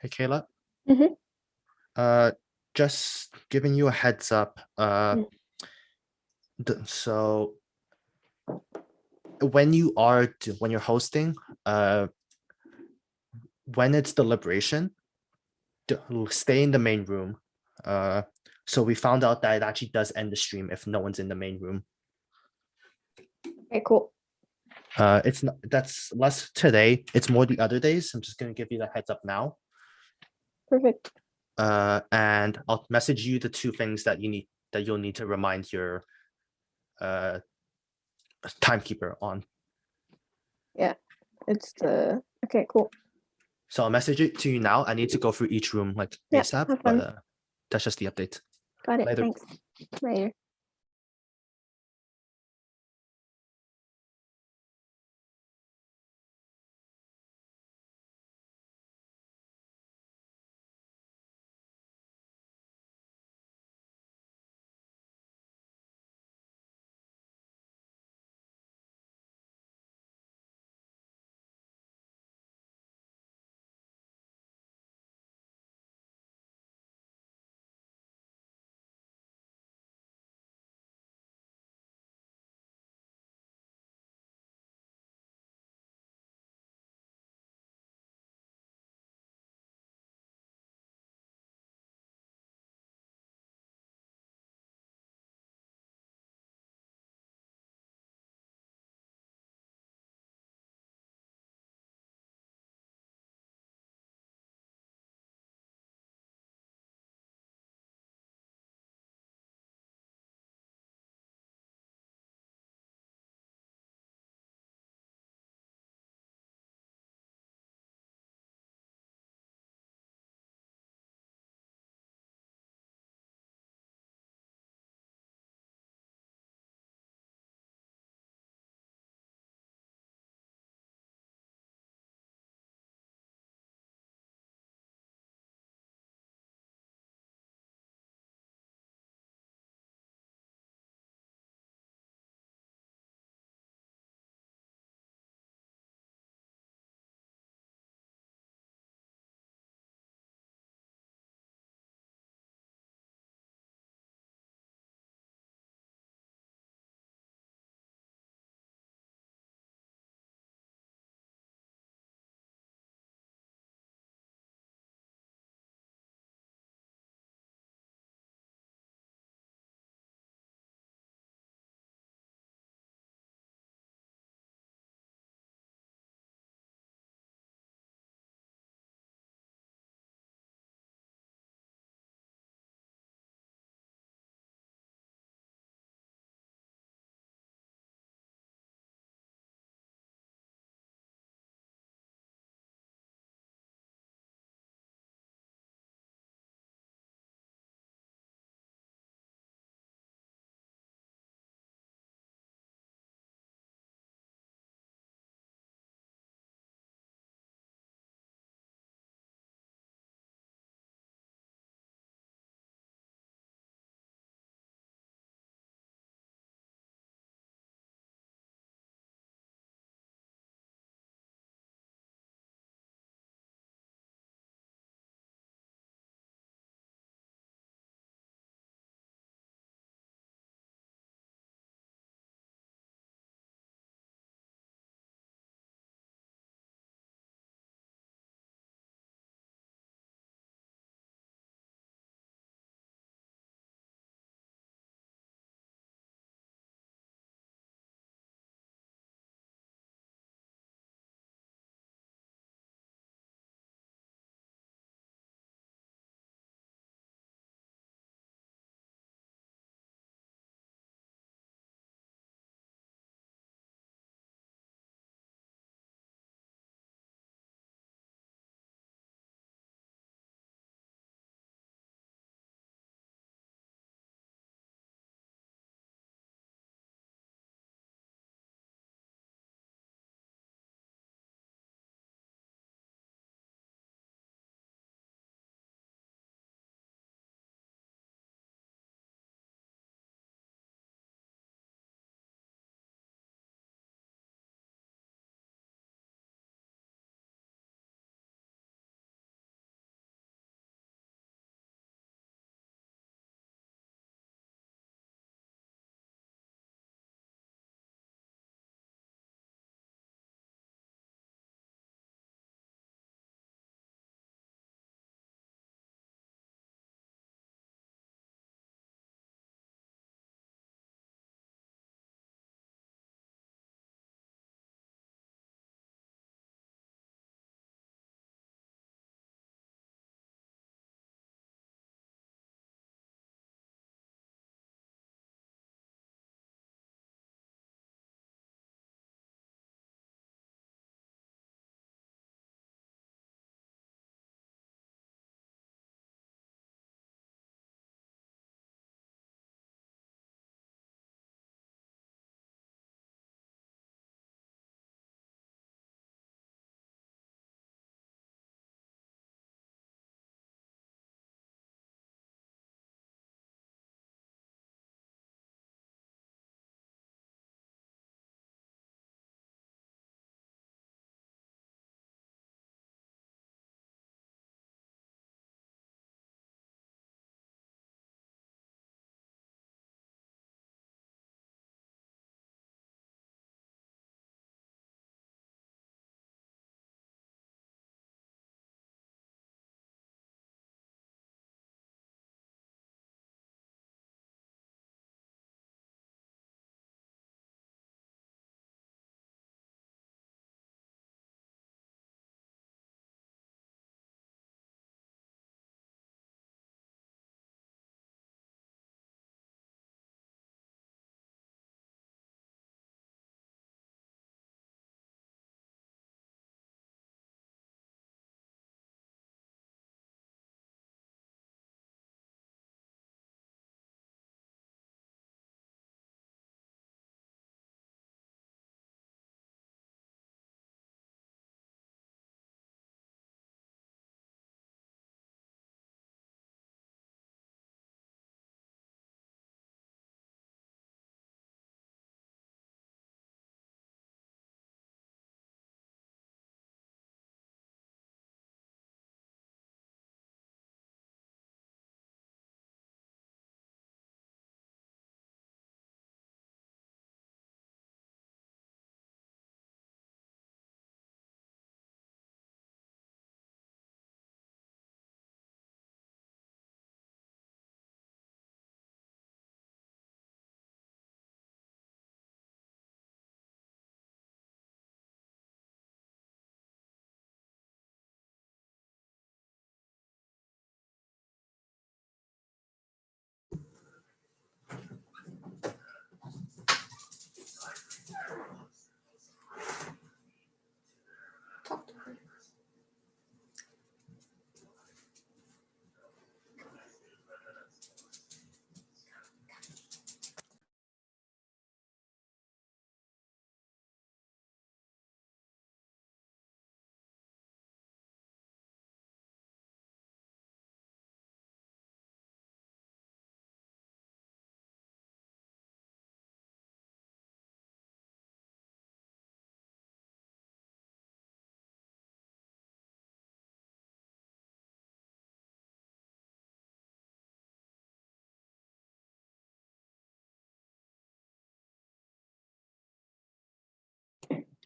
Hey, Kayla. Mm-hmm. Uh, just giving you a heads up. Mm. So when you're hosting, when it's deliberation, stay in the main room. Uh, so we found out that it actually does end the stream if no one's in the main room. Okay, cool. It's not that's less today. It's more the other days. I'm just gonna give you the heads up now. Perfect. And I'll message you the two things that you'll need to remind your uh timekeeper on. Yeah, it's the okay, cool. So I'll message it to you now. I need to go through each room like Yeah, ASAP, have but fun. that's just the update. Got it. Later. Thanks. Later.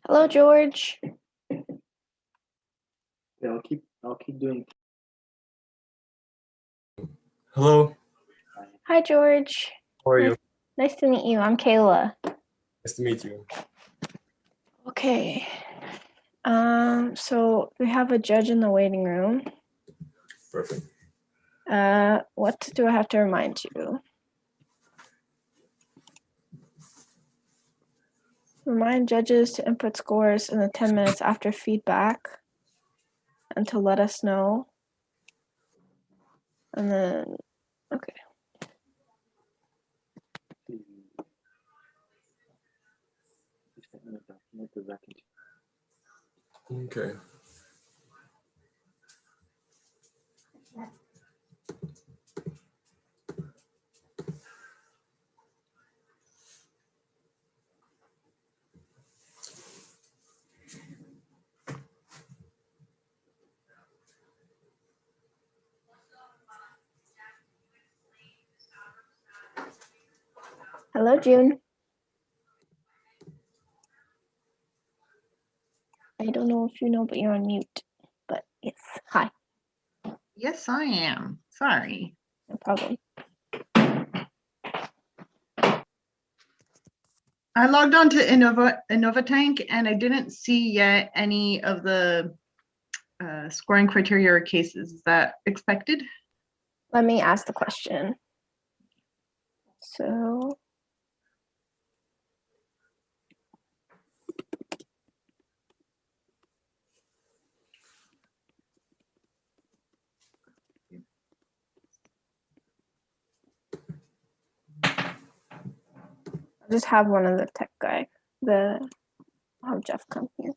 Hello, George. Yeah, I'll keep doing. Hello, Hi, George. how are you? Nice to meet you. I'm Kayla. Nice to meet you. Okay. So we have a judge in the waiting room. Perfect. What do I have to remind you? Remind judges to input scores in the 10 minutes after feedback and to let us know. And then, okay. Okay. Hello, June. I don't know if you know, but you're on mute. But yes, hi, Yes, I am. Sorry. no problem. I logged on to InnovaTank and I didn't see yet any of the scoring criteria or cases. Is that expected? Let me ask the question. So, I'll just have one of the tech guy, I'll have Jeff come here.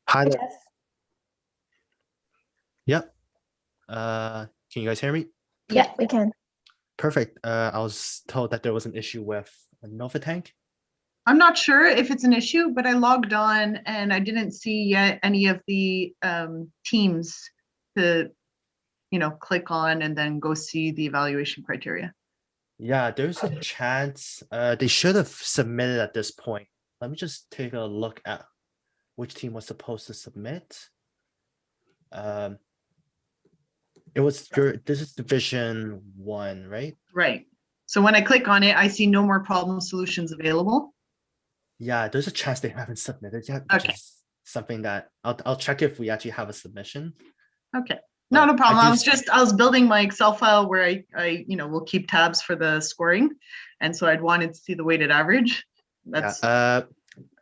Hi Hi, there. Jeff. Yep. Can you guys hear me? Yeah, we can. Perfect. I was told that there was an issue with a Nova Tank. I'm not sure if it's an issue, but I logged on and I didn't see yet any of the teams to, click on and then go see the evaluation criteria. Yeah, there's a chance they should have submitted at this point. Let me just take a look at which team was supposed to submit. It was this is Division 1, right? Right. So when I click on it, I see no more problem solutions available. Yeah, there's a chance they haven't submitted yet, which Okay. is something that I'll check if we actually have a submission. Okay. No, no But problem. do I was building my Excel file where I will keep tabs for the scoring. And so I'd wanted to see the weighted average. That's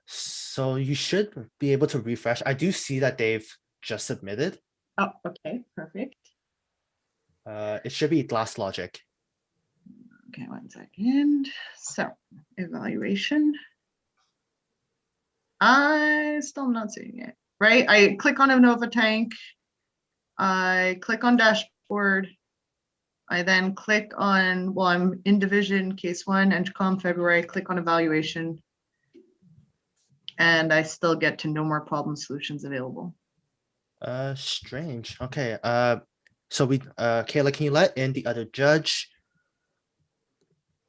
so you should be able to refresh. I do see that they've just submitted. oh, okay, perfect. It should be Glass Logic. Okay, 1 second. So evaluation. I still am not seeing it. Right. I click on Innova Tank. I click on dashboard. I then click on, well, I'm in division case 1, ENGCOMM February, click on evaluation. And I still get to no more problem solutions available. Strange. Okay. So Kayla, can you let in the other judge?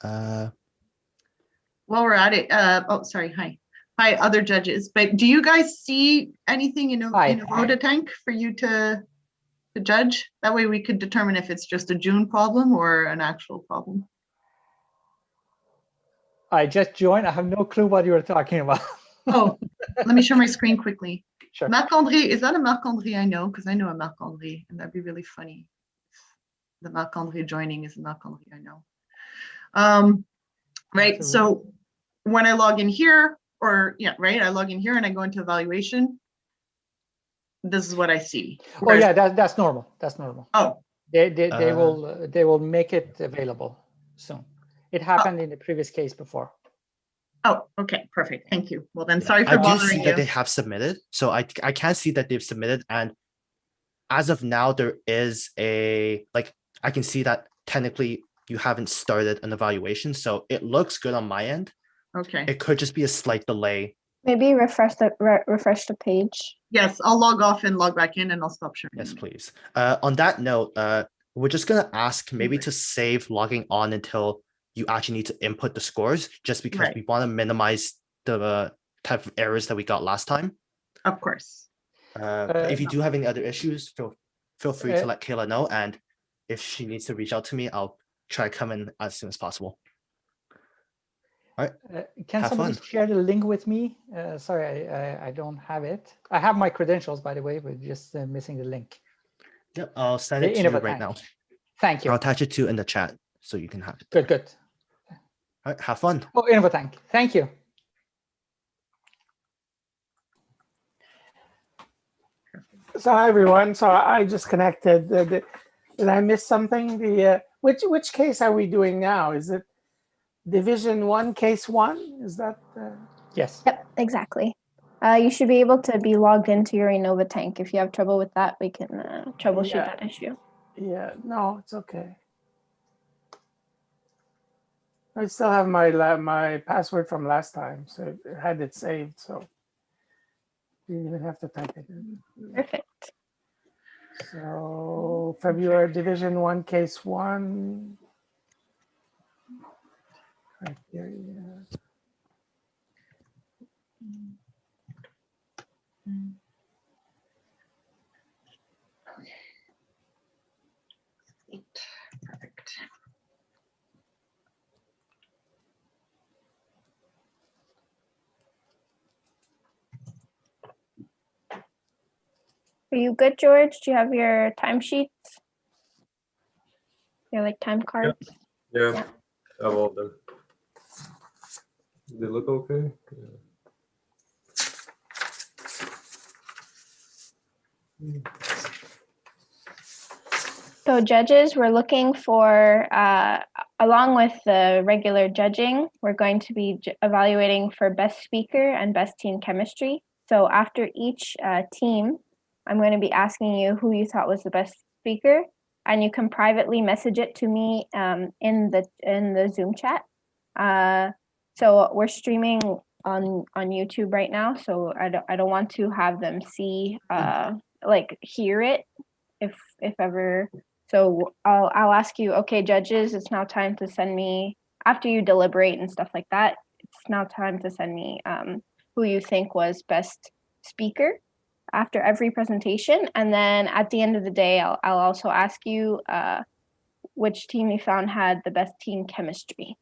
While we're at it, oh, sorry, hi, other judges. But do you guys see anything in a tank for you to judge? That way we could determine if it's just a June problem or an actual problem. I just joined. I have no clue what you were talking about. Oh, let me share my screen quickly. Sure. Marc-André, is that a Marc-André I know? Because I know a Marc-André, and that'd be really funny. The Marc-André joining is a Marc-André I know. Right, That's a so when I log in here, or yeah, right, I log in here and I go into evaluation. This is what I see. Oh yeah, that's normal. That's normal. Oh, They will make it available soon. It happened in the previous case before. oh, okay, perfect. Thank you. Well then, Yeah, sorry for I do bothering see you. that they have submitted, so I can see that they've submitted, and as of now, there is I can see that technically you haven't started an evaluation, so it looks good on my end. Okay, It could just be a slight delay. Maybe refresh the page. yes, I'll log off and log back in and I'll stop sharing. Yes, please. On that note, we're just gonna ask maybe to save logging on until you actually need to input the scores, just because Right. we want to minimize the type of errors that we got last time. Of course. But if you do have any other issues, feel free to Uh, let Kayla know, and if she needs to reach out to me, I'll try to come in as soon as possible. Can Have somebody fun. share the link with me? Sorry, I don't have it. I have my credentials, by the way, but just missing the link. Yep, I'll send it to you right now. Thank you. I'll attach it to in the chat so you can have it. Good, good. All right, have fun. Oh, Innovatank. Thank you. So hi everyone. So I just connected. Did I miss something? Which case are we doing now? Is it Division 1, Case 1? Is that? Yes. Yep, exactly. You should be able to be logged into your ENGCOMM. If you have trouble with that, we can troubleshoot Yeah. that issue. Yeah. No, it's okay. I still have my password from last time, so it had it saved. So you didn't even have to type it in. Perfect. So February Division 1, Case 1. Criteria. Perfect. Are you good, George? Do you have your timesheets? Your like time cards? Yeah, Yeah. I have all of them. They look okay. Yeah. So judges, we're looking for, along with the regular judging, we're going to be evaluating for best speaker and best team chemistry. So after each team, I'm going to be asking you who you thought was the best speaker, and you can privately message it to me in the Zoom chat. So we're streaming on YouTube right now, so I don't want to have them see like hear it if ever. So I'll ask you, okay, judges, it's now time to send me, after you deliberate and stuff like that, it's now time to send me who you think was best speaker after every presentation. And then at the end of the day, I'll also ask you which team you found had the best team chemistry.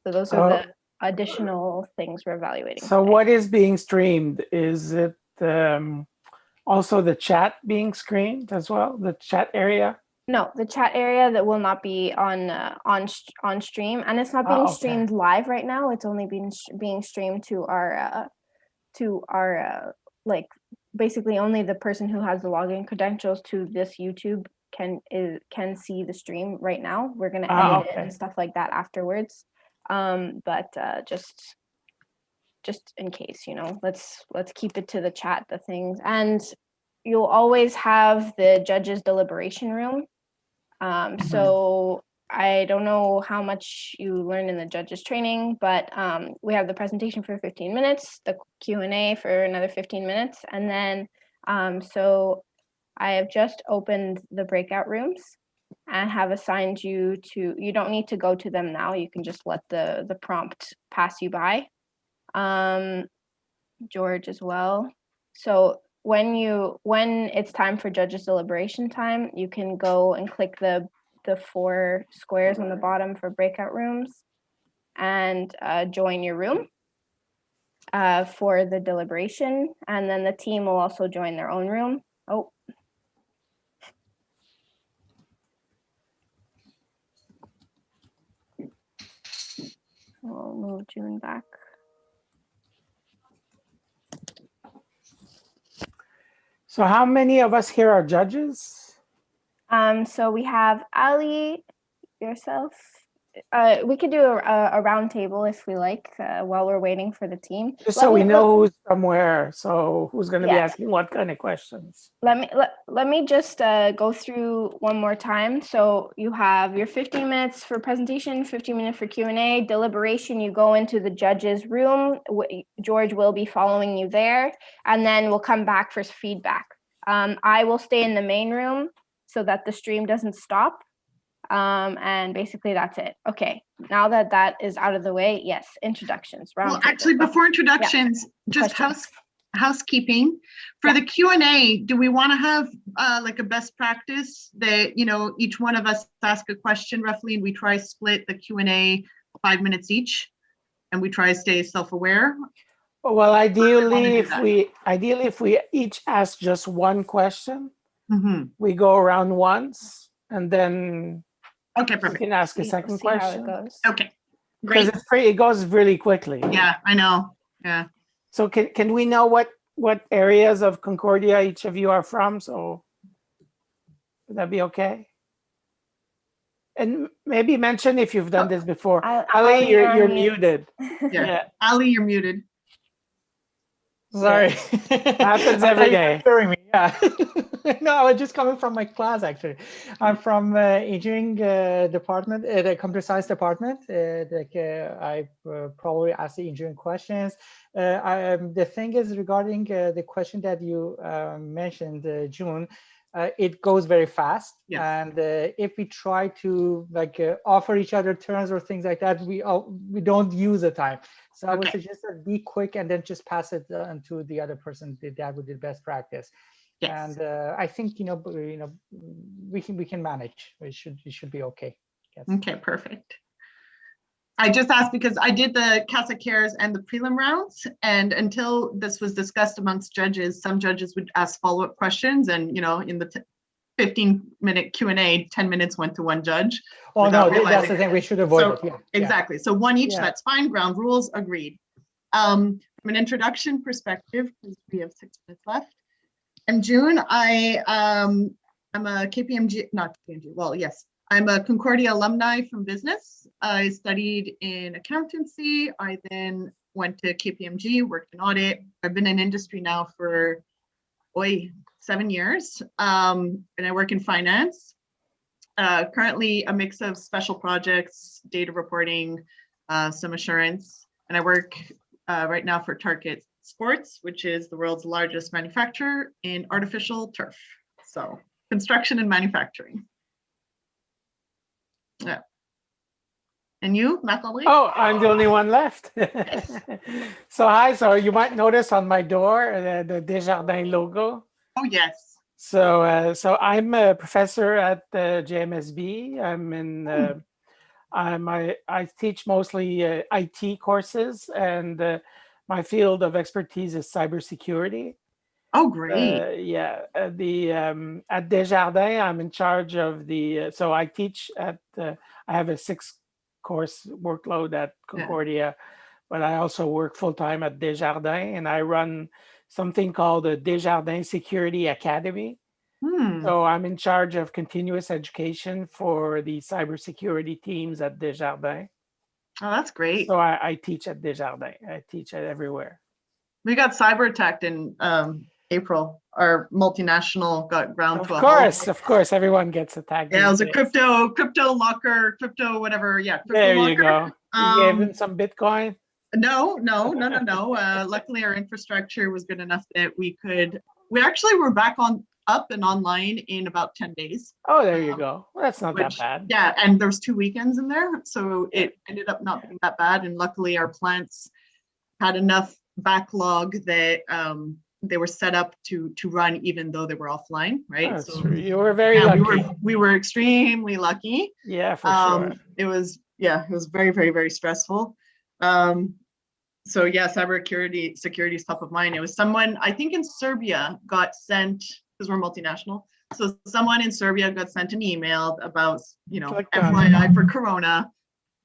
So those are the additional things we're evaluating. So today. what is being streamed? Is it also the chat being screened as well? The chat area? No, the chat area that will not be on stream, and it's not being okay. streamed live right now. It's only being streamed to our like basically only the person who has the login credentials to this YouTube can see the stream right now. We're gonna edit it and stuff like that afterwards. But just in case, you know, let's keep it to the chat, the things, and you'll always have the judges deliberation room. So I don't know how much you learned in the judges training, but we have the presentation for 15 minutes, the Q&A for another 15 minutes. And then, so I have just opened the breakout rooms and have assigned you to, you don't need to go to them now. You can just let the prompt pass you by. George as well. So when it's time for judges deliberation time, you can go and click the 4 squares on the bottom for breakout rooms, and join your room for the deliberation. And then the team will also join their own room. Oh. We'll move June back. So how many of us here are judges? So we have Ali, yourself. We could do a round table if we like while we're waiting for the team. Just so we know who's somewhere. So who's going to be Yeah. asking what kind of questions? Let me just go through one more time. So you have your 15 minutes for presentation, 15 minutes for Q&A, deliberation. You go into the judge's room. George will be following you there, and then we'll come back for feedback. I will stay in the main room so that the stream doesn't stop. And basically that's it. Okay, now that that is out of the way, yes, introductions. Well, actually, before introductions, just housekeeping. For the Q&A, do we want to have like a best practice that, you know, each one of us ask a question roughly, and we try split the Q&A 5 minutes each, and we try to stay self-aware? Well, ideally, if we each ask just one question, we go around once, and then okay, we perfect. can ask a second question. How it goes. Okay, great. Because it goes really quickly. Yeah, I know. Yeah. So can we know what areas of Concordia each of you are from? So would that be okay? And maybe mention if you've done this before. Ali, you're muted. Yeah. Ali, you're muted. Sorry. Happens every day. Me. Yeah. No, I was just coming from my class, actually. I'm from engineering department, the computer science department. I probably ask the engineering questions. The thing is regarding the question that you mentioned, June, it goes very fast. Yes. And if we try to like offer each other turns or things like that, we don't use the time. So I would suggest that be quick and then just pass it on to the other person. That would be the best practice. Yes. And I think we can manage. It should be okay. Yes. Okay, perfect. I just asked because I did the Casa Cares and the prelim rounds, and until this was discussed amongst judges, some judges would ask follow-up questions, and in the 15-minute Q&A, 10 minutes went to one judge. Oh no, that's the thing we should avoid. So, exactly. So one each, that's fine. Ground rules, agreed. From an introduction perspective, because we have 6 minutes left. And June, I'm a KPMG, not KPMG, well, yes. I'm a Concordia alumni from business. I studied in accountancy. I then went to KPMG, worked in audit. I've been in industry now for 7 years, and I work in finance. Currently a mix of special projects, data reporting, some assurance, and I work right now for Target Sports, which is the world's largest manufacturer in artificial turf. So construction and manufacturing. Yeah. And you, Nathalie? Oh, I'm the only one left. So hi, so you might notice on my door the Desjardins logo. Oh, yes. So I'm a professor at JMSB. I teach mostly IT courses, and my field of expertise is cybersecurity. Oh, great. Yeah, at Desjardins, I'm in charge of so I teach at, I have a 6-course workload at Concordia, but I also work full-time at Desjardins, and I run something called the Desjardins Security Academy. So I'm in charge of continuous education for the cybersecurity teams at Desjardins. Oh, that's great. So I teach at Desjardins. I teach it everywhere. We got cyber attacked in April. Our multinational got ground to a halt. Of course, everyone gets attacked. Yeah, it was a crypto locker, crypto whatever. Yeah, crypto there locker. You go. You gave him some Bitcoin? No. Luckily, our infrastructure was good enough that we actually were back up and online in about 10 days. Oh, there you go. Well, that's not that bad. Yeah, and there's 2 weekends in there, so it ended up not being that bad. And luckily, our plants had enough backlog that they were set up to run even though they were offline, right? Oh, so you were very lucky. We were extremely lucky. Yeah, for sure. It was yeah, it was very, very, very stressful. So yeah, security is top of mind. It was someone, I think in Serbia got sent, because we're multinational. So someone in Serbia got sent an email about, Clicked on it. FYI for Corona.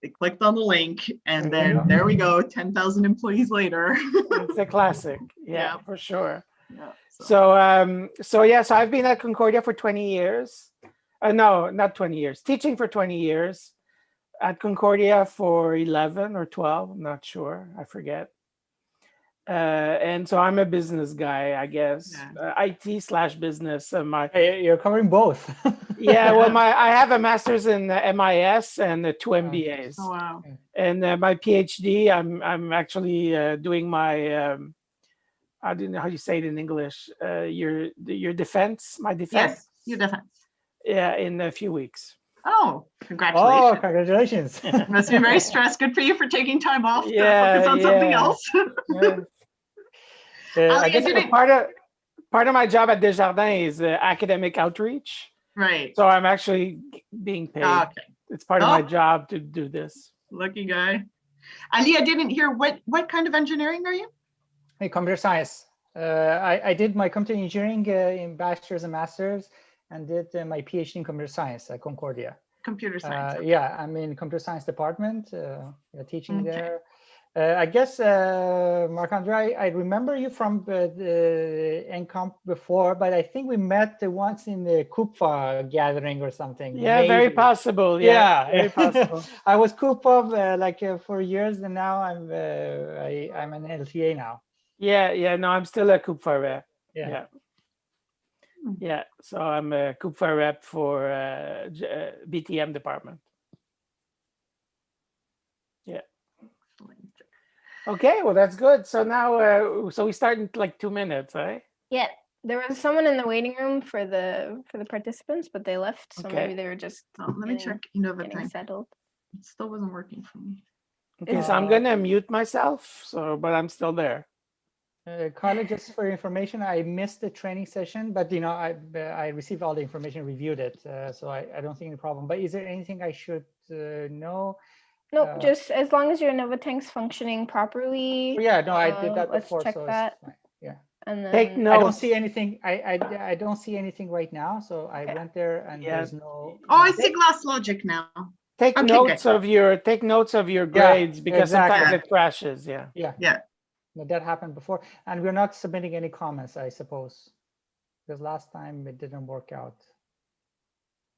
They clicked on the link and There you then go. there we go, 10,000 employees later. It's a classic. Yeah, Yeah. for sure. Yeah, So yeah, so I've been at Concordia for 20 years. No, not 20 years. Teaching for 20 years. At Concordia for 11 or 12, I'm not sure. I forget. And so I'm a business guy, I guess. IT/business. You're covering both. Yeah, well, I have a master's in MIS and 2 MBAs. Oh, wow. And my PhD, I'm actually doing my I don't know how you say it in English. Your defense, my defense. Yes, your defense. Yeah, in a few weeks. Oh, Oh, congratulations. congratulations. Must be very stressed. Good for you for taking time off to Yeah, focus on something yeah. else. Yeah. I Ali, guess didn't- Part of my job at Desjardins is academic outreach. Right. So I'm actually being paid. Okay. It's part of my Oh. job to do this. Lucky guy. Ali, I didn't hear what kind of engineering are you? Hey, computer science. I did my computer engineering in bachelor's and master's, and did my PhD in computer science at Concordia. Computer science. Yeah, I'm in computer science department, teaching Okay. there. I guess, Marc-Andre, I remember you from the ENGCOMM before, but I think we met once in the Coupa gathering or something. Yeah, very maybe. possible. Yeah, very possible. I was Coupa for years, and now I'm an LTA now. Yeah. No, I'm still a Coupa rep. Yeah. Yeah. Yeah. So I'm a Coupa rep for BTM department. Yeah. Okay, well that's good. So now, so we start in like 2 minutes, right? Yeah, there was someone in the waiting room for the participants, but they left. So Okay. maybe they were just Oh, let me getting- check Innova getting Tank. settled. It still wasn't working for me. Okay, so I'm gonna mute myself. So, but I'm still there. Carla, just for your information, I missed the training session, but I received all the information, reviewed it, so I don't see any problem. But is there anything I should know? No, just as long as your Innova Tank's functioning properly. Yeah, no, I did that let's before, check so that. it's fine. Yeah, And then Take I don't notes. see anything. I don't see anything right now, so I Okay. went there and Yeah. there's no. Oh, I see Glass Logic now. Take Okay, notes of your grades because sometimes exactly. it crashes. Yeah. Yeah. No, that happened before, and we're not submitting any comments, I suppose, because last time it didn't work out.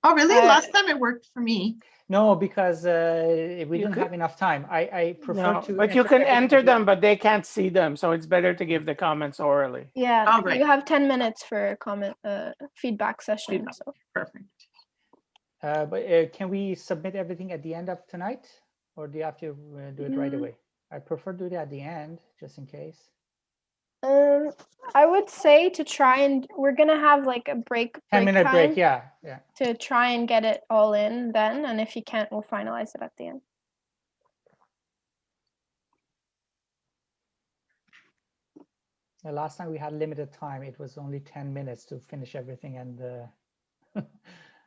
Oh, really? Uh, Last time it worked for me. No, because we didn't could- have enough time. I prefer No, to. but you can everything enter at the them, end. but they can't see them. So it's better to give the comments orally. yeah, Oh, right. you have 10 minutes for a comment feedback session. Feedback. So Perfect. But can we submit everything at the end of tonight, or do you have to do it right away? I prefer to do it at the end, just in case. I would say to try and we're gonna have like a break 10-minute time break, yeah. to try and get it all in then, and if you can't, we'll finalize it at the end. The last time we had limited time, it was only 10 minutes to finish everything, and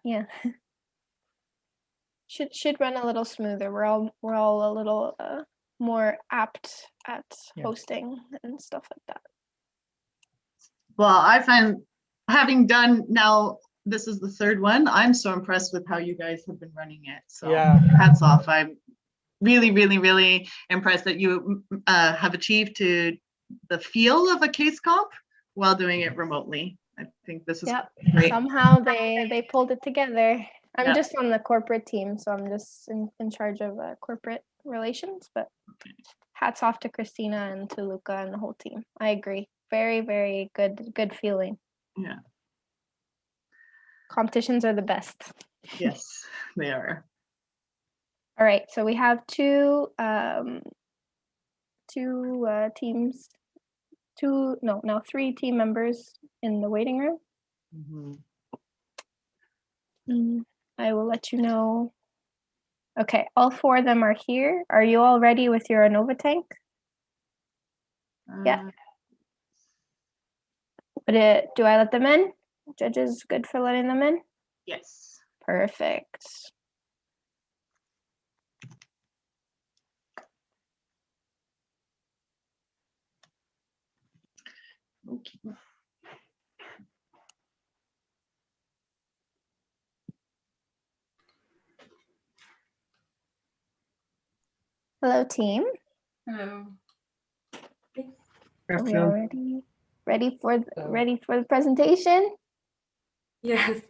Yeah. Should run a little smoother. We're all a little more apt at Yeah. hosting and stuff like that. Well, I find having done now, this is the third one. I'm so impressed with how you guys have been running it. So Yeah. hats off. I'm really, really, really impressed that you have achieved to the feel of a case comp while doing it remotely. I think this is Yep. great. Somehow they pulled it together. I'm Yeah. just on the corporate team, so I'm just in charge of corporate relations. But hats off to Christina and to Luca and the whole team. I agree. Very, very good feeling. Yeah. Competitions are the best. Yes, they are. All right, so we have two teams, three team members in the waiting room. Mhm. I will let you know. Okay, all four of them are here. Are you all ready with your Innova Tank? Yeah. But do I let them in? Judges good for letting them in? Yes. Perfect. Okay. Hello, team. Hello. Are we already ready for the presentation? Yes.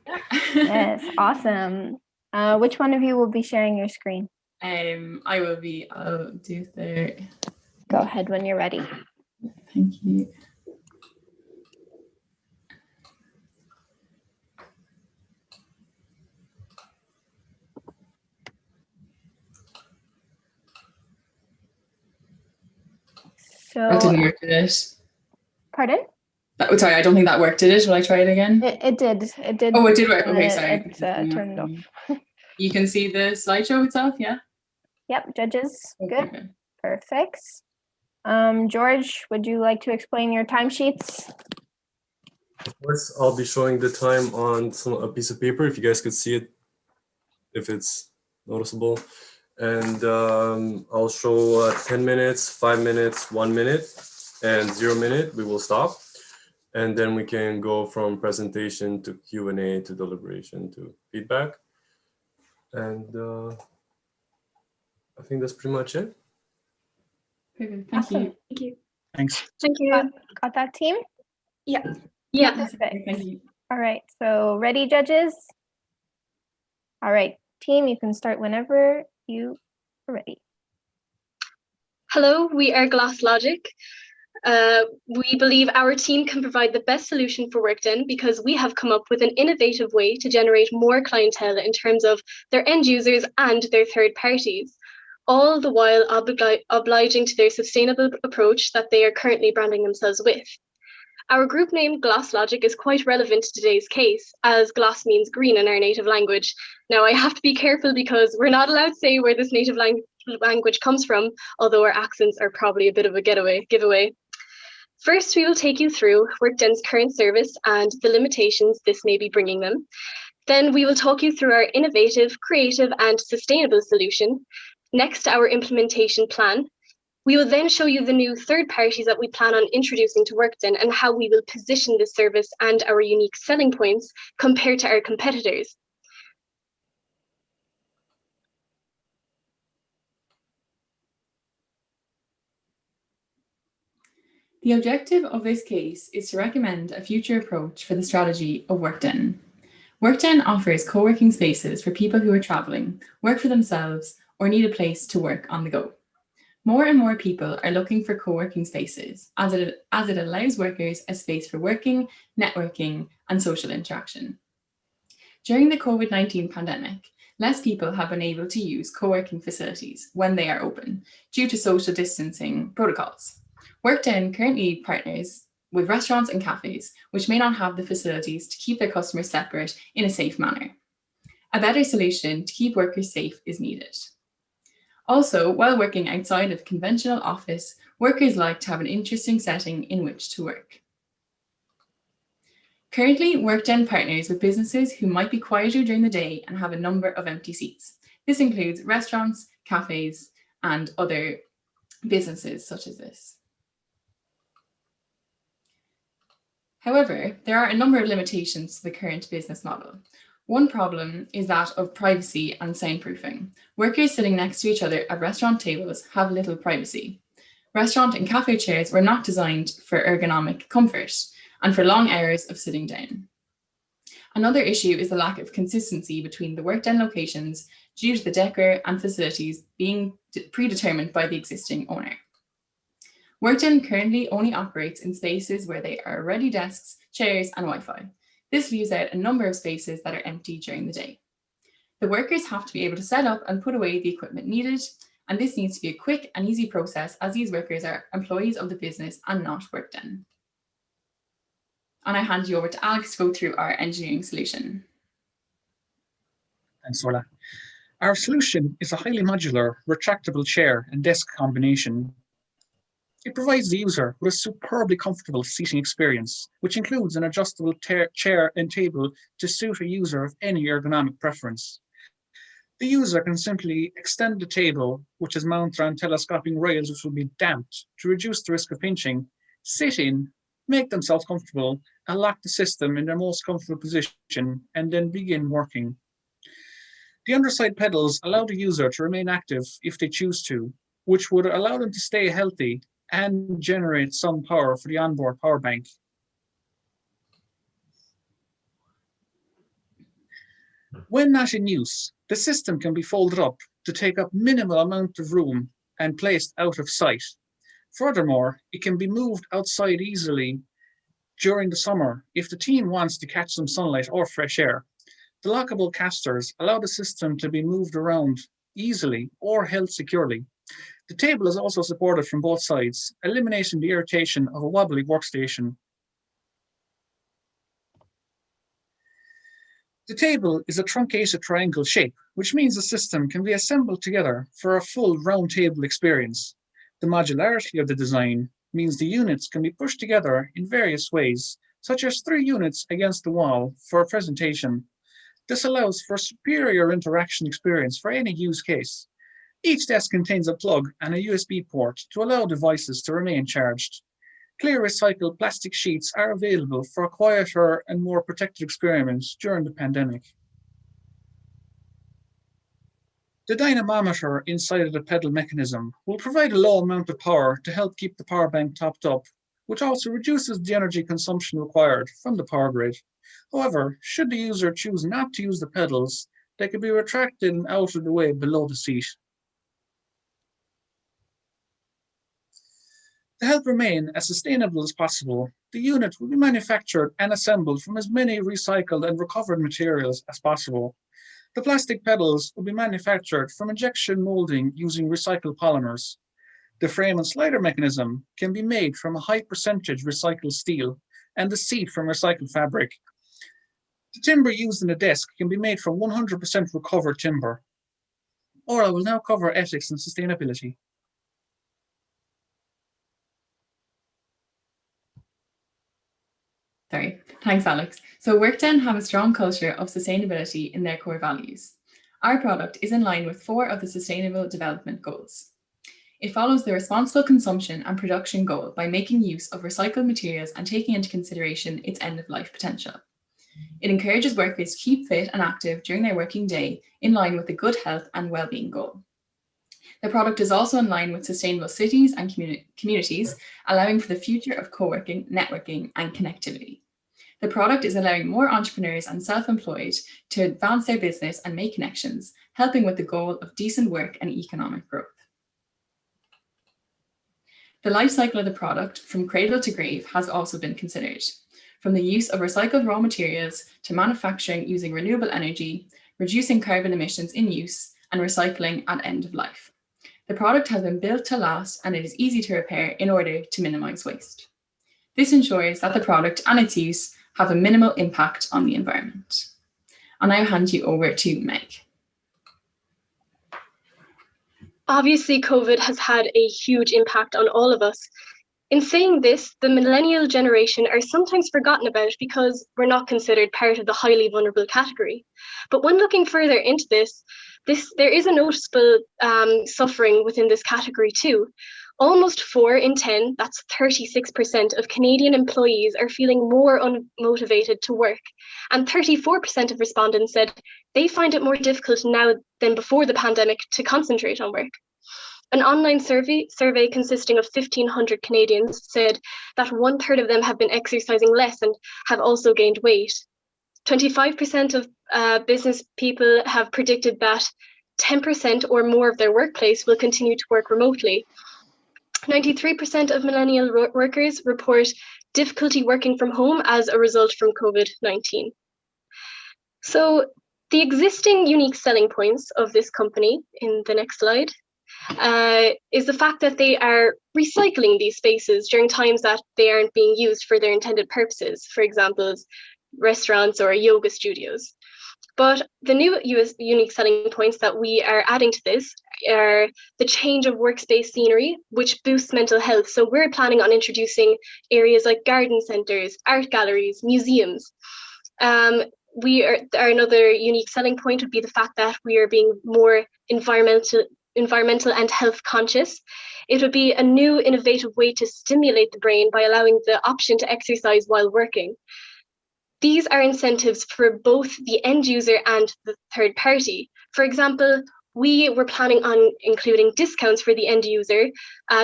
Yes, awesome. Which one of you will be sharing your screen? I will be. I'll do the. Go ahead when you're ready. Thank you. That So, didn't work, did it? pardon? Sorry, I don't think that worked, did it? Will I try it again? It did. It did. Oh, it did work. and Okay, sorry. It's turned off. You can see the slideshow itself, yeah? Yep, judges. Okay, Good. good. Perfect. George, would you like to explain your timesheets? Of course, I'll be showing the time on a piece of paper if you guys could see it, if it's noticeable. And I'll show 10 minutes, 5 minutes, 1 minute, and 0 minute. We will stop. And then we can go from presentation to Q&A to deliberation to feedback. And I think that's pretty much it. Perfect. Thank Awesome. you. Thank you. Thanks. Thank you. Got that, team? Yeah. Perfect. Thank you. All right. So ready, judges? All right, team, you can start whenever you are ready. Hello, we are Glass Logic. We believe our team can provide the best solution for Workden because we have come up with an innovative way to generate more clientele in terms of their end users and their third parties, all the while obliging to their sustainable approach that they are currently branding themselves with. Our group name Glass Logic is quite relevant to today's case, as glass means green in our native language. Now, I have to be careful because we're not allowed to say where this native language comes from, although our accents are probably a bit of a giveaway. First, we will take you through Workden's current service and the limitations this may be bringing them. Then we will talk you through our innovative, creative, and sustainable solution. Next, our implementation plan. We will then show you the new third parties that we plan on introducing to Workden and how we will position this service and our unique selling points compared to our competitors. The objective of this case is to recommend a future approach for the strategy of Workden. Workden offers co-working spaces for people who are traveling, work for themselves, or need a place to work on the go. More and more people are looking for co-working spaces as it allows workers a space for working, networking, and social interaction. During the COVID-19 pandemic, less people have been able to use co-working facilities when they are open due to social distancing protocols. Workden currently partners with restaurants and cafes, which may not have the facilities to keep their customers separate in a safe manner. A better solution to keep workers safe is needed. Also, while working outside of conventional office, workers like to have an interesting setting in which to work. Currently, Workden partners with businesses who might be quieter during the day and have a number of empty seats. This includes restaurants, cafes, and other businesses such as this. However, there are a number of limitations to the current business model. One problem is that of privacy and soundproofing. Workers sitting next to each other at restaurant tables have little privacy. Restaurant and cafe chairs were not designed for ergonomic comfort and for long hours of sitting down. Another issue is the lack of consistency between the Workden locations due to the decor and facilities being predetermined by the existing owner. Workden currently only operates in spaces where there are ready desks, chairs, and Wi-Fi. This leaves out a number of spaces that are empty during the day. The workers have to be able to set up and put away the equipment needed, and this needs to be a quick and easy process as these workers are employees of the business and not Workden. And I hand you over to Alex to go through our engineering solution. Thanks, Orla. Our solution is a highly modular, retractable chair and desk combination. It provides the user with a superbly comfortable seating experience, which includes an adjustable chair and table to suit a user of any ergonomic preference. The user can simply extend the table, which is mounted on telescoping rails which will be damped to reduce the risk of pinching, sit in, make themselves comfortable, and lock the system in their most comfortable position, and then begin working. The underside pedals allow the user to remain active if they choose to, which would allow them to stay healthy and generate some power for the onboard power bank. When not in use, the system can be folded up to take up minimal amount of room and placed out of sight. Furthermore, it can be moved outside easily during the summer if the team wants to catch some sunlight or fresh air. The lockable casters allow the system to be moved around easily or held securely. The table is also supported from both sides, eliminating the irritation of a wobbly workstation. The table is a truncated triangle shape, which means the system can be assembled together for a full round table experience. The modularity of the design means the units can be pushed together in various ways, such as 3 units against the wall for a presentation. This allows for a superior interaction experience for any use case. Each desk contains a plug and a USB port to allow devices to remain charged. Clear recycled plastic sheets are available for a quieter and more protected experience during the pandemic. The dynamometer inside of the pedal mechanism will provide a low amount of power to help keep the power bank topped up, which also reduces the energy consumption required from the power grid. However, should the user choose not to use the pedals, they can be retracted and out of the way below the seat. To help remain as sustainable as possible, the unit will be manufactured and assembled from as many recycled and recovered materials as possible. The plastic pedals will be manufactured from injection molding using recycled polymers. The frame and slider mechanism can be made from a high percentage recycled steel and the seat from recycled fabric. The timber used in the desk can be made from 100% recovered timber. Ora will now cover ethics and sustainability. Sorry, thanks Alex. So Workden have a strong culture of sustainability in their core values. Our product is in line with 4 of the Sustainable Development Goals. It follows the responsible consumption and production goal by making use of recycled materials and taking into consideration its end-of-life potential. It encourages workers to keep fit and active during their working day in line with the good health and well-being goal. The product is also in line with sustainable cities and communities, allowing for the future of co-working, networking, and connectivity. The product is allowing more entrepreneurs and self-employed to advance their business and make connections, helping with the goal of decent work and economic growth. The life cycle of the product, from cradle to grave, has also been considered, from the use of recycled raw materials to manufacturing using renewable energy, reducing carbon emissions in use, and recycling at end of life. The product has been built to last and it is easy to repair in order to minimize waste. This ensures that the product and its use have a minimal impact on the environment. I'll now hand you over to Meg. Obviously, COVID has had a huge impact on all of us. In saying this, the millennial generation are sometimes forgotten about because we're not considered part of the highly vulnerable category. But when looking further into this, there is a noticeable suffering within this category too. Almost 4 in 10, that's 36% of Canadian employees are feeling more unmotivated to work. And 34% of respondents said they find it more difficult now than before the pandemic to concentrate on work. An online survey consisting of 1,500 Canadians said that 1/3 of them have been exercising less and have also gained weight. 25% of business people have predicted that 10% or more of their workplace will continue to work remotely. 93% of millennial workers report difficulty working from home as a result from COVID-19. So the existing unique selling points of this company, in the next slide, is the fact that they are recycling these spaces during times that they aren't being used for their intended purposes, for example, restaurants or yoga studios. But the new unique selling points that we are adding to this are the change of workspace scenery, which boosts mental health. So we're planning on introducing areas like garden centres, art galleries, museums. Another unique selling point would be the fact that we are being more environmentally environmental and health conscious. It would be a new innovative way to stimulate the brain by allowing the option to exercise while working. These are incentives for both the end user and the third party. For example, we were planning on including discounts for the end user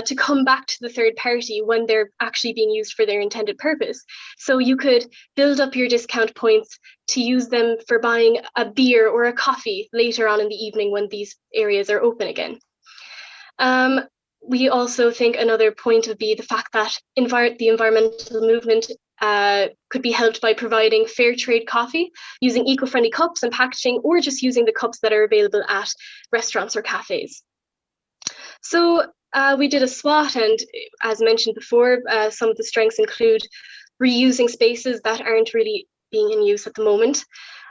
to come back to the third party when they're actually being used for their intended purpose. So you could build up your discount points to use them for buying a beer or a coffee later on in the evening when these areas are open again. We also think another point would be the fact that the environmental movement could be helped by providing fair trade coffee, using eco-friendly cups and packaging, or just using the cups that are available at restaurants or cafes. So we did a SWOT, and as mentioned before, some of the strengths include reusing spaces that aren't really being in use at the moment.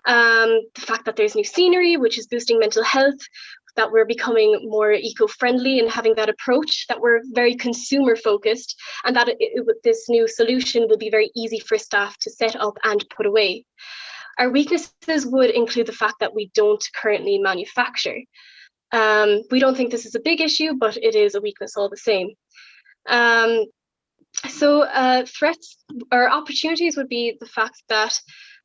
The fact that there's new scenery, which is boosting mental health, that we're becoming more eco-friendly and having that approach, that we're very consumer focused, and that this new solution will be very easy for staff to set up and put away. Our weaknesses would include the fact that we don't currently manufacture. We don't think this is a big issue, but it is a weakness all the same. Threats or opportunities would be the fact that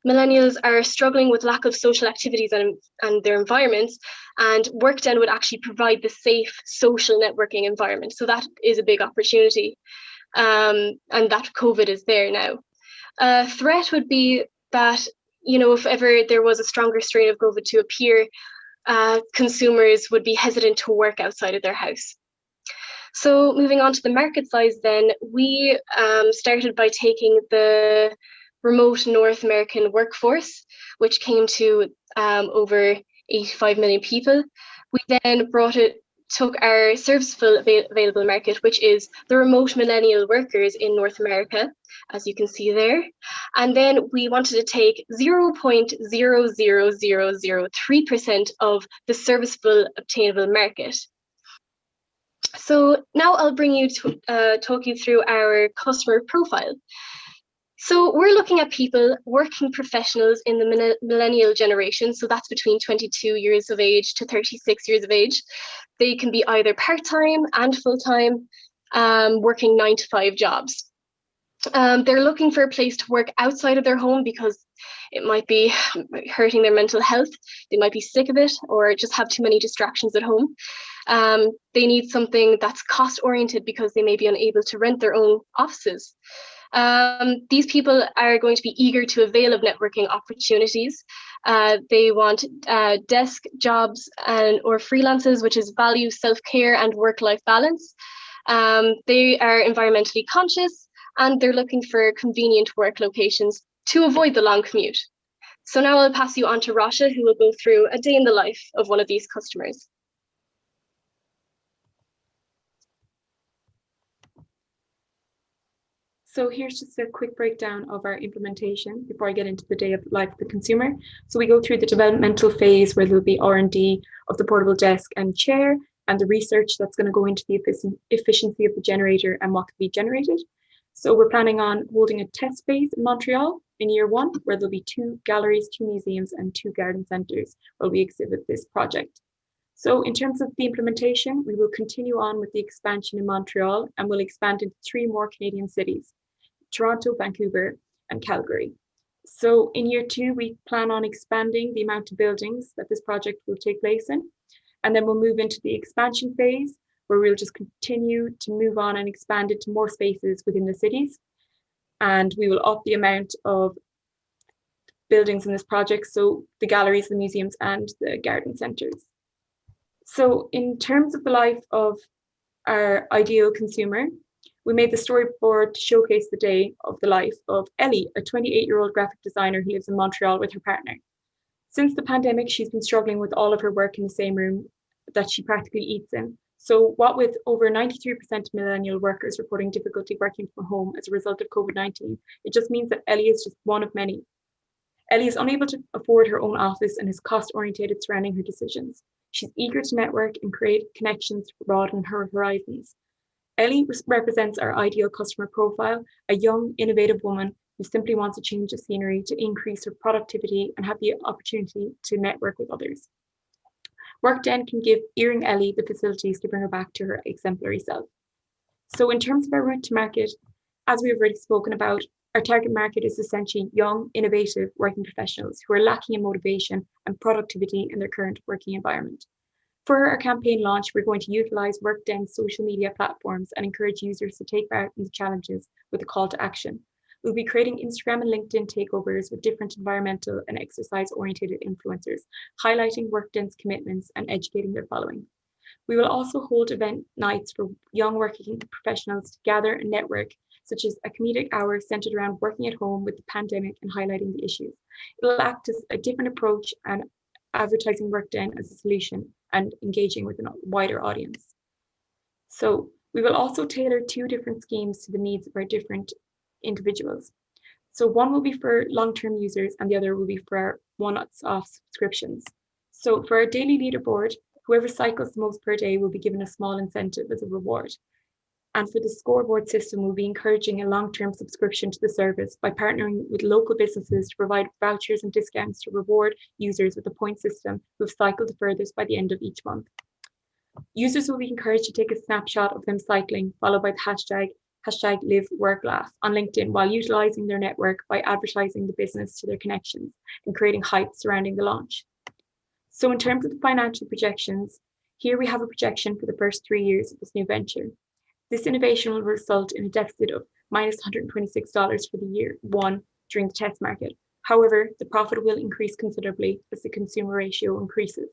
millennials are struggling with lack of social activities and their environments, and Workden would actually provide the safe social networking environment. So that is a big opportunity, and that COVID is there now. A threat would be that, if ever there was a stronger strain of COVID to appear, consumers would be hesitant to work outside of their house. So moving on to the market size then, we started by taking the remote North American workforce, which came to over 85 million people. We then took our serviceable available market, which is the remote millennial workers in North America, as you can see there. And then we wanted to take 0.00003% of the serviceable obtainable market. So now I'll bring you to talk you through our customer profile. So we're looking at people, working professionals in the millennial generation. So that's between 22 years of age to 36 years of age. They can be either part-time and full-time, working 9 to 5 jobs. They're looking for a place to work outside of their home because it might be hurting their mental health. They might be sick of it or just have too many distractions at home. They need something that's cost-oriented because they may be unable to rent their own offices. These people are going to be eager to avail of networking opportunities. They want desk jobs or freelances, which is value self-care and work-life balance. They are environmentally conscious, and they're looking for convenient work locations to avoid the long commute. So now I'll pass you on to Rasha, who will go through a day in the life of one of these customers. So here's just a quick breakdown of our implementation before I get into the day of life of the consumer. So we go through the developmental phase where there'll be R&D of the portable desk and chair, and the research that's going to go into the efficiency of the generator and what can be generated. So we're planning on holding a test phase in Montreal in year 1, where there'll be 2 galleries, 2 museums, and 2 garden centres where we exhibit this project. So in terms of the implementation, we will continue on with the expansion in Montreal, and we'll expand into 3 more Canadian cities: Toronto, Vancouver, and Calgary. So in year 2, we plan on expanding the amount of buildings that this project will take place in. And then we'll move into the expansion phase, where we'll just continue to move on and expand it to more spaces within the cities. And we will up the amount of buildings in this project, so the galleries, the museums, and the garden centres. So in terms of the life of our ideal consumer, we made the storyboard to showcase the day of the life of Ellie, a 28-year-old graphic designer who lives in Montreal with her partner. Since the pandemic, she's been struggling with all of her work in the same room that she practically eats in. So what with over 93% of millennial workers reporting difficulty working from home as a result of COVID-19, it just means that Ellie is just one of many. Ellie is unable to afford her own office and is cost-oriented surrounding her decisions. She's eager to network and create connections to broaden her horizons. Ellie represents our ideal customer profile, a young, innovative woman who simply wants a change of scenery to increase her productivity and have the opportunity to network with others. Workden can give Earing Ellie the facilities to bring her back to her exemplary self. So in terms of our route to market, as we've already spoken about, our target market is essentially young, innovative working professionals who are lacking in motivation and productivity in their current working environment. For our campaign launch, we're going to utilize Workden's social media platforms and encourage users to take part in the challenges with a call to action. We'll be creating Instagram and LinkedIn takeovers with different environmental and exercise-oriented influencers, highlighting Workden's commitments and educating their following. We will also hold event nights for young working professionals to gather and network, such as a comedic hour centered around working at home with the pandemic and highlighting the issues. It will act as a different approach and advertising Workden as a solution and engaging with a wider audience. So we will also tailor 2 different schemes to the needs of our different individuals. So one will be for long-term users and the other will be for our one-off subscriptions. So for our daily leaderboard, whoever cycles the most per day will be given a small incentive as a reward. And for the scoreboard system, we'll be encouraging a long-term subscription to the service by partnering with local businesses to provide vouchers and discounts to reward users with a point system who have cycled the furthest by the end of each month. Users will be encouraged to take a snapshot of them cycling, followed by the hashtag #LiveWorkLaugh on LinkedIn while utilizing their network by advertising the business to their connections and creating hype surrounding the launch. So in terms of the financial projections, here we have a projection for the first 3 years of this new venture. This innovation will result in a deficit of minus $126 for the year 1 during the test market. However, the profit will increase considerably as the consumer ratio increases.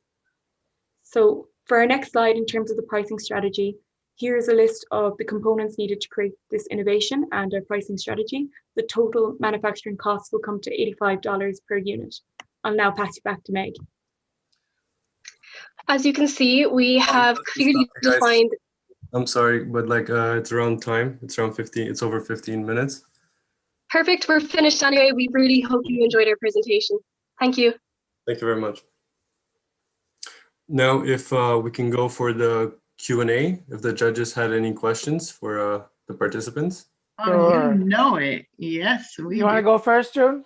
So for our next slide, in terms of the pricing strategy, here is a list of the components needed to create this innovation and our pricing strategy. The total manufacturing costs will come to $85 per unit. I'll now pass you back to Meg. As you can see, we have clearly defined. I'm sorry, but like it's around time. It's around 15. It's over 15 minutes. Perfect. We're finished anyway. We really hope you enjoyed our presentation. Thank you. Thank you very much. Now, if we can go for the Q&A, if the judges had any questions for the participants. Oh, you know it. Yes. You want to go first, June?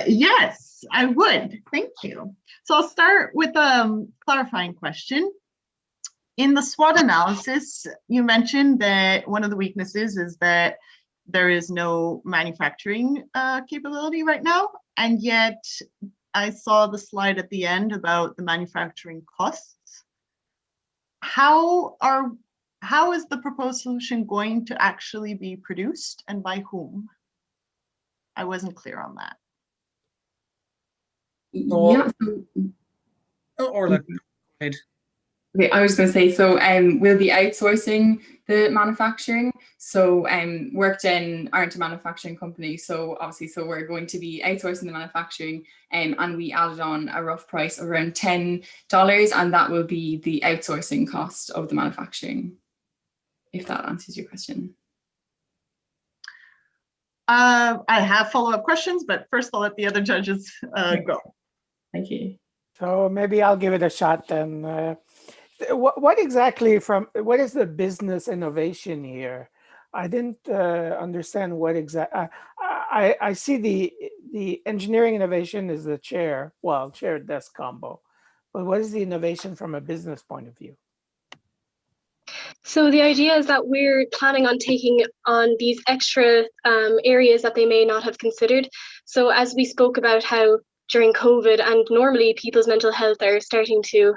Yes, I would. Thank you. So I'll start with a clarifying question. In the SWOT analysis, you mentioned that one of the weaknesses is that there is no manufacturing capability right now. And yet I saw the slide at the end about the manufacturing costs. How is the proposed solution going to actually be produced and by whom? I wasn't clear on that. Yeah. Or like, go ahead. Okay, I was going to say, so we'll be outsourcing the manufacturing. So Workden aren't a manufacturing company, so obviously, so we're going to be outsourcing the manufacturing, and we added on a rough price of around $10, and that will be the outsourcing cost of the manufacturing, if that answers your question. I have follow-up questions, but first I'll let the other judges go. Thank you. So maybe I'll give it a shot then. What is the business innovation here? I didn't understand what exactly. I see the engineering innovation is the chair desk combo, but what is the innovation from a business point of view? So the idea is that we're planning on taking on these extra areas that they may not have considered. So as we spoke about how during COVID and normally people's mental health are starting to,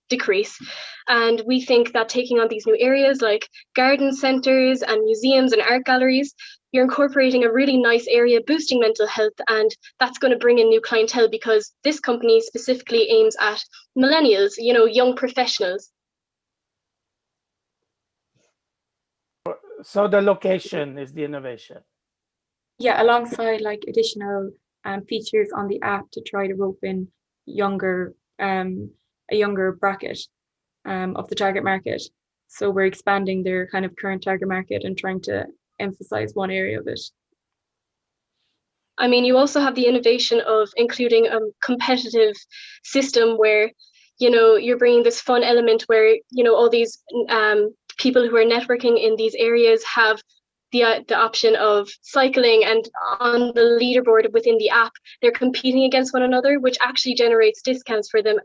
decrease. And we think that taking on these new areas like garden centers and museums and art galleries, you're incorporating a really nice area boosting mental health, and that's going to bring in new clientele because this company specifically aims at millennials, young professionals. So the location is the innovation. Yeah, alongside like additional features on the app to try to rope in a younger bracket of the target market. So we're expanding their kind of current target market and trying to emphasize one area of it. I mean, you also have the innovation of including a competitive system where, you're bringing this fun element where, all these people who are networking in these areas have the option of cycling, and on the leaderboard within the app, they're competing against one another, which actually generates discounts for them,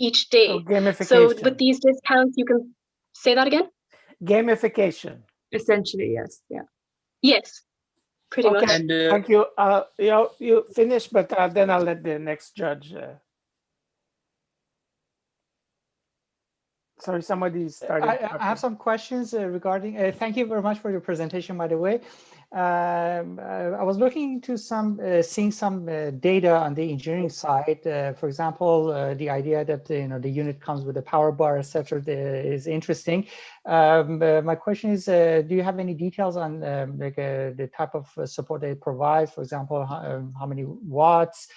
each day. So So gamification. with these discounts, you can say that again? Gamification. Essentially, yes. Yeah. Yes, pretty Okay. much. And Thank you. You finish, but then I'll let the next judge. Sorry, somebody started. I have some questions regarding. Thank you very much for your presentation, by the way. I was looking into seeing some data on the engineering side. For example, the idea that the unit comes with a power bar, etc., is interesting. My question is, do you have any details on the type of support they provide? For example, how many watts?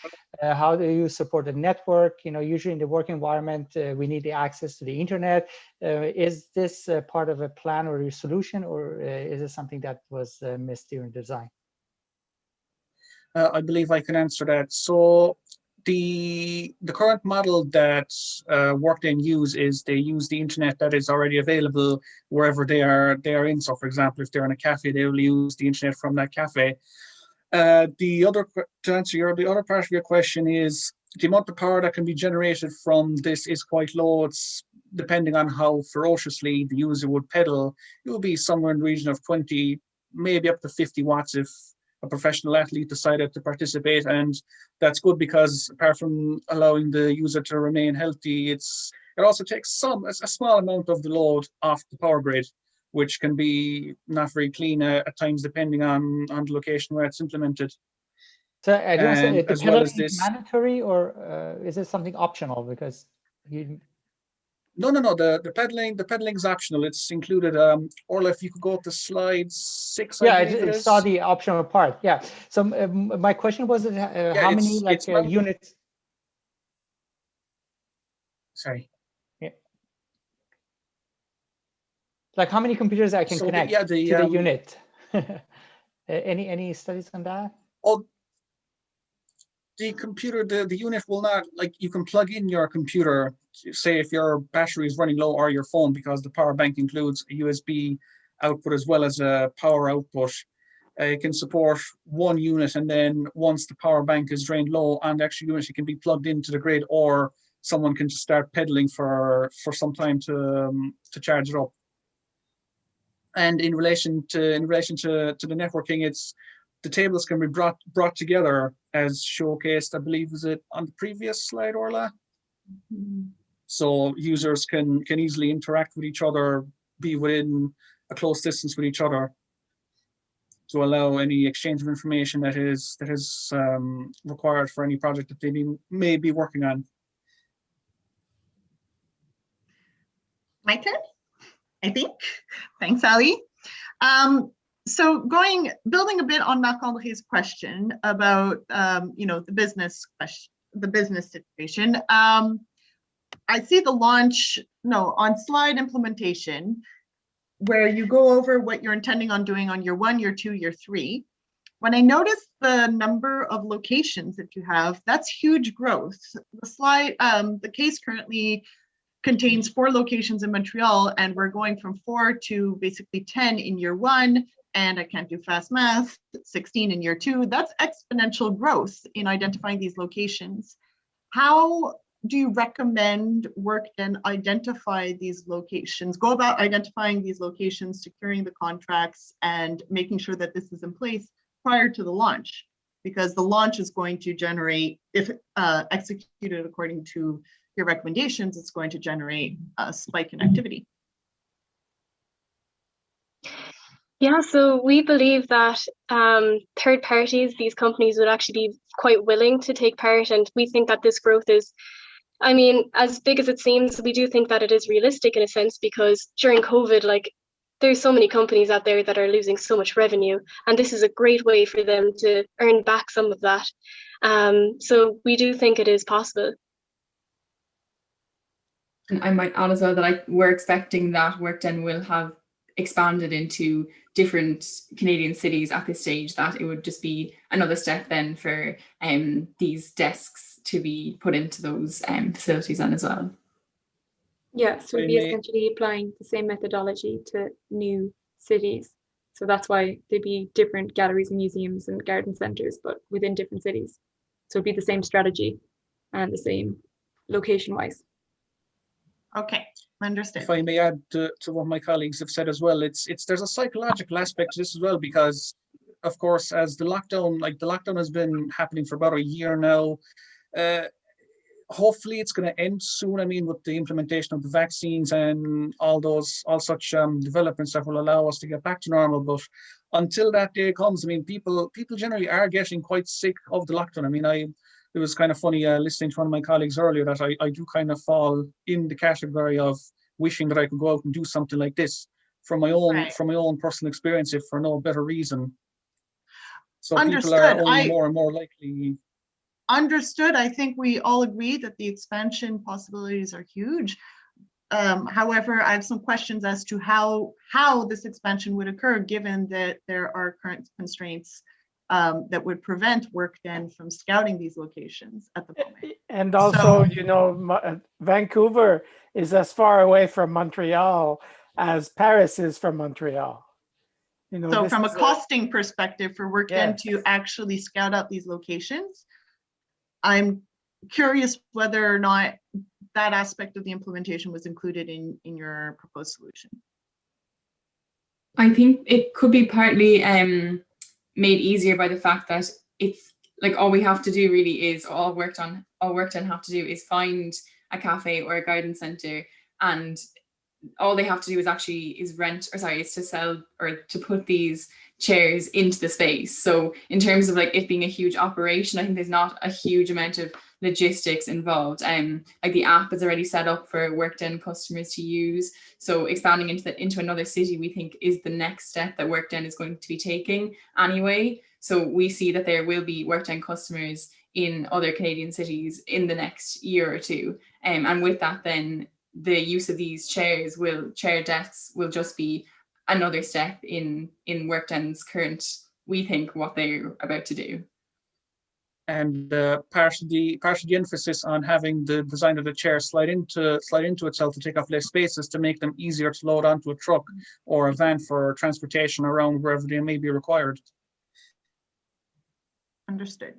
How do you support the network? Usually in the work environment, we need the access to the internet. Is this part of a plan or a solution, or is it something that was missed during design? I believe I can answer that. So the current model that Workday use is they use the internet that is already available wherever they are in. So for example, if they're in a cafe, they will use the internet from that cafe. To answer the other part of your question is the amount of power that can be generated from this is quite low. It's depending on how ferociously the user would pedal. It will be somewhere in the region of 20, maybe up to 50 watts if a professional athlete decided to participate. And that's good because apart from allowing the user to remain healthy, it also takes a small amount of the load off the power grid, which can be not very clean at times, depending on the location where it's implemented. So I do want to say, the as well as pedaling is mandatory, or is it something optional? Because you. No. The pedaling is optional. It's included. Orla, if you could go up to slide 6. Yeah, I saw the optional part. Yeah. So my question was, how many units? Sorry. Yeah. Like how many computers I can connect to the unit? Any studies on that? Oh, the computer, the unit will not, like, you can plug in your computer, say if your battery is running low, or your phone, because the power bank includes a USB output as well as a power output. It can support one unit, and then once the power bank is drained low on the actual unit, it can be plugged into the grid, or someone can just start pedaling for some time to charge it up. And in relation to the networking, the tables can be brought together as showcased, I believe, is it on the previous slide, Orla? Mm-hmm. So users can easily interact with each other, be within a close distance with each other, to allow any exchange of information that is required for any project that they may be working on. My turn, I think. Thanks, Ali. So building a bit on Marc-André's question about the business situation. I see the on slide implementation, where you go over what you're intending on doing on year 1, year 2, year 3. When I notice the number of locations that you have, that's huge growth. The slide, the case currently contains 4 locations in Montreal, and we're going from 4 to basically 10 in year 1, and I can't do fast math, 16 in year 2. That's exponential growth in identifying these locations. How do you recommend Workday identify these locations, go about identifying these locations, securing the contracts, and making sure that this is in place prior to the launch? Because the launch is going to generate, if executed according to your recommendations, it's going to generate a spike in activity. Yeah, so we believe that third parties, these companies, would actually be quite willing to take part, and we think that this growth is, I mean, as big as it seems, we do think that it is realistic in a sense, because during COVID, there's so many companies out there that are losing so much revenue, and this is a great way for them to earn back some of that. So we do think it is possible. And I might add as well that we're expecting that Workday will have expanded into different Canadian cities at this stage, that it would just be another step then for these desks to be put into those facilities then as well. Yeah, so we'd be essentially applying the same methodology to new cities. So that's why there'd be different galleries and museums and garden centres, but within different cities. So it'd be the same strategy and the same location-wise. Okay, understood. If I may add to what my colleagues have said as well, there's a psychological aspect to this as well, because of course, as the lockdown has been happening for about a year now, hopefully it's going to end soon. I mean, with the implementation of the vaccines and all such developments that will allow us to get back to normal. But until that day comes, I mean, people generally are getting quite sick of the lockdown. I mean, it was kind of funny listening to one of my colleagues earlier that I do kind of fall in the category of wishing that I could go out and do something like this from my own personal experience, if for no better reason. So people are only more and more likely. Understood. I think we all agree that the expansion possibilities are huge. However, I have some questions as to how this expansion would occur, given that there are current constraints that would prevent Workden from scouting these locations at the moment. And also, you know, Vancouver is as far away from Montreal as Paris is from Montreal. You know, so from a costing perspective for Workden to actually scout out these locations, I'm curious whether or not that aspect of the implementation was included in your proposed solution. I think it could be partly made easier by the fact that it's like all we have to do really is all Workden have to do is find a cafe or a garden center, and all they have to do is to sell or to put these chairs into the space. So in terms of like it being a huge operation, I think there's not a huge amount of logistics involved. Like the app is already set up for Workden customers to use. So expanding into another city, we think is the next step that Workden is going to be taking anyway. So we see that there will be Workden customers in other Canadian cities in the next year or two. And with that, then the use of these chair desks will just be another step in Workden's current, we think, what they're about to do. And part of the emphasis on having the design of the chair slide into itself to take up less spaces to make them easier to load onto a truck or a van for transportation around wherever they may be required. Understood.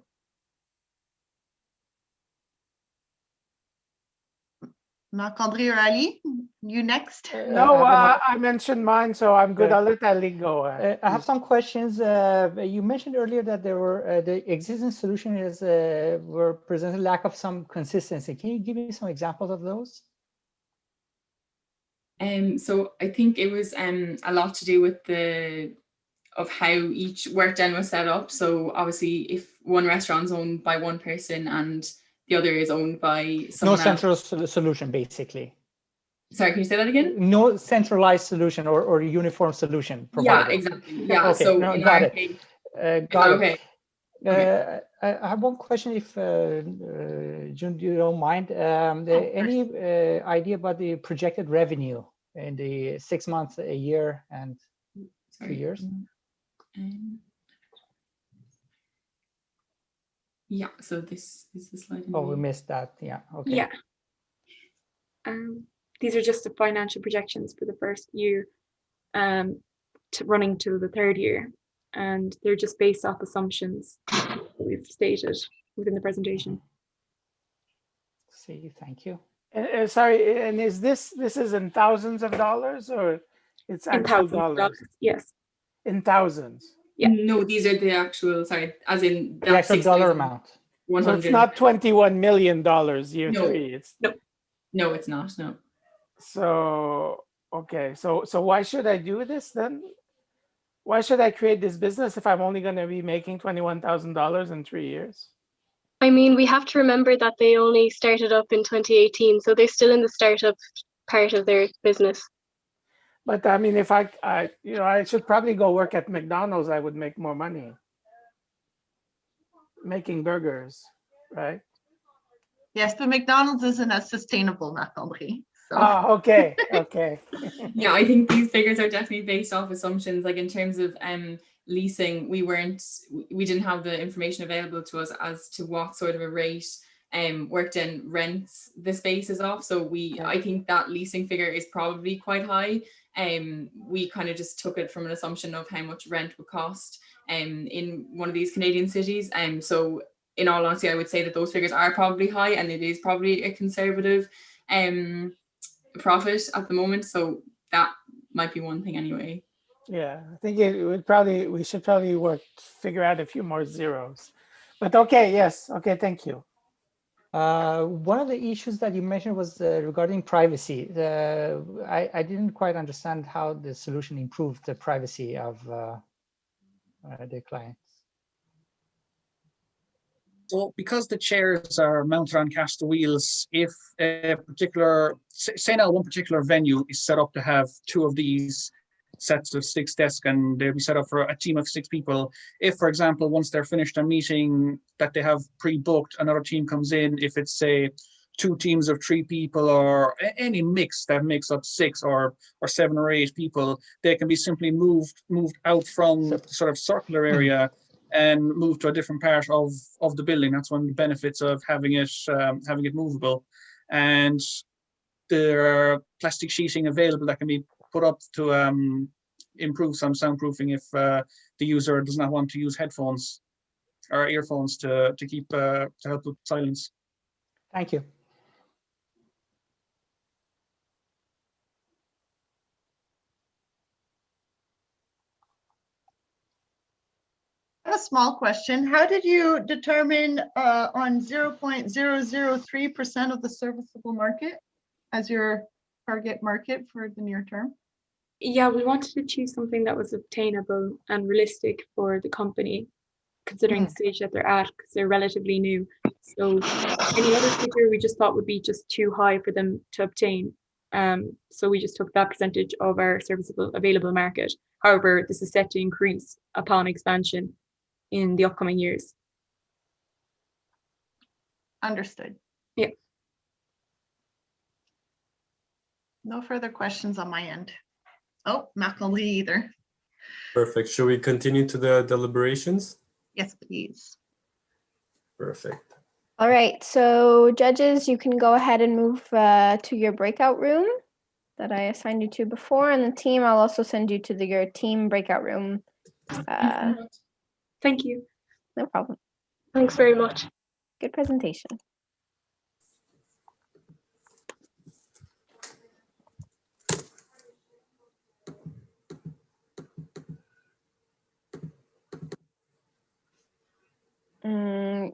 Marc-André or Ali, you next? No, I mentioned mine, so I'm good. I'll let Ali go. I have some questions. You mentioned earlier that there were the existing solution were presenting lack of some consistency. Can you give me some examples of those? So I think it was a lot to do with how each Workden was set up. So obviously, if one restaurant's owned by one person and the other is owned by someone else. No central solution, basically. Sorry, can you say that again? No centralized solution or uniform solution provided. Yeah, exactly. Yeah. Okay, So no, in got our it. case, Got it. okay. I have one question, if June, you don't mind. Any idea about the projected revenue in the 6 months, a year, and 2 years? Yeah, so this is the slide. Oh, we missed that. Yeah, okay. Yeah. These are just the financial projections for the first year running till the third year. And they're just based off assumptions we've stated within the presentation. See, thank you. Sorry, and is this is in thousands of dollars or it's actual dollars? Yes. In thousands. Yeah. No, these are the actual, as in The actual dollar amount. So it's not $21 million year No. 3. It's No, it's not. No. so okay. So why should I do this then? Why should I create this business if I'm only going to be making $21,000 in 3 years? I mean, we have to remember that they only started up in 2018, so they're still in the startup part of their business. But I mean, if I should probably go work at McDonald's, I would make more money making burgers, right? Yes, but McDonald's isn't as sustainable, Marc-André. So. Oh, okay, okay. Yeah, I think these figures are definitely based off assumptions. Like in terms of leasing, we didn't have the information available to us as to what sort of a rate Workden rents the spaces off. So I think that leasing figure is probably quite high. We kind of just took it from an assumption of how much rent would cost in one of these Canadian cities. So in all honesty, I would say that those figures are probably high and it is probably a conservative profit at the moment, so that might be one thing anyway. Yeah, I think we should probably figure out a few more zeros. But okay, yes, okay, thank you. One of the issues that you mentioned was regarding privacy. I didn't quite understand how the solution improved the privacy of the clients. So because the chairs are mounted on caster wheels, if a particular, say now one particular venue is set up to have 2 of these sets of 6 desks and they'll be set up for a team of 6 people. If, for example, once they're finished a meeting that they have pre-booked, another team comes in, if it's say 2 teams of 3 people or any mix that makes up 6 or 7 or 8 people, they can be simply moved out from the sort of circular area and moved to a different part of the building. That's one of the benefits of having it movable. And there are plastic sheeting available that can be put up to improve some soundproofing if the user does not want to use headphones or earphones to keep to help with silence. Thank you. I have a small question. How did you determine on 0.003% of the serviceable market as your target market for the near term? Yeah, we wanted to choose something that was obtainable and realistic for the company, considering the stage that they're at, because they're relatively new. So any other figure we just thought would be just too high for them to obtain. So we just took that percentage of our serviceable available market. However, this is set to increase upon expansion in the upcoming years. Understood. Yeah. No further questions on my end. Oh, not gonna leave either. Perfect. Should we continue to the deliberations? Yes, please. Perfect. All right, so judges, you can go ahead and move to your breakout room that I assigned you to before, and the team, I'll also send you to your team breakout room. Thank you. No problem. Thanks very much. Good presentation.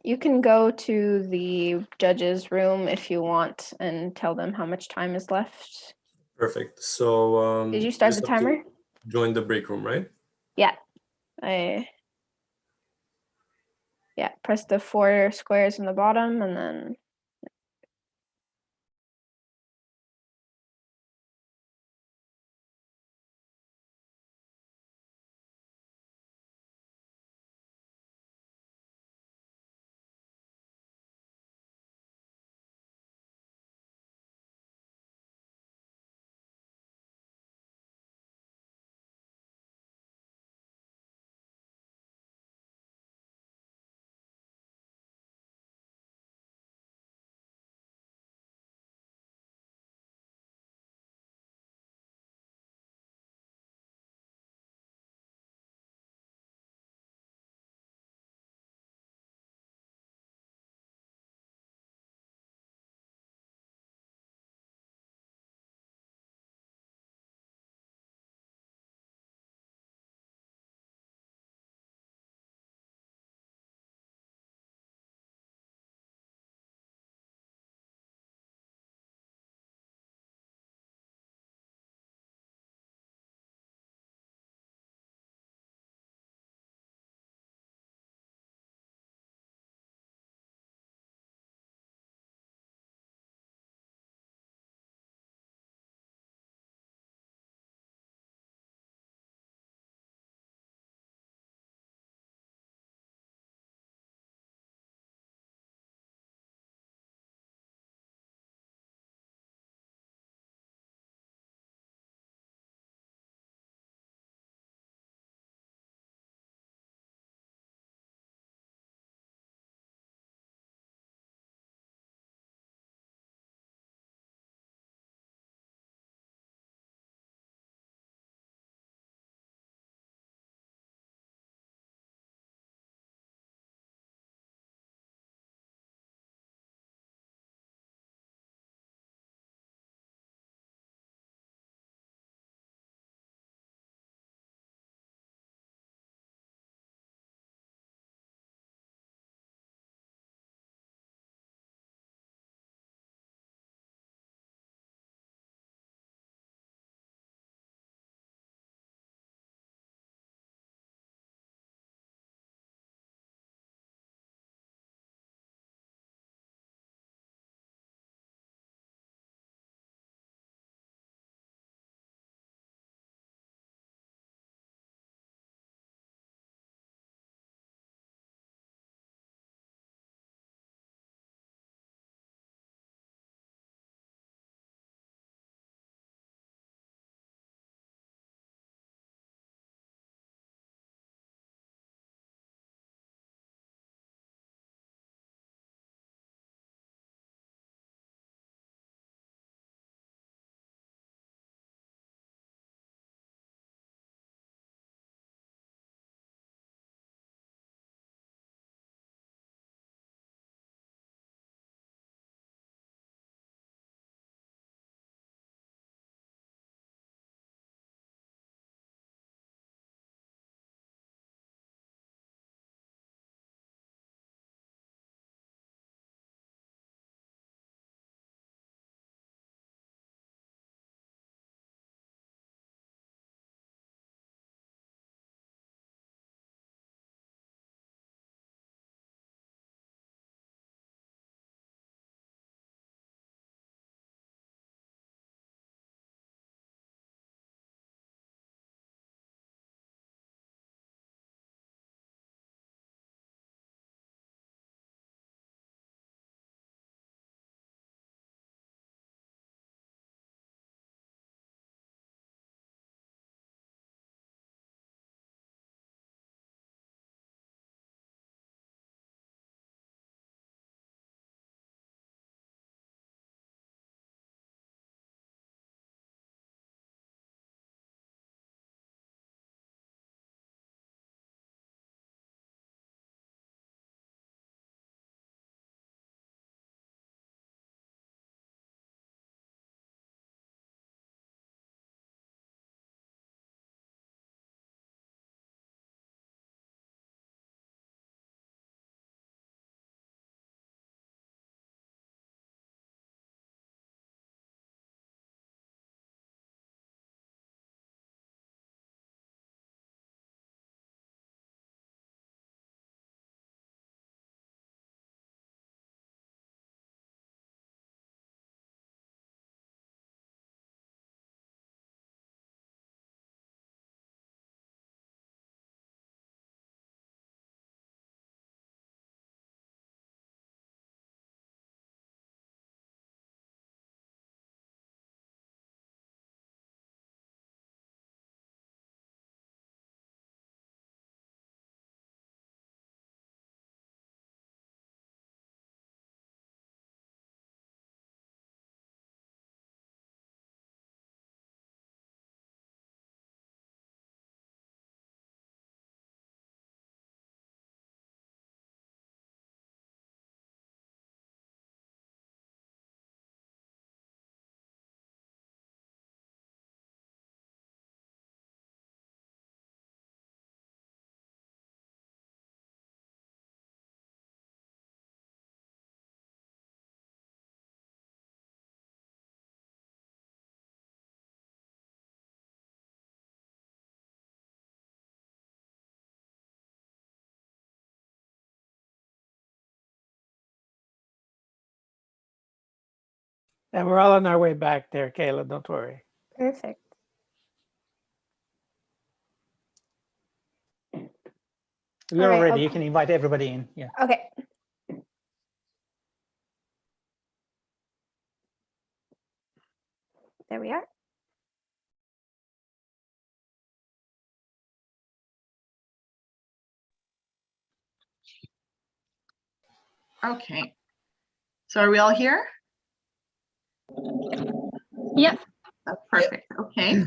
You can go to the judges' room if you want and tell them how much time is left. Perfect. So Did you start just the have to timer? join the break room, right? Yeah. Press the 4 squares in the bottom and then And we're all on our way back there, Kayla, don't worry. Perfect. We're All right, ready. I'll- You can invite everybody in. Yeah. Okay. There we are. Okay. So are we all here? Yep. That's perfect. Okay.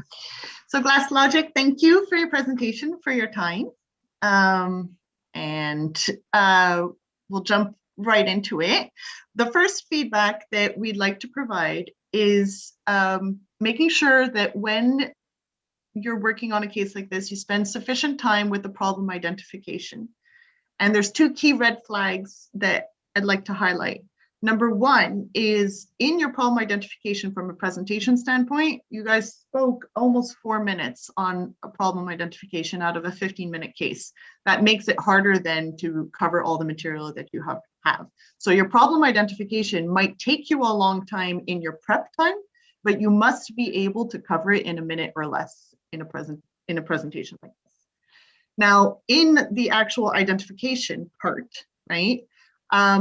So Glass Logic, thank you for your presentation, for your time. We'll jump right into it. The first feedback that we'd like to provide is making sure that when you're working on a case like this, you spend sufficient time with the problem identification. And there's two key red flags that I'd like to highlight. Number one is in your problem identification from a presentation standpoint, you guys spoke almost 4 minutes on a problem identification out of a 15-minute case. That makes it harder then to cover all the material that you have. So your problem identification might take you a long time in your prep time, but you must be able to cover it in a minute or less in a presentation like this. Now, in the actual identification part, right? A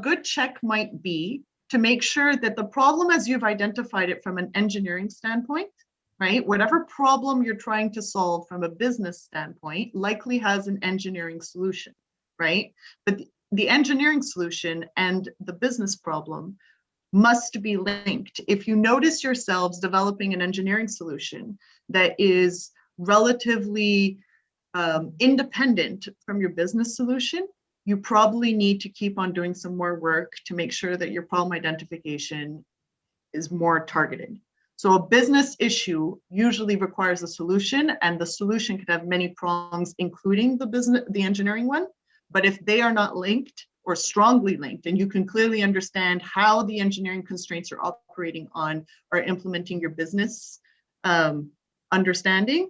good check might be to make sure that the problem as you've identified it from an engineering standpoint, right? Whatever problem you're trying to solve from a business standpoint likely has an engineering solution, right? But the engineering solution and the business problem must be linked. If you notice yourselves developing an engineering solution that is relatively independent from your business solution, you probably need to keep on doing some more work to make sure that your problem identification is more targeted. So a business issue usually requires a solution, and the solution could have many prongs, including the engineering one. But if they are not linked or strongly linked, and you can clearly understand how the engineering constraints you're operating on are implementing your business understanding,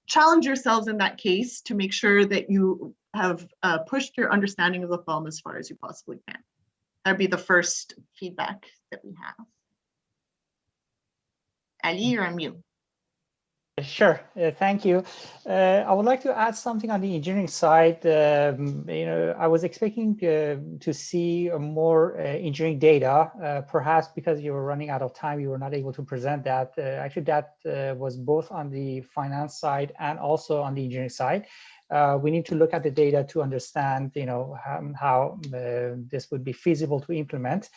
challenge yourselves in that case to make sure that you have pushed your understanding of the problem as far as you possibly can. That'd be the first feedback that we have. Ali, you're on mute. Sure, thank you. I would like to add something on the engineering side. I was expecting to see more engineering data. Perhaps because you were running out of time, you were not able to present that. Actually, that was both on the finance side and also on the engineering side. We need to look at the data to understand, how this would be feasible to implement.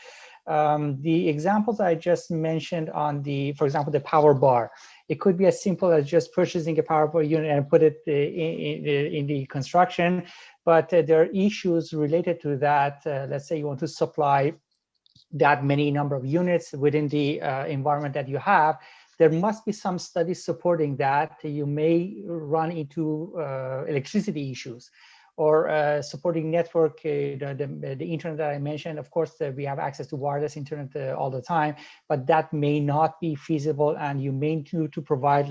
The examples I just mentioned on for example, the power bar. It could be as simple as just purchasing a power bar unit and put it in the construction, but there are issues related to that. Let's say you want to supply that many number of units within the environment that you have. There must be some studies supporting that. You may run into electricity issues or supporting network, the internet that I mentioned. Of course, we have access to wireless internet all the time, but that may not be feasible, and you may need to provide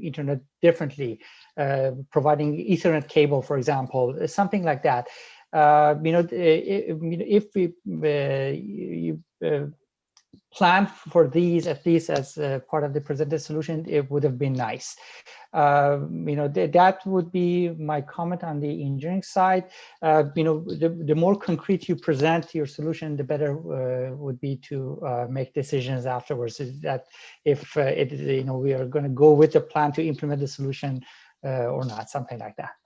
internet differently, providing Ethernet cable, for example, something like that. If you plan for these, at least as part of the presented solution, it would have been nice. That would be my comment on the engineering side. The more concrete you present your solution, the better would be to make decisions afterwards. Is that if we are going to go with the plan to implement the solution or not, something like that.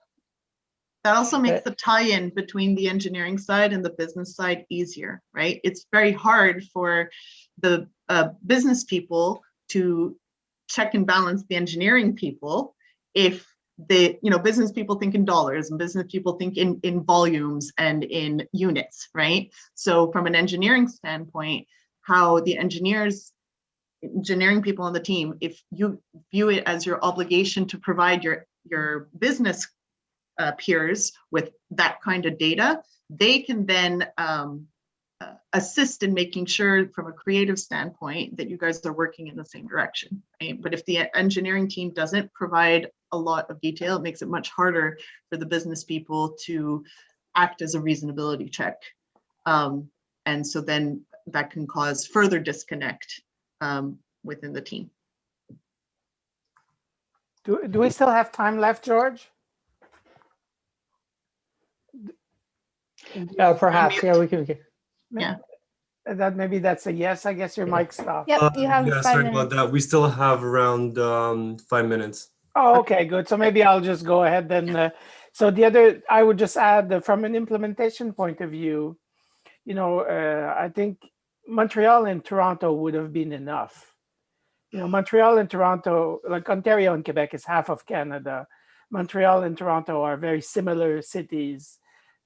That also makes the tie-in between the engineering side and the business side easier, right? It's very hard for the business people to check and balance the engineering people if business people think in dollars and business people think in volumes and in units, right? So from an engineering standpoint, how the engineering people on the team, if you view it as your obligation to provide your business peers with that kind of data, they can then assist in making sure from a creative standpoint that you guys are working in the same direction, right? But if the engineering team doesn't provide a lot of detail, it makes it much harder for the business people to act as a reasonability check. And so then that can cause further disconnect within the team. Do we still have time left, George? Perhaps, yeah, we can. Yeah. That maybe that's a yes. I guess your mic stopped. Yep, you have Yeah, 5 sorry minutes. about that. We still have around 5 minutes. Oh, okay, good. So maybe I'll just go ahead then. So the other, I would just add that from an implementation point of view, I think Montreal and Toronto would have been enough. Montreal and Toronto, like Ontario and Quebec is half of Canada. Montreal and Toronto are very similar cities,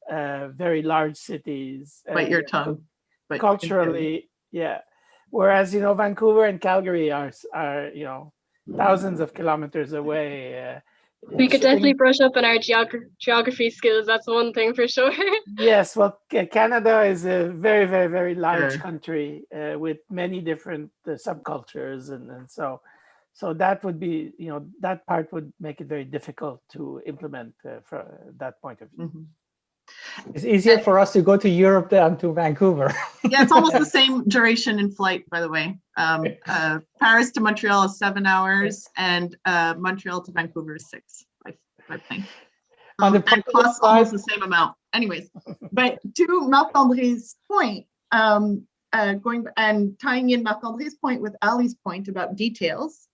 very large cities. Bite your tongue. But Culturally, yeah. Whereas, Vancouver and Calgary are thousands of kilometers away. We could definitely brush up on our geography skills. That's one thing for sure. Yes, well, Canada is a very, very, very large country with many different subcultures, and so that would be, that part would make it very difficult to implement from that point of view. Mm-hmm. It's easier for us to go to Europe than to Vancouver. Yeah, it's almost the same duration in flight, by the way. Paris to Montreal is 7 hours, and Montreal to Vancouver is 6 by plane. On the and costs almost the same amount. Anyways, but to Marc-André's point, going and tying in Marc-André's point with Ali's point about details,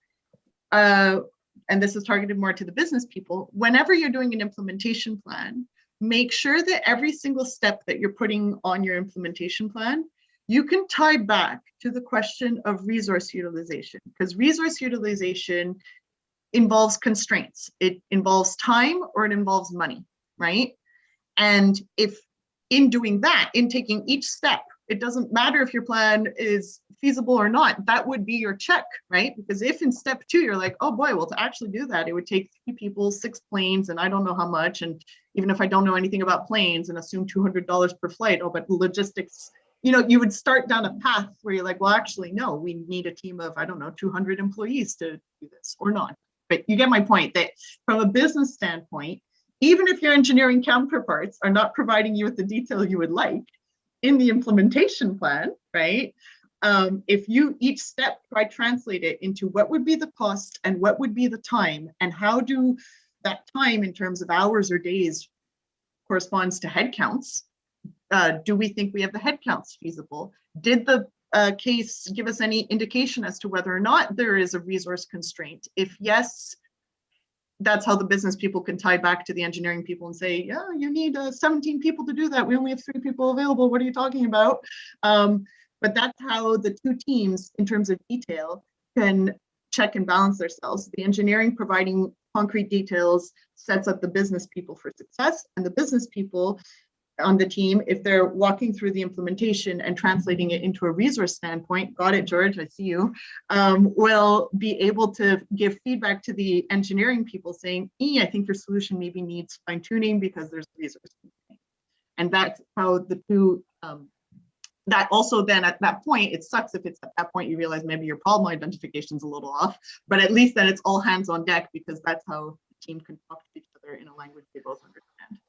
and this is targeted more to the business people, whenever you're doing an implementation plan, make sure that every single step that you're putting on your implementation plan, you can tie back to the question of resource utilization, because resource utilization involves constraints. It involves time or it involves money, right? And if in doing that, in taking each step, it doesn't matter if your plan is feasible or not, that would be your check, right? Because if in step 2, you're like, oh boy, well, to actually do that, it would take 3 people, 6 planes, and I don't know how much. And even if I don't know anything about planes and assume $200 per flight, oh, but logistics, you would start down a path where you're like, well, actually, no, we need a team of, 200 employees to do this or not. But you get my point that from a business standpoint, even if your engineering counterparts are not providing you with the detail you would like in the implementation plan, right? If you each step try translate it into what would be the cost and what would be the time, and how do that time in terms of hours or days corresponds to headcounts. Do we think we have the headcounts feasible? Did the case give us any indication as to whether or not there is a resource constraint? If yes, that's how the business people can tie back to the engineering people and say, yeah, you need 17 people to do that. We only have 3 people available. What are you talking about? But that's how the 2 teams, in terms of detail, can check and balance themselves. The engineering providing concrete details sets up the business people for success, and the business people on the team, if they're walking through the implementation and translating it into a resource standpoint, got it, George, I see you, will be able to give feedback to the engineering people saying, I think your solution maybe needs fine tuning because there's a resource constraint. And that's how the 2, that also then at that point, it sucks if it's at that point you realize maybe your problem identification is a little off, but at least then it's all hands on deck, because that's how the team can talk to each other in a language they both understand.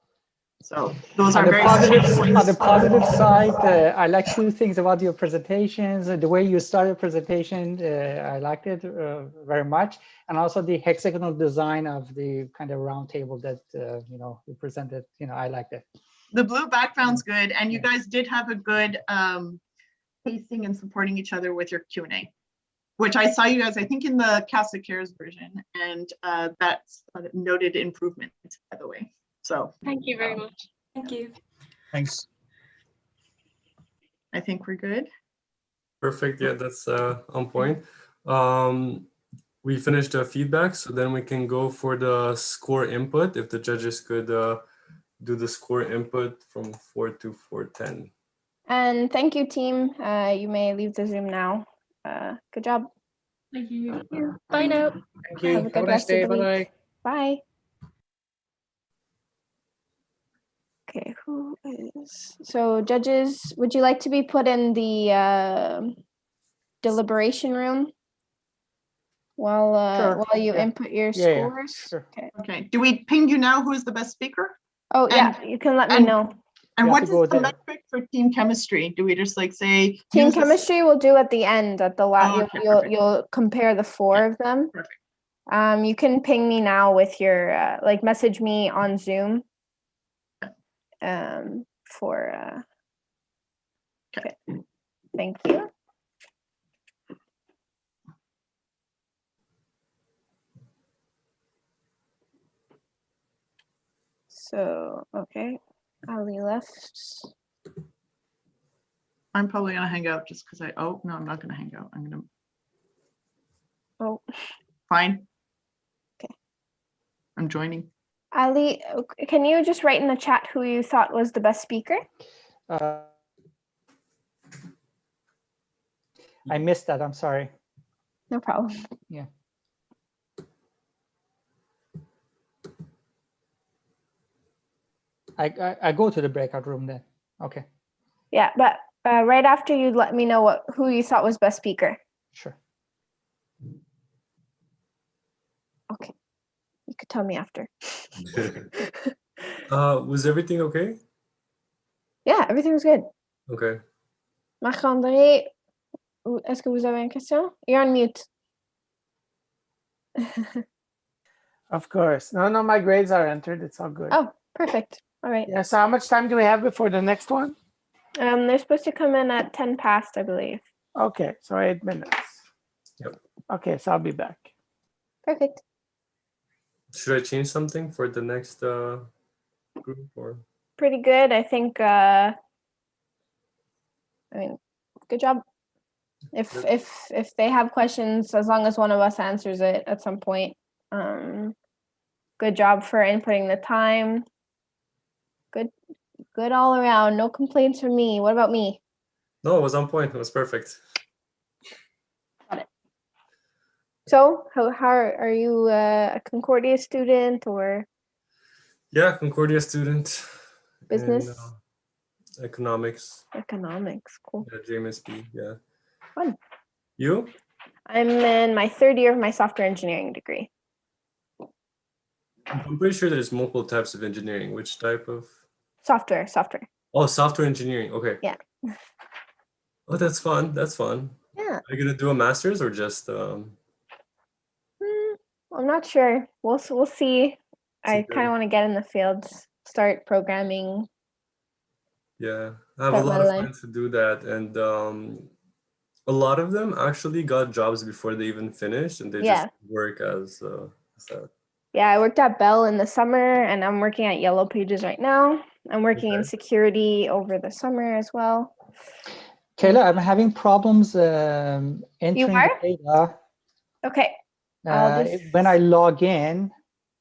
So those are very points. On the positive side, I like 2 things about your presentations. The way you started presentation, I liked it very much, and also the hexagonal design of the kind of round table that you presented. I liked it. The blue background's good, and you guys did have a good pacing and supporting each other with your Q&A, which I saw you guys, I think, in the Casa Cares version, and that's a noted improvement, by the way. So thank you very much. Thank you. Thanks. I think we're good. Perfect. Yeah, that's on point. We finished the feedback, so then we can go for the score input. If the judges could do the score input from 4 to 410. And thank you, team. You may leave the Zoom now. Good job. Thank you. Bye now. Thank you. Have a good Have a nice rest of day. the week. Bye-bye. Bye. Okay, who So judges, would you like to be put in the deliberation room while Sure, while you yeah. input your Yeah, yeah, scores? sure. Okay. Okay, do we ping you now? Who's the best speaker? Oh yeah, you can let me and- know. And You have what to is go the there. metric for team chemistry? Do we just like say Team use this- chemistry we'll do at the end at the last. Oh, okay, you'll perfect. you'll compare the four of them. Perfect. You can ping me now with your like message me on Zoom. For Okay. Thank you. So okay, Ali left. I'm probably gonna hang out just because oh no, I'm not gonna hang out. I'm gonna Oh, fine. Okay. I'm joining. Ali, can you just write in the chat who you thought was the best speaker? I missed that. I'm sorry. No problem. Yeah. I go to the breakout room then. Okay, Yeah, but right after you let me know who you thought was best speaker. sure. Okay, you could tell me after. Was everything okay? Yeah, everything was good. Okay. Marc-André, est-ce que vous avez une question? You're on mute. Of course. No, my grades are entered. It's all good. Oh, perfect. All right. Yeah, so how much time do we have before the next one? They're supposed to come in at 10 past, I believe. Okay, so 8 minutes. Yep. Okay, so I'll be back. Perfect. Should I change something for the next group or? Pretty good. I think, I mean, good job. If they have questions, as long as one of us answers it at some point, good job for inputting the time. Good all around. No complaints from me. What about me? No, it was on point. It was perfect. Got it. So how are you a Concordia student or Yeah, Concordia student. business? In, economics. Economics. Cool. Yeah, JMSB. Yeah. Fun. You? I'm in my third year of my software engineering degree. I'm pretty sure there's multiple types of engineering. Which type of? Software. Oh, software engineering. Okay. Yeah. Oh, that's fun. That's fun. Yeah. Are you gonna do a master's or just I'm not sure. We'll see. I kind of want to get in the field, start programming. Yeah, I have a Start my lot of life. friends who do that, and a lot of them actually got jobs before they even finished, and they Yeah. just work as that. Yeah, I worked at Bell in the summer, and I'm working at Yellow Pages right now. I'm working in Okay. security over the summer as well. Kayla, I'm having problems entering the are? data. Okay. I'll just When I log in,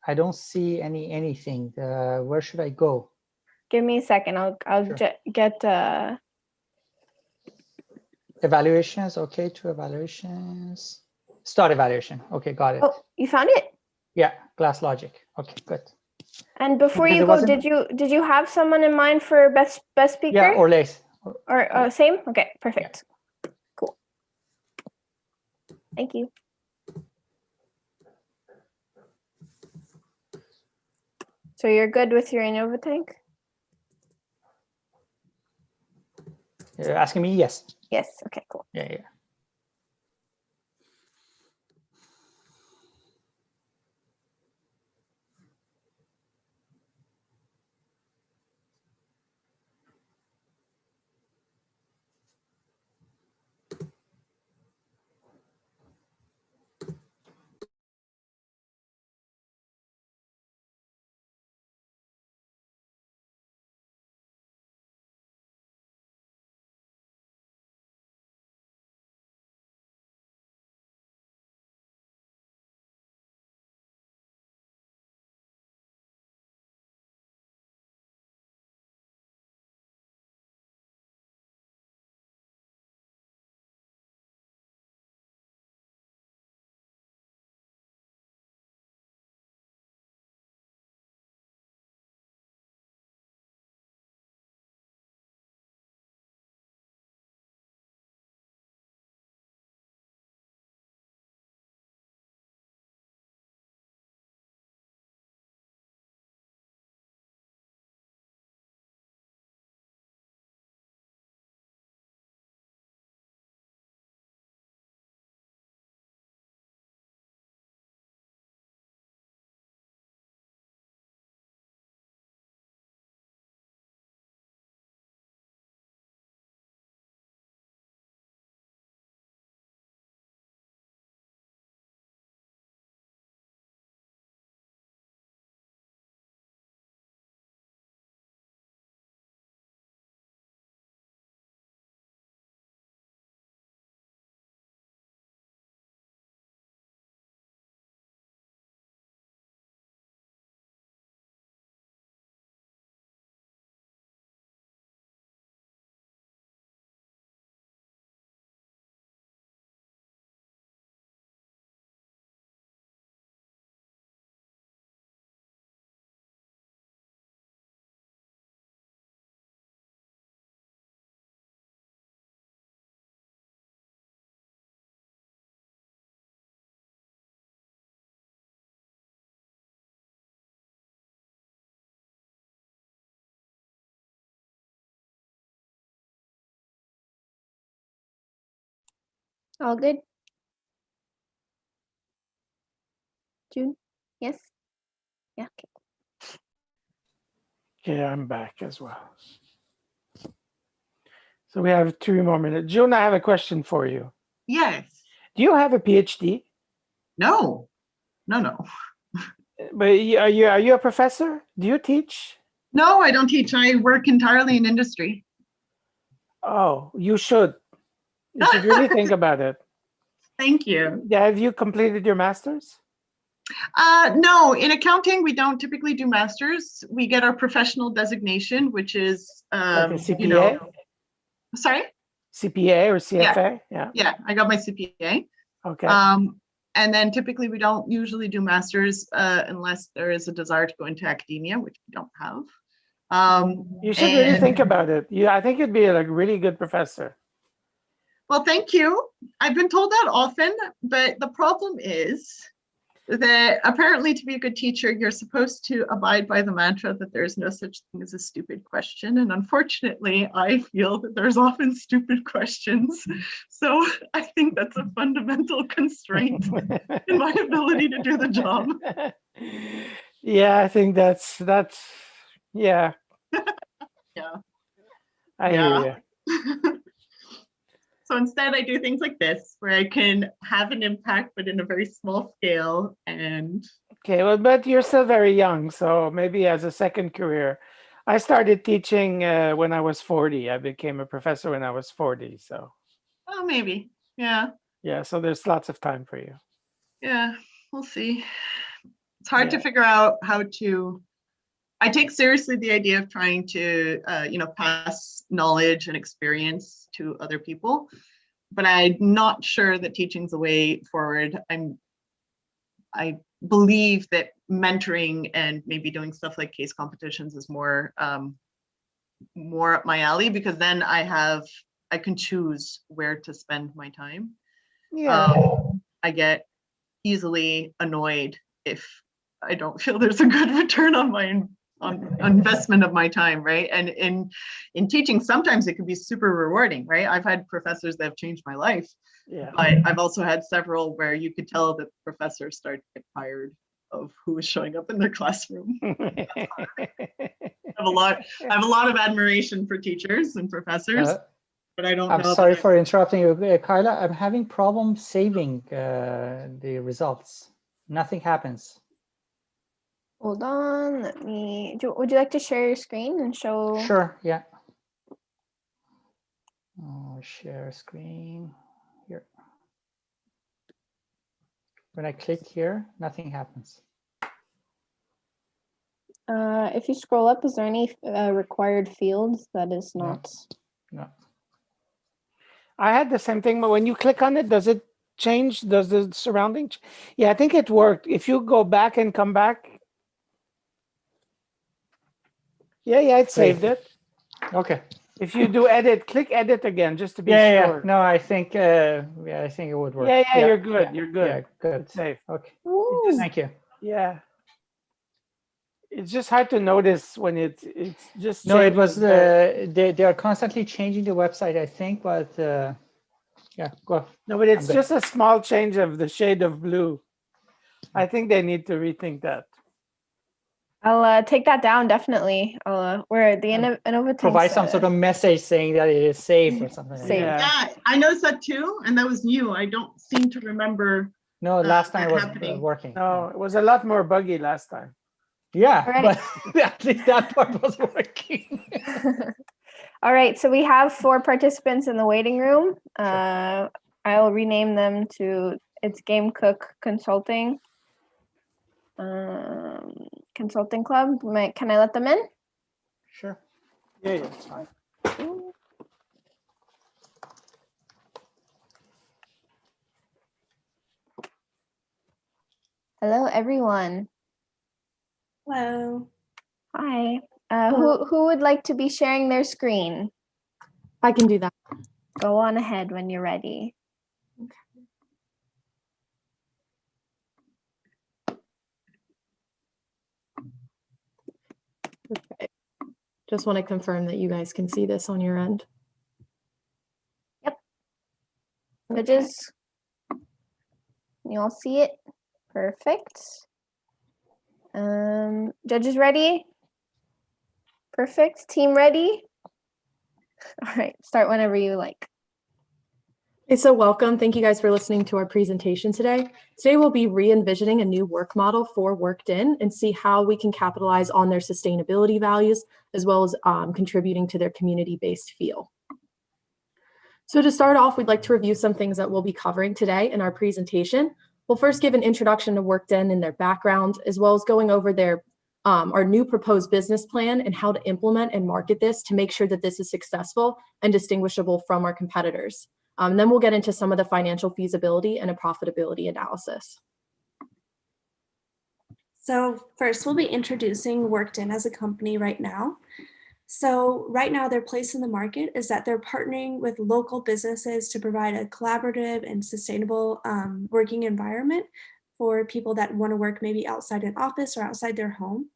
I don't see anything. Where should I go? give me a second. I'll Sure. get Evaluations, okay, to evaluations. Start evaluation. Okay, got it. Oh, you found it? Yeah, class logic. Okay, good. And before Because you it go, wasn't- did you have someone in mind for best speaker? Yeah, or less. Or same? Okay, perfect. Cool. Thank you. So you're good with your Innova tank? You're asking me? Yes. Yes. Okay, cool. Yeah. All good? June? Yes? Yeah, okay. Okay, I'm back as well. So we have 2 more minutes. June, I have a question for you. Yes. Do you have a PhD? No. No. But are you a professor? Do you teach? No, I don't teach. I work entirely in industry. Oh, you should. You should really think about it. Thank you. Have you completed your master's? No, in accounting, we don't typically do masters. We get our professional designation, which is, Like a CPA? you know, sorry? CPA or CFA? Yeah, I got my CPA. Okay. And then typically we don't usually do masters unless there is a desire to go into academia, which we don't have. You should really think about it. I think you'd be like a really good professor. Well, thank you. I've been told that often, but the problem is that apparently to be a good teacher, you're supposed to abide by the mantra that there's no such thing as a stupid question. And unfortunately, I feel that there's often stupid questions. So I think that's a fundamental constraint in my ability to do the job. Yeah, I think that's yeah. Yeah. I hear you. So instead I do things like this, where I can have an impact, but in a very small scale. And okay, well, but you're still very young, so maybe as a second career. I started teaching when I was 40. I became a professor when I was 40. So. Oh, maybe. Yeah. Yeah. So there's lots of time for you. Yeah, we'll see. It's hard to figure out how to. I take seriously the idea of trying to, pass knowledge and experience to other people, but I'm not sure that teaching's the way forward. I believe that mentoring and maybe doing stuff like case competitions is more up my alley, because then I can choose where to spend my time. Yeah. I get easily annoyed if I don't feel there's a good return on my investment of my time, right? And in teaching, sometimes it can be super rewarding, right? I've had professors that have changed my life, but I've also had several where you could tell that professors start to get tired of who was showing up in their classroom. I have a lot of admiration for teachers and professors, but I don't know. I'm sorry for interrupting you, Kyla. I'm having problems saving the results. Nothing happens. Hold on, would you like to share your screen and show? Sure, yeah. Share screen here. When I click here, nothing happens. If you scroll up, is there any required fields that is not? No. I had the same thing, but when you click on it, does it change? Does the surrounding? Yeah, I think it worked. If you go back and come back. Yeah, it saved it. Okay. If you do edit, click edit again, just to be sure. Yeah. No, I think I think it would work. Yeah, you're good. You're good. Yeah, good. It's safe. Okay. Woo. Thank you. Yeah. It's just hard to notice when it's just. No, it was they are constantly changing the website, I think, but yeah, go. No, but it's just a small change of the shade of blue. I think they need to rethink that. I'll take that down, definitely. Where the Innova provide some sort of message saying that it is safe or something. Safe. Yeah, I noticed that too, and that was new. I don't seem to remember. No, last time it was working. No, it was a lot more buggy last time. Yeah, but at least that part was working. All right, so we have 4 participants in the waiting room. Sure. I'll rename them to it's Game Cook Consulting. Consulting Club. Can I let them in? Sure. Yeah, it's fine. Hello, everyone. Hello. Hi. Who would like to be sharing their screen? I can do that. Go on ahead when you're ready. Okay. Just want to confirm that you guys can see this on your end. Yep. Judges, you all see it? Perfect. Judges ready? Perfect. Team ready? All right, start whenever you like. Okay, so welcome. Thank you guys for listening to our presentation today. Today we'll be re-envisioning a new work model for Worked-In and see how we can capitalize on their sustainability values as well as contributing to their community-based feel. So to start off, we'd like to review some things that we'll be covering today in our presentation. We'll first give an introduction to Worked-In and their background, as well as going over their our new proposed business plan and how to implement and market this to make sure that this is successful and distinguishable from our competitors. Then we'll get into some of the financial feasibility and a profitability analysis. So first, we'll be introducing Worked-In as a company right now. So right now, their place in the market is that they're partnering with local businesses to provide a collaborative and sustainable working environment for people that want to work maybe outside an office or outside their home.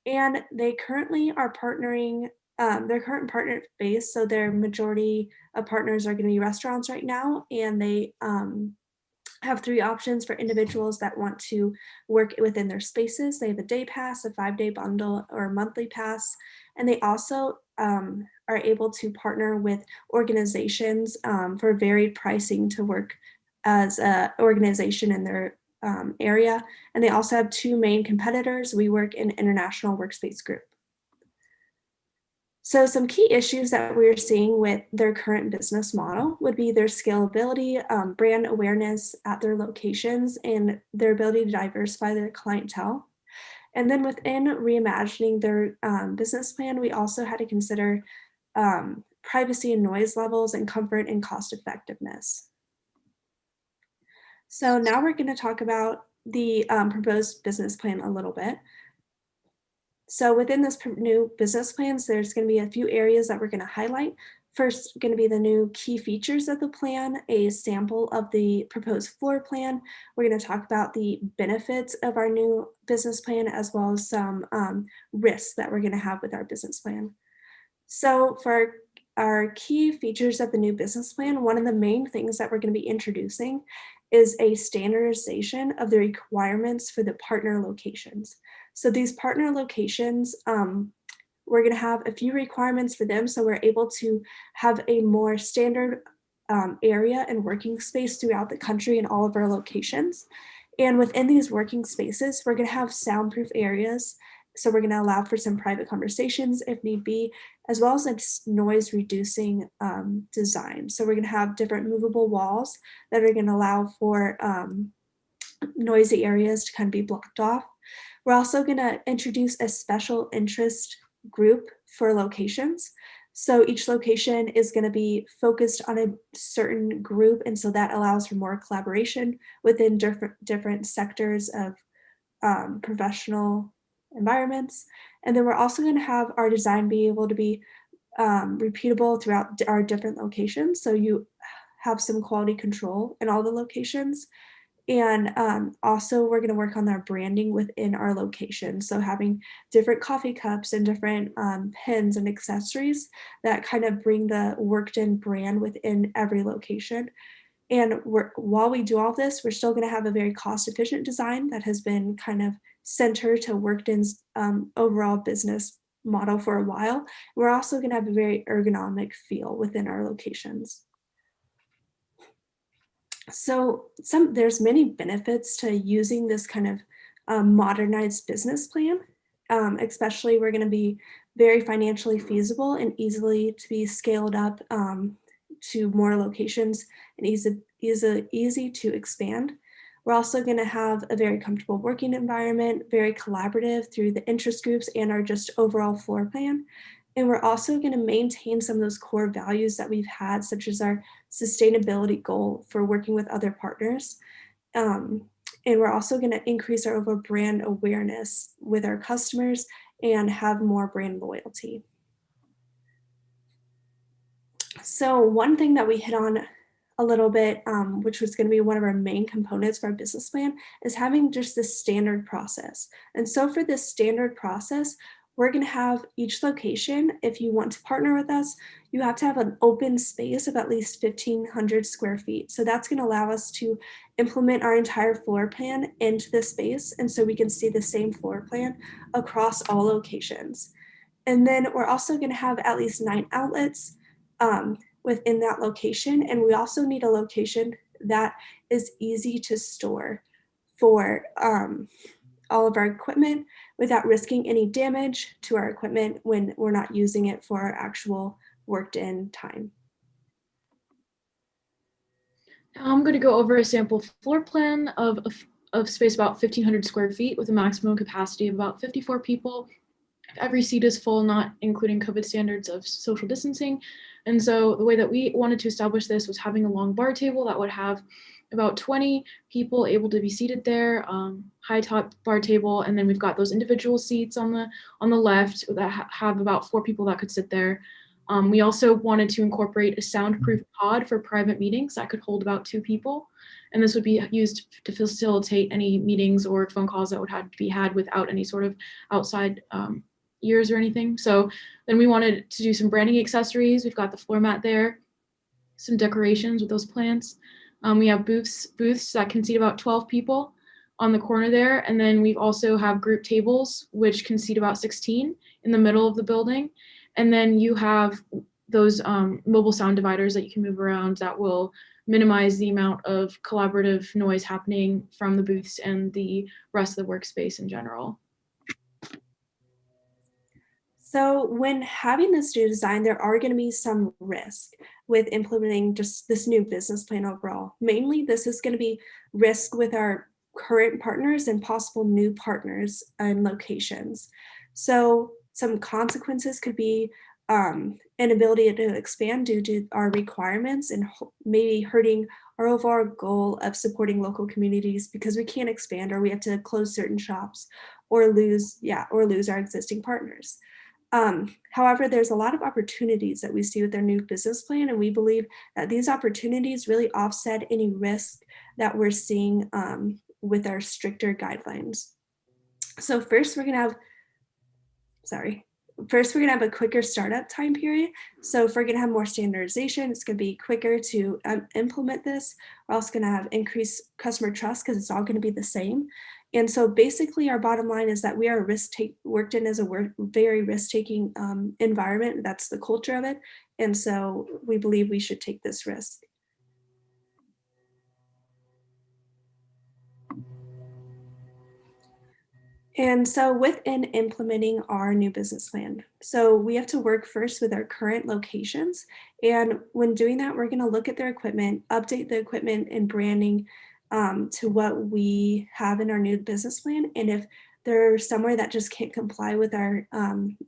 And they currently are partnering, their current partner base, so their majority of partners are going to be restaurants right now, and they have 3 options for individuals that want to work within their spaces. They have a day pass, a 5-day bundle, or a monthly pass. And they also are able to partner with organizations for varied pricing to work as an organization in their area. And they also have 2 main competitors, WeWork and International Workspace Group. So some key issues that we're seeing with their current business model would be their scalability, brand awareness at their locations, and their ability to diversify their clientele. And then within reimagining their business plan, we also had to consider privacy and noise levels and comfort and cost effectiveness. So now we're going to talk about the proposed business plan a little bit. So within this new business plans, there's going to be a few areas that we're going to highlight. First, going to be the new key features of the plan, a sample of the proposed floor plan. We're going to talk about the benefits of our new business plan, as well as some risks that we're going to have with our business plan. So for our key features of the new business plan, one of the main things that we're going to be introducing is a standardization of the requirements for the partner locations. So these partner locations, we're going to have a few requirements for them, so we're able to have a more standard area and working space throughout the country in all of our locations. And within these working spaces, we're going to have soundproof areas. So we're going to allow for some private conversations if need be, as well as a noise reducing design. So we're going to have different movable walls that are going to allow for noisy areas to kind of be blocked off. We're also going to introduce a special interest group for locations. So each location is going to be focused on a certain group, and so that allows for more collaboration within different sectors of professional environments. And then we're also going to have our design be able to be repeatable throughout our different locations, so you have some quality control in all the locations. And also we're going to work on our branding within our location. So having different coffee cups and different pins and accessories that kind of bring the Worked-In brand within every location. And while we do all this, we're still going to have a very cost efficient design that has been kind of centered to Worked-In's overall business model for a while. We're also going to have a very ergonomic feel within our locations. So there's many benefits to using this kind of modernized business plan. Especially we're going to be very financially feasible and easily to be scaled up to more locations and easy to expand. We're also going to have a very comfortable working environment, very collaborative through the interest groups and our just overall floor plan. And we're also going to maintain some of those core values that we've had, such as our sustainability goal for working with other partners. And we're also going to increase our overall brand awareness with our customers and have more brand loyalty. So one thing that we hit on a little bit, which was going to be one of our main components for our business plan, is having just this standard process. And so for this standard process, we're going to have each location, if you want to partner with us, you have to have an open space of at least 1,500 square feet. So that's going to allow us to implement our entire floor plan into the space. And so we can see the same floor plan across all locations. And then we're also going to have at least 9 outlets within that location. And we also need a location that is easy to store for all of our equipment without risking any damage to our equipment when we're not using it for our actual worked in time. Now I'm going to go over a sample floor plan of space about 1,500 square feet with a maximum capacity of about 54 people. Every seat is full, not including COVID standards of social distancing. And so the way that we wanted to establish this was having a long bar table that would have about 20 people able to be seated there, high top bar table, and then we've got those individual seats on the left that have about 4 people that could sit there. We also wanted to incorporate a soundproof pod for private meetings that could hold about 2 people, and this would be used to facilitate any meetings or phone calls that would have to be had without any sort of outside ears or anything. So then we wanted to do some branding accessories. We've got the floor mat there, some decorations with those plants. We have booths that can seat about 12 people on the corner there. And then we also have group tables, which can seat about 16 in the middle of the building. And then you have those mobile sound dividers that you can move around that will minimize the amount of collaborative noise happening from the booths and the rest of the workspace in general. So when having this new design, there are going to be some risk with implementing just this new business plan overall. Mainly, this is going to be risk with our current partners and possible new partners and locations. So some consequences could be inability to expand due to our requirements and maybe hurting our overall goal of supporting local communities because we can't expand or we have to close certain shops or lose our existing partners. However, there's a lot of opportunities that we see with our new business plan, and we believe that these opportunities really offset any risk that we're seeing with our stricter guidelines. So first, we're gonna have a quicker startup time period. So if we're gonna have more standardization, it's gonna be quicker to implement this. We're also gonna have increased customer trust because it's all gonna be the same. And so basically our bottom line is that we are worked in as a very risk-taking environment. That's the culture of it. And so we believe we should take this risk. And so within implementing our new business plan, so we have to work first with our current locations. And when doing that, we're gonna look at their equipment, update the equipment and branding to what we have in our new business plan. And if there's somewhere that just can't comply with our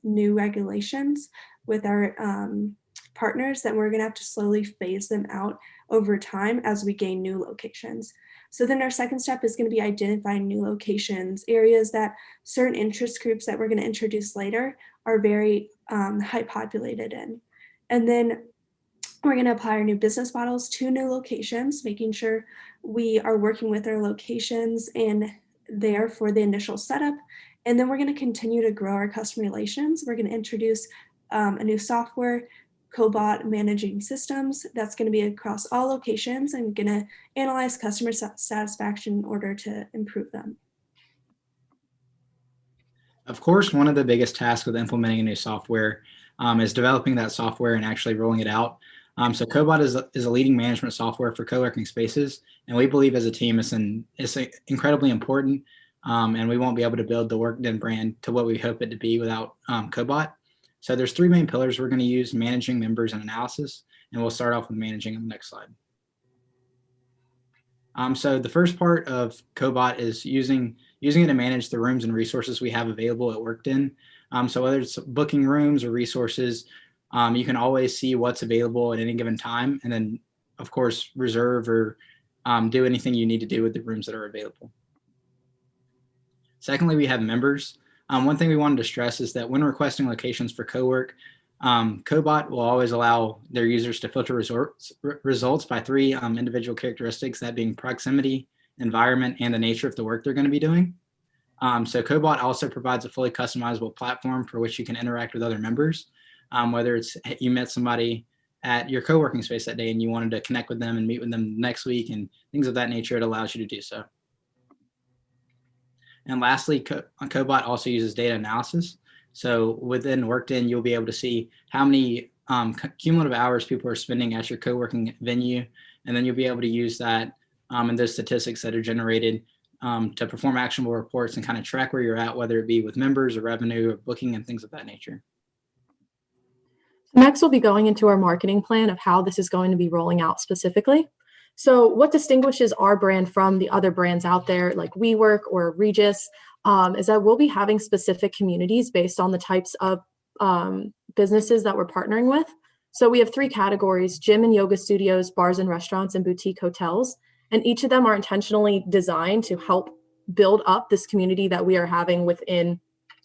new regulations with our partners, then we're gonna have to slowly phase them out over time as we gain new locations. So then our second step is gonna be identifying new locations, areas that certain interest groups that we're gonna introduce later are very high populated in. And then we're going to apply our new business models to new locations, making sure we are working with our locations and there for the initial setup. And then we're going to continue to grow our customer relations. We're going to introduce a new software, Cobot managing systems. That's going to be across all locations and going to analyze customer satisfaction in order to improve them. Of course, one of the biggest tasks with implementing a new software is developing that software and actually rolling it out. So Cobot is a leading management software for co-working spaces, and we believe as a team it's incredibly important, and we won't be able to build the Workden brand to what we hope it to be without Cobot. So there's 3 main pillars we're going to use: managing, members, and analysis, and we'll start off with managing on the next slide. So the first part of Cobot is using it to manage the rooms and resources we have available at Workden. So whether it's booking rooms or resources, you can always see what's available at any given time, and then, of course, reserve or do anything you need to do with the rooms that are available. Secondly, we have members. One thing we wanted to stress is that when requesting locations for co-work, Cobot will always allow their users to filter results by 3 individual characteristics, that being proximity, environment, and the nature of the work they're going to be doing. So Cobot also provides a fully customizable platform for which you can interact with other members. Whether it's you met somebody at your co-working space that day and you wanted to connect with them and meet with them next week and things of that nature, it allows you to do so. And lastly, Cobot also uses data analysis. So within Worked.in, you'll be able to see how many cumulative hours people are spending at your co-working venue. And then you'll be able to use that and those statistics that are generated to perform actionable reports and kind of track where you're at, whether it be with members or revenue or booking and things of that nature. Next, we'll be going into our marketing plan of how this is going to be rolling out specifically. So what distinguishes our brand from the other brands out there like WeWork or Regis is that we'll be having specific communities based on the types of businesses that we're partnering with. So we have 3 categories: gym and yoga studios, bars and restaurants, and boutique hotels. And each of them are intentionally designed to help build up this community that we are having within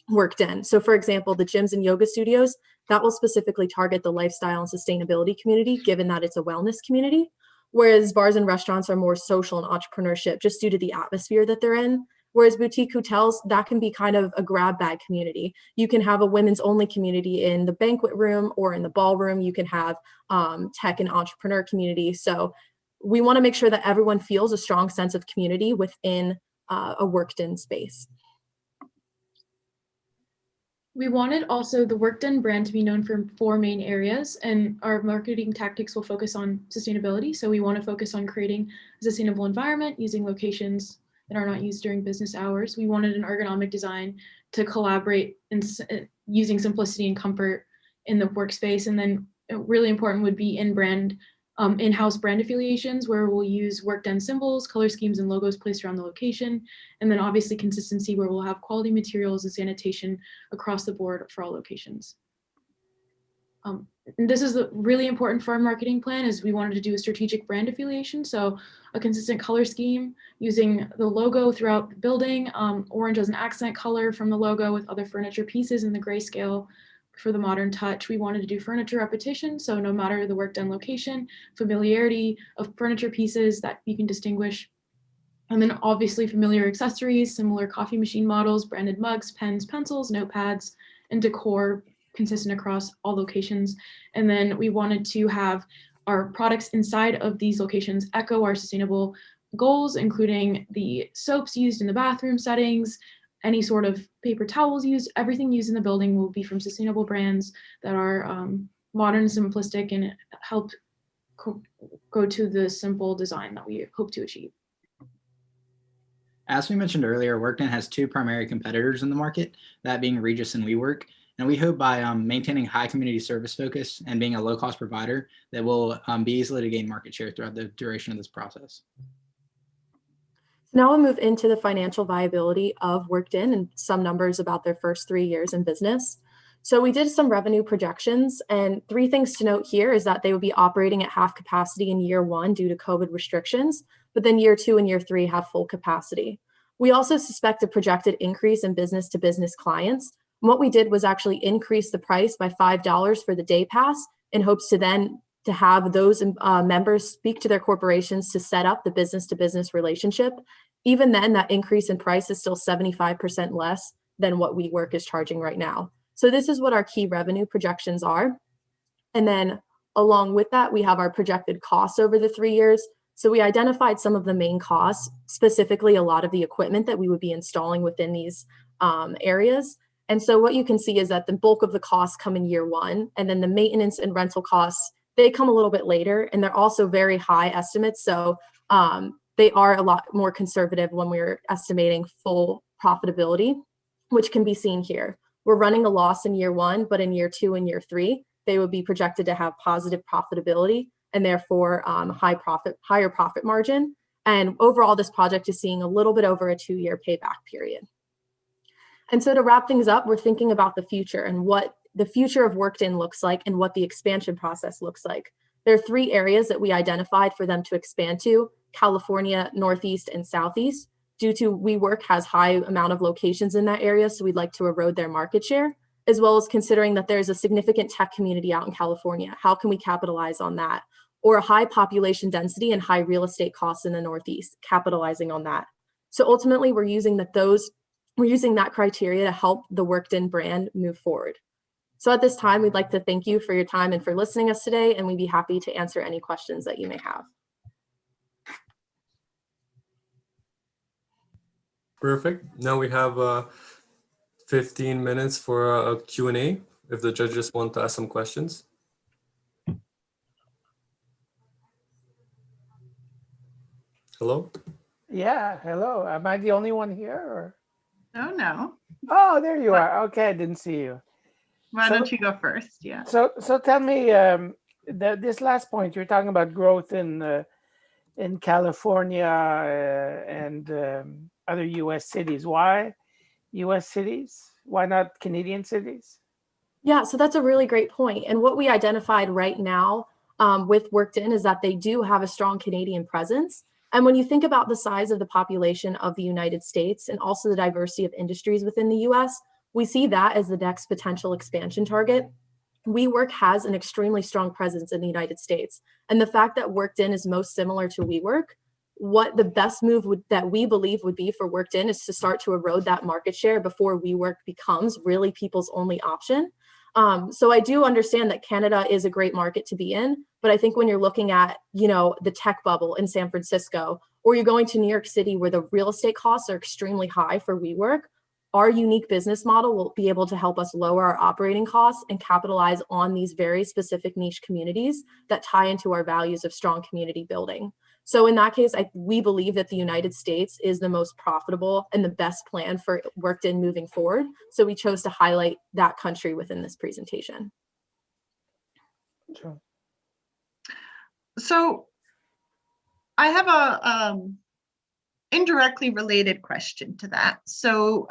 Worked.in. So for example, the gyms and yoga studios, that will specifically target the lifestyle and sustainability community, given that it's a wellness community. Whereas bars and restaurants are more social and entrepreneurship just due to the atmosphere that they're in. Whereas boutique hotels, that can be kind of a grab bag community. You can have a women's only community in the banquet room or in the ballroom. You can have tech and entrepreneur community. So we want to make sure that everyone feels a strong sense of community within a Worked.in space. We wanted also the Worked.in brand to be known for 4 main areas, and our marketing tactics will focus on sustainability. So we want to focus on creating a sustainable environment using locations that are not used during business hours. We wanted an ergonomic design to collaborate in using simplicity and comfort in the workspace. And then really important would be in-house brand affiliations, where we'll use Worked.in symbols, color schemes, and logos placed around the location. And then obviously consistency, where we'll have quality materials and sanitation across the board for all locations. And this is really important for our marketing plan, is we wanted to do a strategic brand affiliation. So a consistent color scheme using the logo throughout the building, orange as an accent color from the logo with other furniture pieces in the grayscale. For the modern touch, we wanted to do furniture repetition. So no matter the Worked.in location, familiarity of furniture pieces that you can distinguish. And then obviously familiar accessories, similar coffee machine models, branded mugs, pens, pencils, notepads, and decor consistent across all locations. And then we wanted to have our products inside of these locations echo our sustainable goals, including the soaps used in the bathroom settings, any sort of paper towels used, everything used in the building will be from sustainable brands that are modern, simplistic, and help go to the simple design that we hope to achieve. As we mentioned earlier, Worked.in has 2 primary competitors in the market, that being Regis and WeWork. And we hope by maintaining high community service focus and being a low-cost provider that will be easily to gain market share throughout the duration of this process. Now we'll move into the financial viability of Worked.in and some numbers about their first 3 years in business. So we did some revenue projections, and 3 things to note here is that they would be operating at half capacity in year 1 due to COVID restrictions, but then year 2 and year 3 have full capacity. We also suspect a projected increase in business-to-business clients. And what we did was actually increase the price by $5 for the day pass in hopes to have those members speak to their corporations to set up the business-to-business relationship. Even then, that increase in price is still 75% less than what WeWork is charging right now. So this is what our key revenue projections are. And then along with that, we have our projected costs over the 3 years. So we identified some of the main costs, specifically a lot of the equipment that we would be installing within these areas. And so what you can see is that the bulk of the costs come in year 1, and then the maintenance and rental costs, they come a little bit later, and they're also very high estimates. So they are a lot more conservative when we're estimating full profitability, which can be seen here. We're running a loss in year 1, but in year 2 and year 3, they would be projected to have positive profitability and therefore higher profit margin. And overall, this project is seeing a little bit over a 2-year payback period. And so to wrap things up, we're thinking about the future and what the future of Worked.in looks like and what the expansion process looks like. There are 3 areas that we identified for them to expand to: California, Northeast, and Southeast. Due to WeWork has high amount of locations in that area, so we'd like to erode their market share, as well as considering that there's a significant tech community out in California. How can we capitalize on that? Or a high population density and high real estate costs in the Northeast, capitalizing on that. So ultimately, we're using those we're using that criteria to help the Worked-In brand move forward. So at this time, we'd like to thank you for your time and for listening to us today, and we'd be happy to answer any questions that you may have. Perfect. Now we have 15 minutes for a Q&A if the judges want to ask some questions. Hello? Yeah, hello. Am I the only one here? Or? Oh, no. Oh, there you are. Okay, I didn't see you. Why So- don't you go first? Yeah. So tell me, this last point, you're talking about growth in California and other U.S. cities. Why U.S. cities? Why not Canadian cities? Yeah, so that's a really great point. And what we identified right now with Worked-In is that they do have a strong Canadian presence. And when you think about the size of the population of the United States and also the diversity of industries within the US, we see that as the next potential expansion target. WeWork has an extremely strong presence in the United States. And the fact that Worked-In is most similar to WeWork, what the best move that we believe would be for Worked-In is to start to erode that market share before WeWork becomes really people's only option. So I do understand that Canada is a great market to be in, but I think when you're looking at, the tech bubble in San Francisco, or you're going to New York City where the real estate costs are extremely high for WeWork, our unique business model will be able to help us lower our operating costs and capitalize on these very specific niche communities that tie into our values of strong community building. So in that case, we believe that the United States is the most profitable and the best plan for Worked-In moving forward. So we chose to highlight that country within this presentation. Sure. So I have a indirectly related question to that. So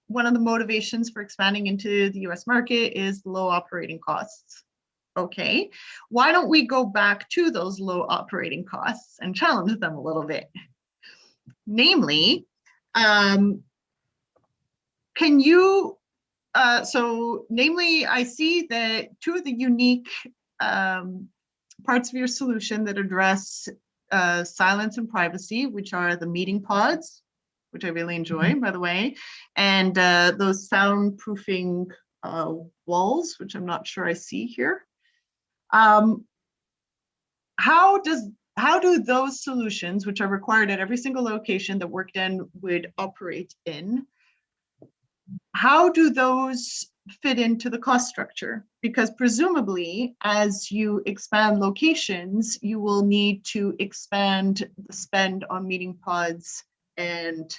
one of the motivations for expanding into the US market is low operating costs. Okay, why don't we go back to those low operating costs and challenge them a little bit? Namely, can you, namely, I see that two of the unique parts of your solution that address silence and privacy, which are the meeting pods, which I really enjoy, by the way, and those soundproofing walls, which I'm not sure I see here. How do those solutions, which are required at every single location that Worked-In would operate in, how do those fit into the cost structure? Because presumably, as you expand locations, you will need to expand the spend on meeting pods and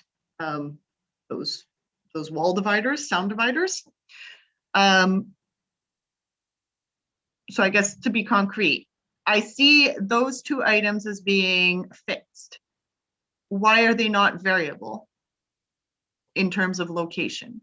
those wall dividers, sound dividers. So I guess to be concrete, I see those two items as being fixed. Why are they not variable in terms of location,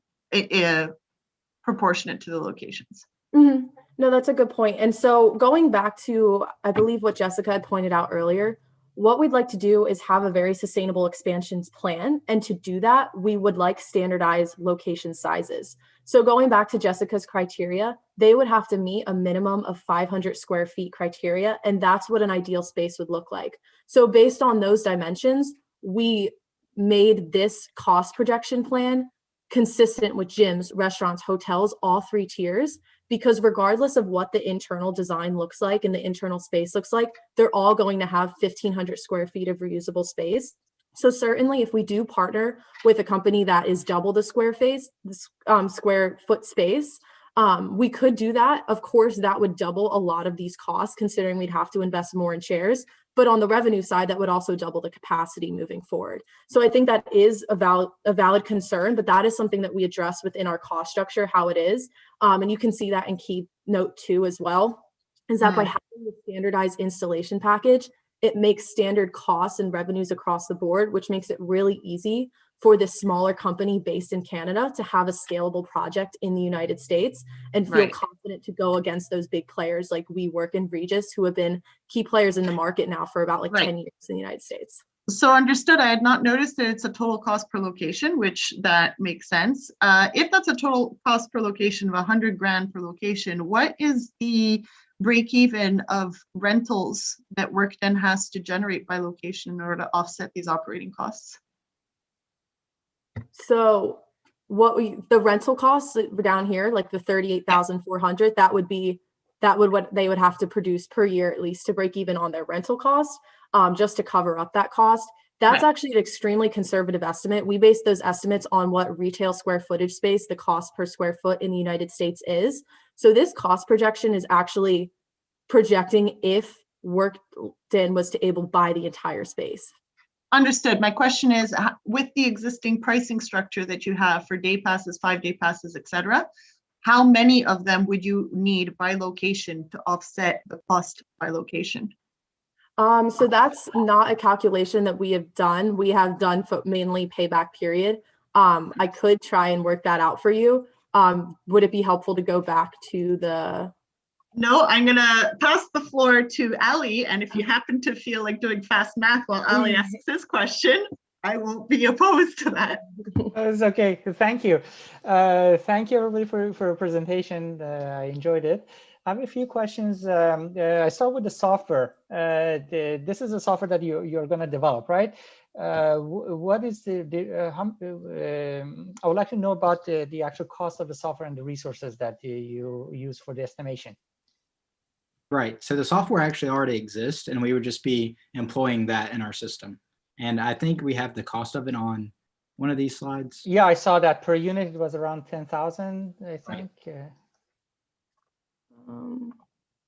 proportionate to the locations? Mm-hmm. No, that's a good point. And so going back to, I believe what Jessica had pointed out earlier, what we'd like to do is have a very sustainable expansions plan. And to do that, we would like standardized location sizes. So going back to Jessica's criteria, they would have to meet a minimum of 500 square feet criteria. And that's what an ideal space would look like. So based on those dimensions, we made this cost projection plan consistent with gyms, restaurants, hotels, all three tiers, because regardless of what the internal design looks like and the internal space looks like, they're all going to have 1,500 square feet of reusable space. So certainly if we do partner with a company that is double the square foot space, we could do that. Of course, that would double a lot of these costs, considering we'd have to invest more in chairs. But on the revenue side, that would also double the capacity moving forward. So I think that is a valid concern, but that is something that we address within our cost structure, how it is. And you can see that in keynote 2 as well, is that by having the standardized installation package, it makes standard costs and revenues across the board, which makes it really easy for this smaller company based in Canada to have a scalable project in the United States and feel confident to go against those big players like WeWork and Regis, who have been key players in the market now for about 10 years in the United States. So understood. I had not noticed that it's a total cost per location, which that makes sense. If that's a total cost per location of 100 grand per location, what is the break even of rentals that Worked-In has to generate by location in order to offset these operating costs? So the rental costs down here, like the 38,400, that would what they would have to produce per year at least to break even on their rental cost, just to cover up that cost. That's actually an extremely conservative estimate. We base those estimates on what retail square footage space, the cost per square foot in the United States is. So this cost projection is actually projecting if Workden was to able to buy the entire space. Understood. My question is, with the existing pricing structure that you have for day passes, 5-day passes, etc., how many of them would you need by location to offset the cost by location? So that's not a calculation that we have done. We have done mainly payback period. I could try and work that out for you. Would it be helpful to go back to the... No, I'm gonna pass the floor to Ali, and if you happen to feel like doing fast math while Ali asks his question, I won't be opposed to that. It's okay. Thank you. Thank you everybody for your presentation. I enjoyed it. I have a few questions. I start with the software. This is a software that you're going to develop, right? What is I would like to know about the actual cost of the software and the resources that you use for the estimation. Right. So the software actually already exists, and we would just be employing that in our system. And I think we have the cost of it on one of these slides. Yeah, I saw that per unit it was around 10,000, I think. Right.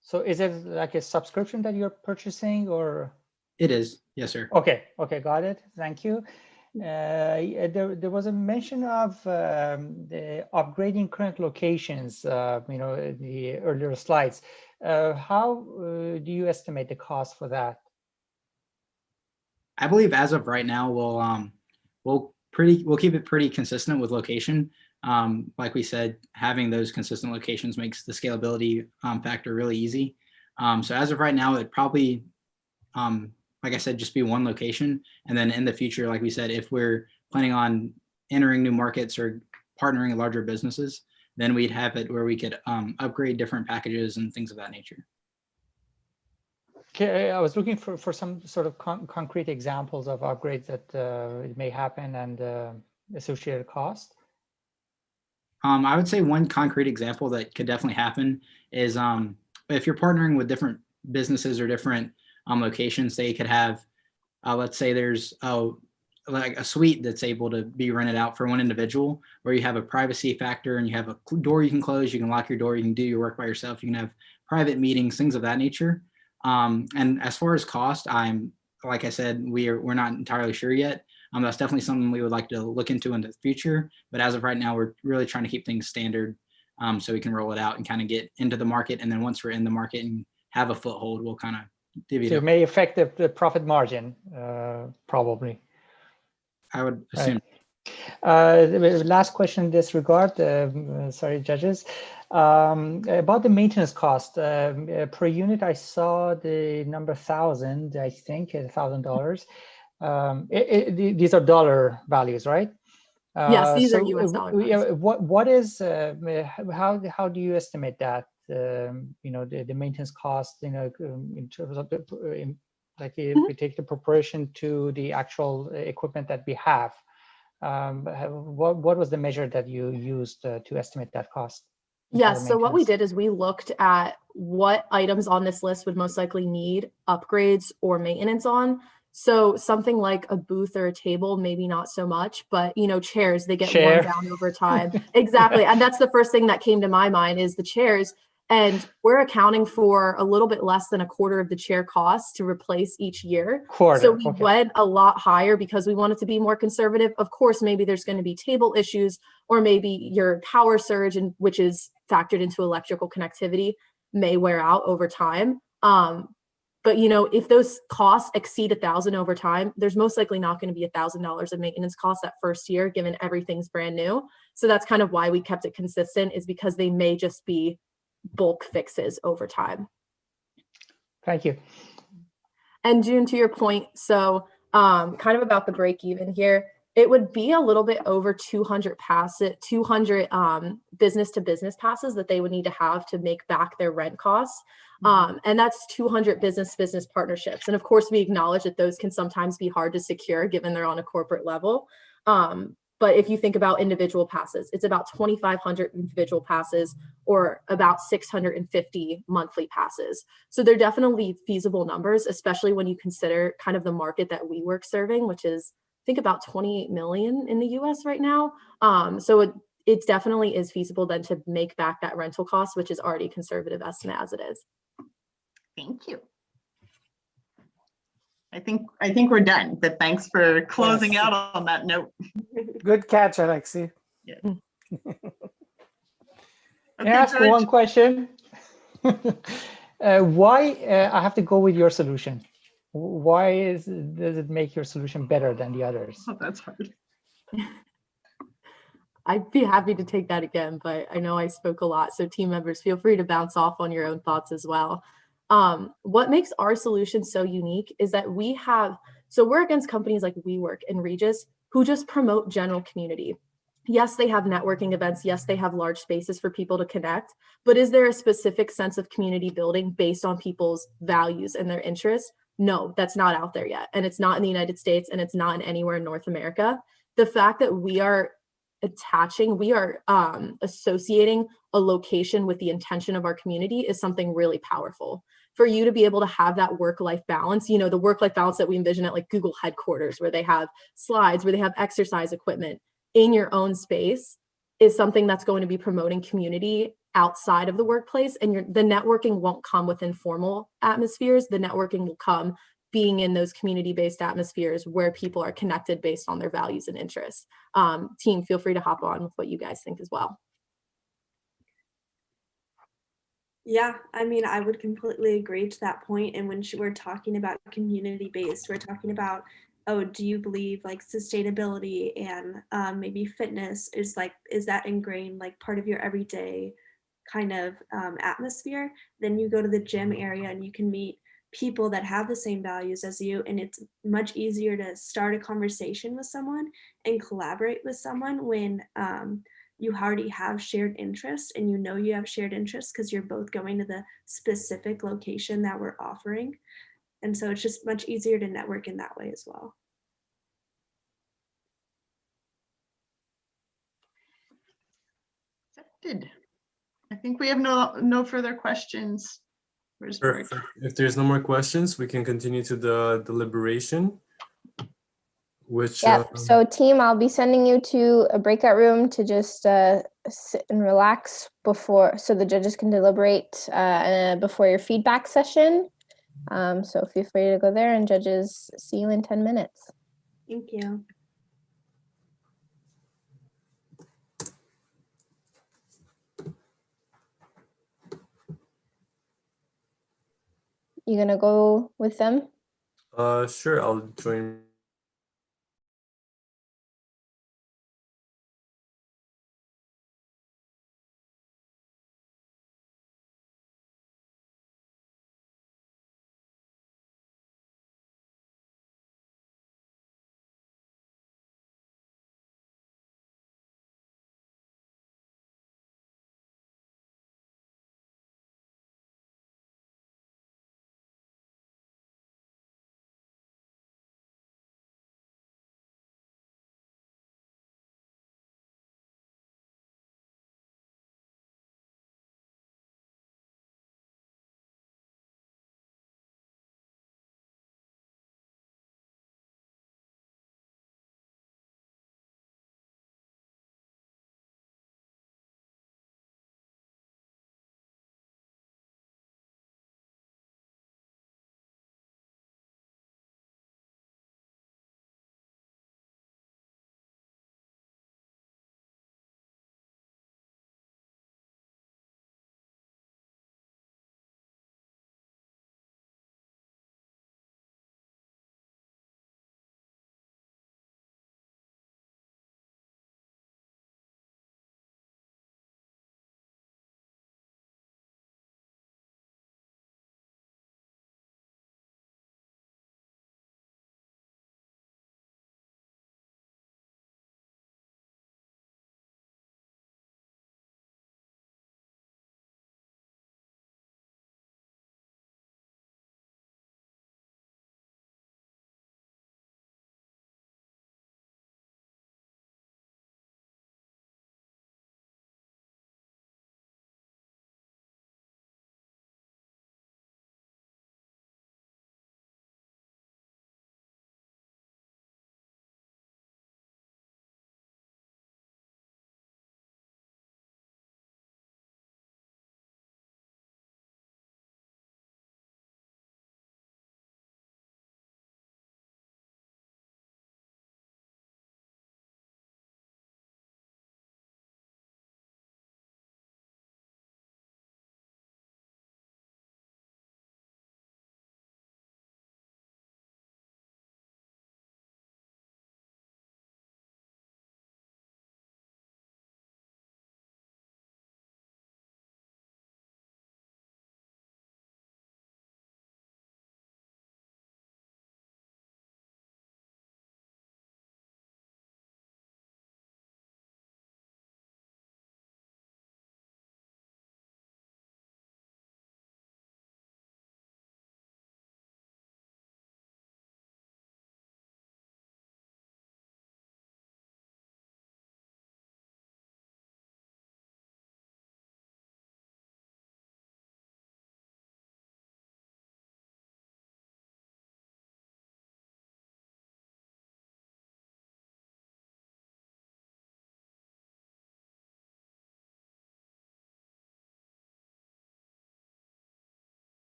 So is it like a subscription that you're purchasing, or? It is. Yes, sir. Okay. Okay. Got it. Thank you. There was a mention of the upgrading current locations, the earlier slides. How do you estimate the cost for that? I believe as of right now, we'll keep it pretty consistent with location. Like we said, having those consistent locations makes the scalability factor really easy. So as of right now, it'd probably, like I said, just be one location. And then in the future, like we said, if we're planning on entering new markets or partnering with larger businesses, then we'd have it where we could upgrade different packages and things of that nature. Okay, I was looking for some sort of concrete examples of upgrades that it may happen and associated cost. I would say one concrete example that could definitely happen is if you're partnering with different businesses or different locations, they could have, let's say there's like a suite that's able to be rented out for one individual, where you have a privacy factor and you have a door you can close, you can lock your door, you can do your work by yourself, you can have private meetings, things of that nature. And as far as cost, like I said, we're not entirely sure yet. That's definitely something we would like to look into in the future. But as of right now, we're really trying to keep things standard so we can roll it out and kind of get into the market. And then once we're in the market and have a foothold, we'll kind of divvy it up. It may affect the profit margin, probably. I would assume. Right. Last question in this regard, sorry, judges. About the maintenance cost per unit, I saw the number 1,000, I think, $1,000. These are dollar values, right? Yes, these are US dollar values. What is how do you estimate that? The maintenance cost, in terms of like if we take the proportion to the actual equipment that we have. What was the measure that you used to estimate that cost? Yes, so what we did is we looked at what items on this list would most likely need upgrades or maintenance on. So something like a booth or a table, maybe not so much, but chairs, they get worn down over time. Exactly. And that's the first thing that came to my mind is the chairs. And we're accounting for a little bit less than a quarter of the chair costs to replace each year. So we went a lot higher because we wanted to be more conservative. Of course, maybe there's going to be table issues, or maybe your power surge, which is factored into electrical connectivity, may wear out over time. But if those costs exceed $1,000 over time, there's most likely not going to be $1,000 of maintenance costs that first year, given everything's brand new. So that's kind of why we kept it consistent, is because they may just be bulk fixes over time. Thank you. And June, to your point, so kind of about the break even here, it would be a little bit over 200 business to business passes that they would need to have to make back their rent costs. And that's 200 business partnerships. And of course, we acknowledge that those can sometimes be hard to secure given they're on a corporate level. But if you think about individual passes, it's about 2,500 individual passes or about 650 monthly passes. So they're definitely feasible numbers, especially when you consider kind of the market that WeWork serving, which is, I think, about 28 million in the US right now. So it definitely is feasible then to make back that rental cost, which is already a conservative estimate as it is. Thank you. I think we're done, but thanks for closing Yes. out on that note. Good catch, Alexi. Yeah. Can Okay, I ask George. one question? Why I have to go with your solution? Why does it make your solution better than the others? Oh, that's hard. I'd be happy to take that again, but I know I spoke a lot. So team members, feel free to bounce off on your own thoughts as well. What makes our solution so unique is that we're against companies like WeWork and Regis who just promote general community. Yes, they have networking events. Yes, they have large spaces for people to connect, but is there a specific sense of community building based on people's values and their interests? No, that's not out there yet. And it's not in the United States and it's not in anywhere in North America. The fact that we are associating a location with the intention of our community is something really powerful. For you to be able to have that work-life balance, the work-life balance that we envision at like Google headquarters, where they have slides, where they have exercise equipment in your own space, is something that's going to be promoting community outside of the workplace. And the networking won't come with informal atmospheres. The networking will come being in those community-based atmospheres where people are connected based on their values and interests. Team, feel free to hop on with what you guys think as well. Yeah, I mean, I would completely agree to that point. And when we're talking about community-based, we're talking about, oh, do you believe like sustainability and maybe fitness is that ingrained like part of your everyday kind of atmosphere? Then you go to the gym area and you can meet people that have the same values as you, and it's much easier to start a conversation with someone and collaborate with someone when you already have shared interests, and you have shared interests because you're both going to the specific location that we're offering. And so it's just much easier to network in that way as well. Accepted. I think we have no further questions. Where's George? If there's no more questions, we can continue to the deliberation. So team, I'll be sending you to a breakout room to just sit and relax so the judges can deliberate before your feedback session. So feel free to go there, and judges, see you in 10 minutes. Thank you. You gonna go with them? Sure, I'll join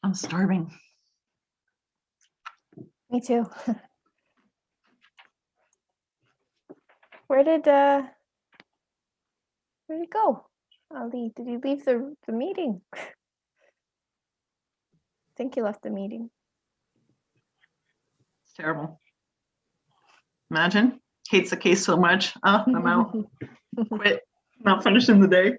I'm starving. Me too. Where did it go? Ali, did you leave the meeting? I think you left the meeting. It's terrible. Imagine, hates the case so much. Oh, I'm out. Quit. Not finishing the day.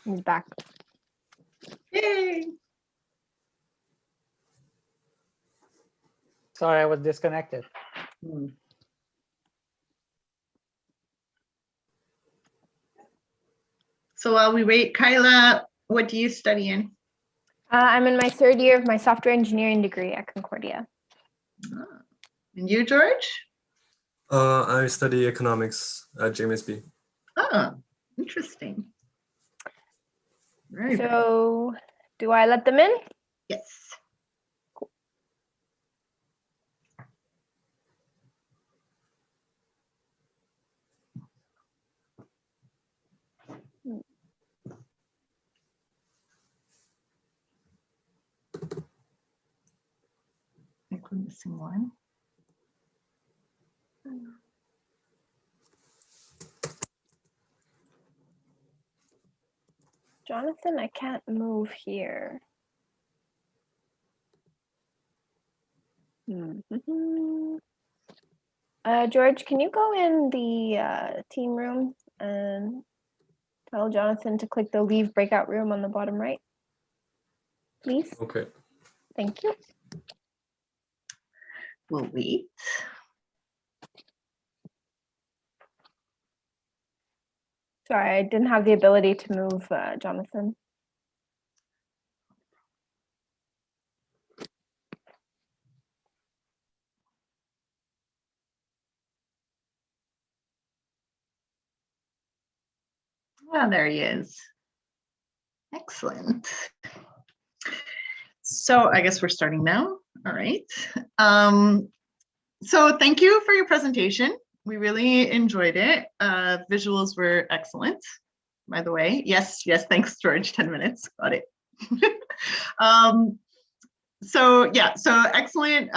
He's back. Yay. Sorry, I was disconnected. So while we wait, Kyla, what do you study in? I'm in my 3rd year of my software engineering degree at Concordia. And you, George? I study economics at JMSB. Oh, interesting. Very good. So do I let them in? Yes. I think we're missing one. Jonathan, I can't move here. George, can you go in the team room and tell Jonathan to click the leave breakout room on the bottom right, please? Okay. Thank you. We'll wait. Sorry, I didn't have the ability to move Jonathan. Ah, there he is. Excellent. So I guess we're starting now. All right. So thank you for your presentation. We really enjoyed it. Visuals were excellent, by the way. Yes, thanks, George, 10 minutes, got it. So yeah, so excellent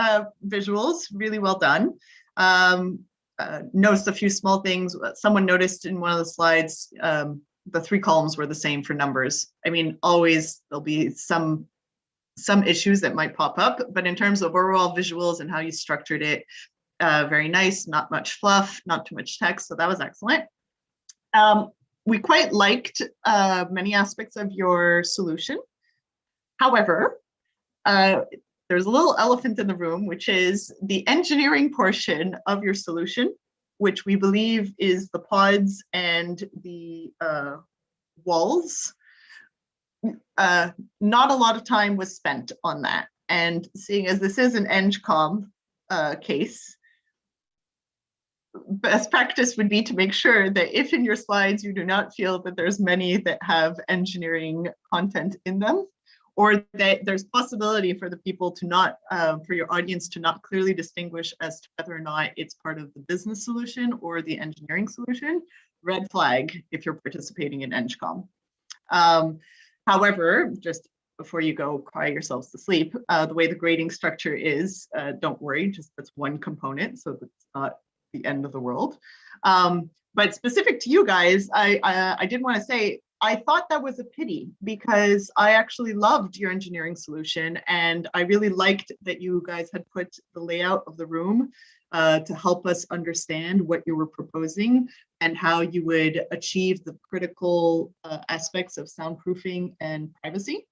visuals, really well done. Noticed a few small things. Someone noticed in one of the slides, the 3 columns were the same for numbers. I mean, always there'll be some issues that might pop up, but in terms of overall visuals and how you structured it, very nice, not much fluff, not too much text, so that was excellent. We quite liked many aspects of your solution. However, there's a little elephant in the room, which is the engineering portion of your solution, which we believe is the pods and the walls. Not a lot of time was spent on that. And seeing as this is an ENGCOMM case, best practice would be to make sure that if in your slides you do not feel that there's many that have engineering content in them, or that there's possibility for the people to not, for your audience to not clearly distinguish as to whether or not it's part of the business solution or the engineering solution, red flag if you're participating in ENGCOMM. However, just before you go cry yourselves to sleep, the way the grading structure is, don't worry, just that's one component, so that's not the end of the world. But specific to you guys, I did want to say, I thought that was a pity because I actually loved your engineering solution, and I really liked that you guys had put the layout of the room to help us understand what you were proposing and how you would achieve the critical aspects of soundproofing and privacy.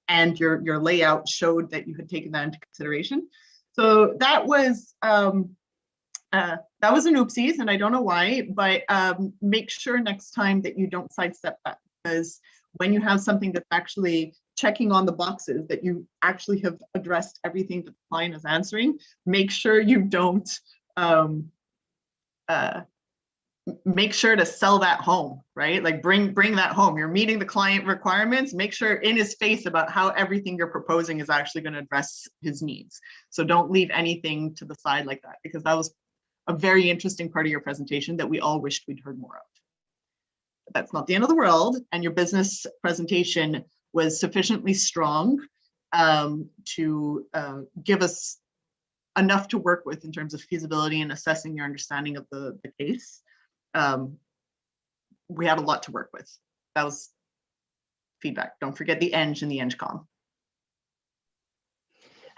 And your layout showed that you had taken that into consideration. So that was an oopsies, and I don't know why, but make sure next time that you don't sidestep that, because when you have something that's actually checking on the boxes that you actually have addressed everything that the client is answering, make sure you don't make sure to sell that home, right? Like bring that home. You're meeting the client requirements, make sure in his face about how everything you're proposing is actually going to address his needs. So don't leave anything to the side like that, because that was a very interesting part of your presentation that we all wished we'd heard more of. But that's not the end of the world, and your business presentation was sufficiently strong to give us enough to work with in terms of feasibility and assessing your understanding of the case. We had a lot to work with. That was feedback. Don't forget the ENG and the ENGCOMM.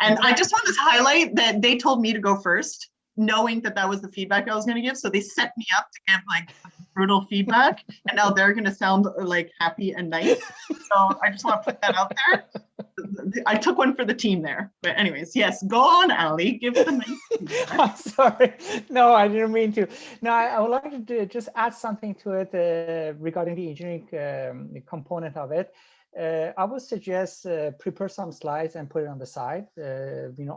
And I just want to highlight that they told me to go first, knowing that that was the feedback I was going to give. So they set me up to give like brutal feedback, and now they're going to sound like happy and nice. So I just want to put that out there. I took one for the team there. But anyways, yes, go on, Ali, give the nice feedback. I'm sorry. No, I didn't mean to. No, I would like to just add something to it regarding the engineering component of it. I would suggest prepare some slides and put it on the side.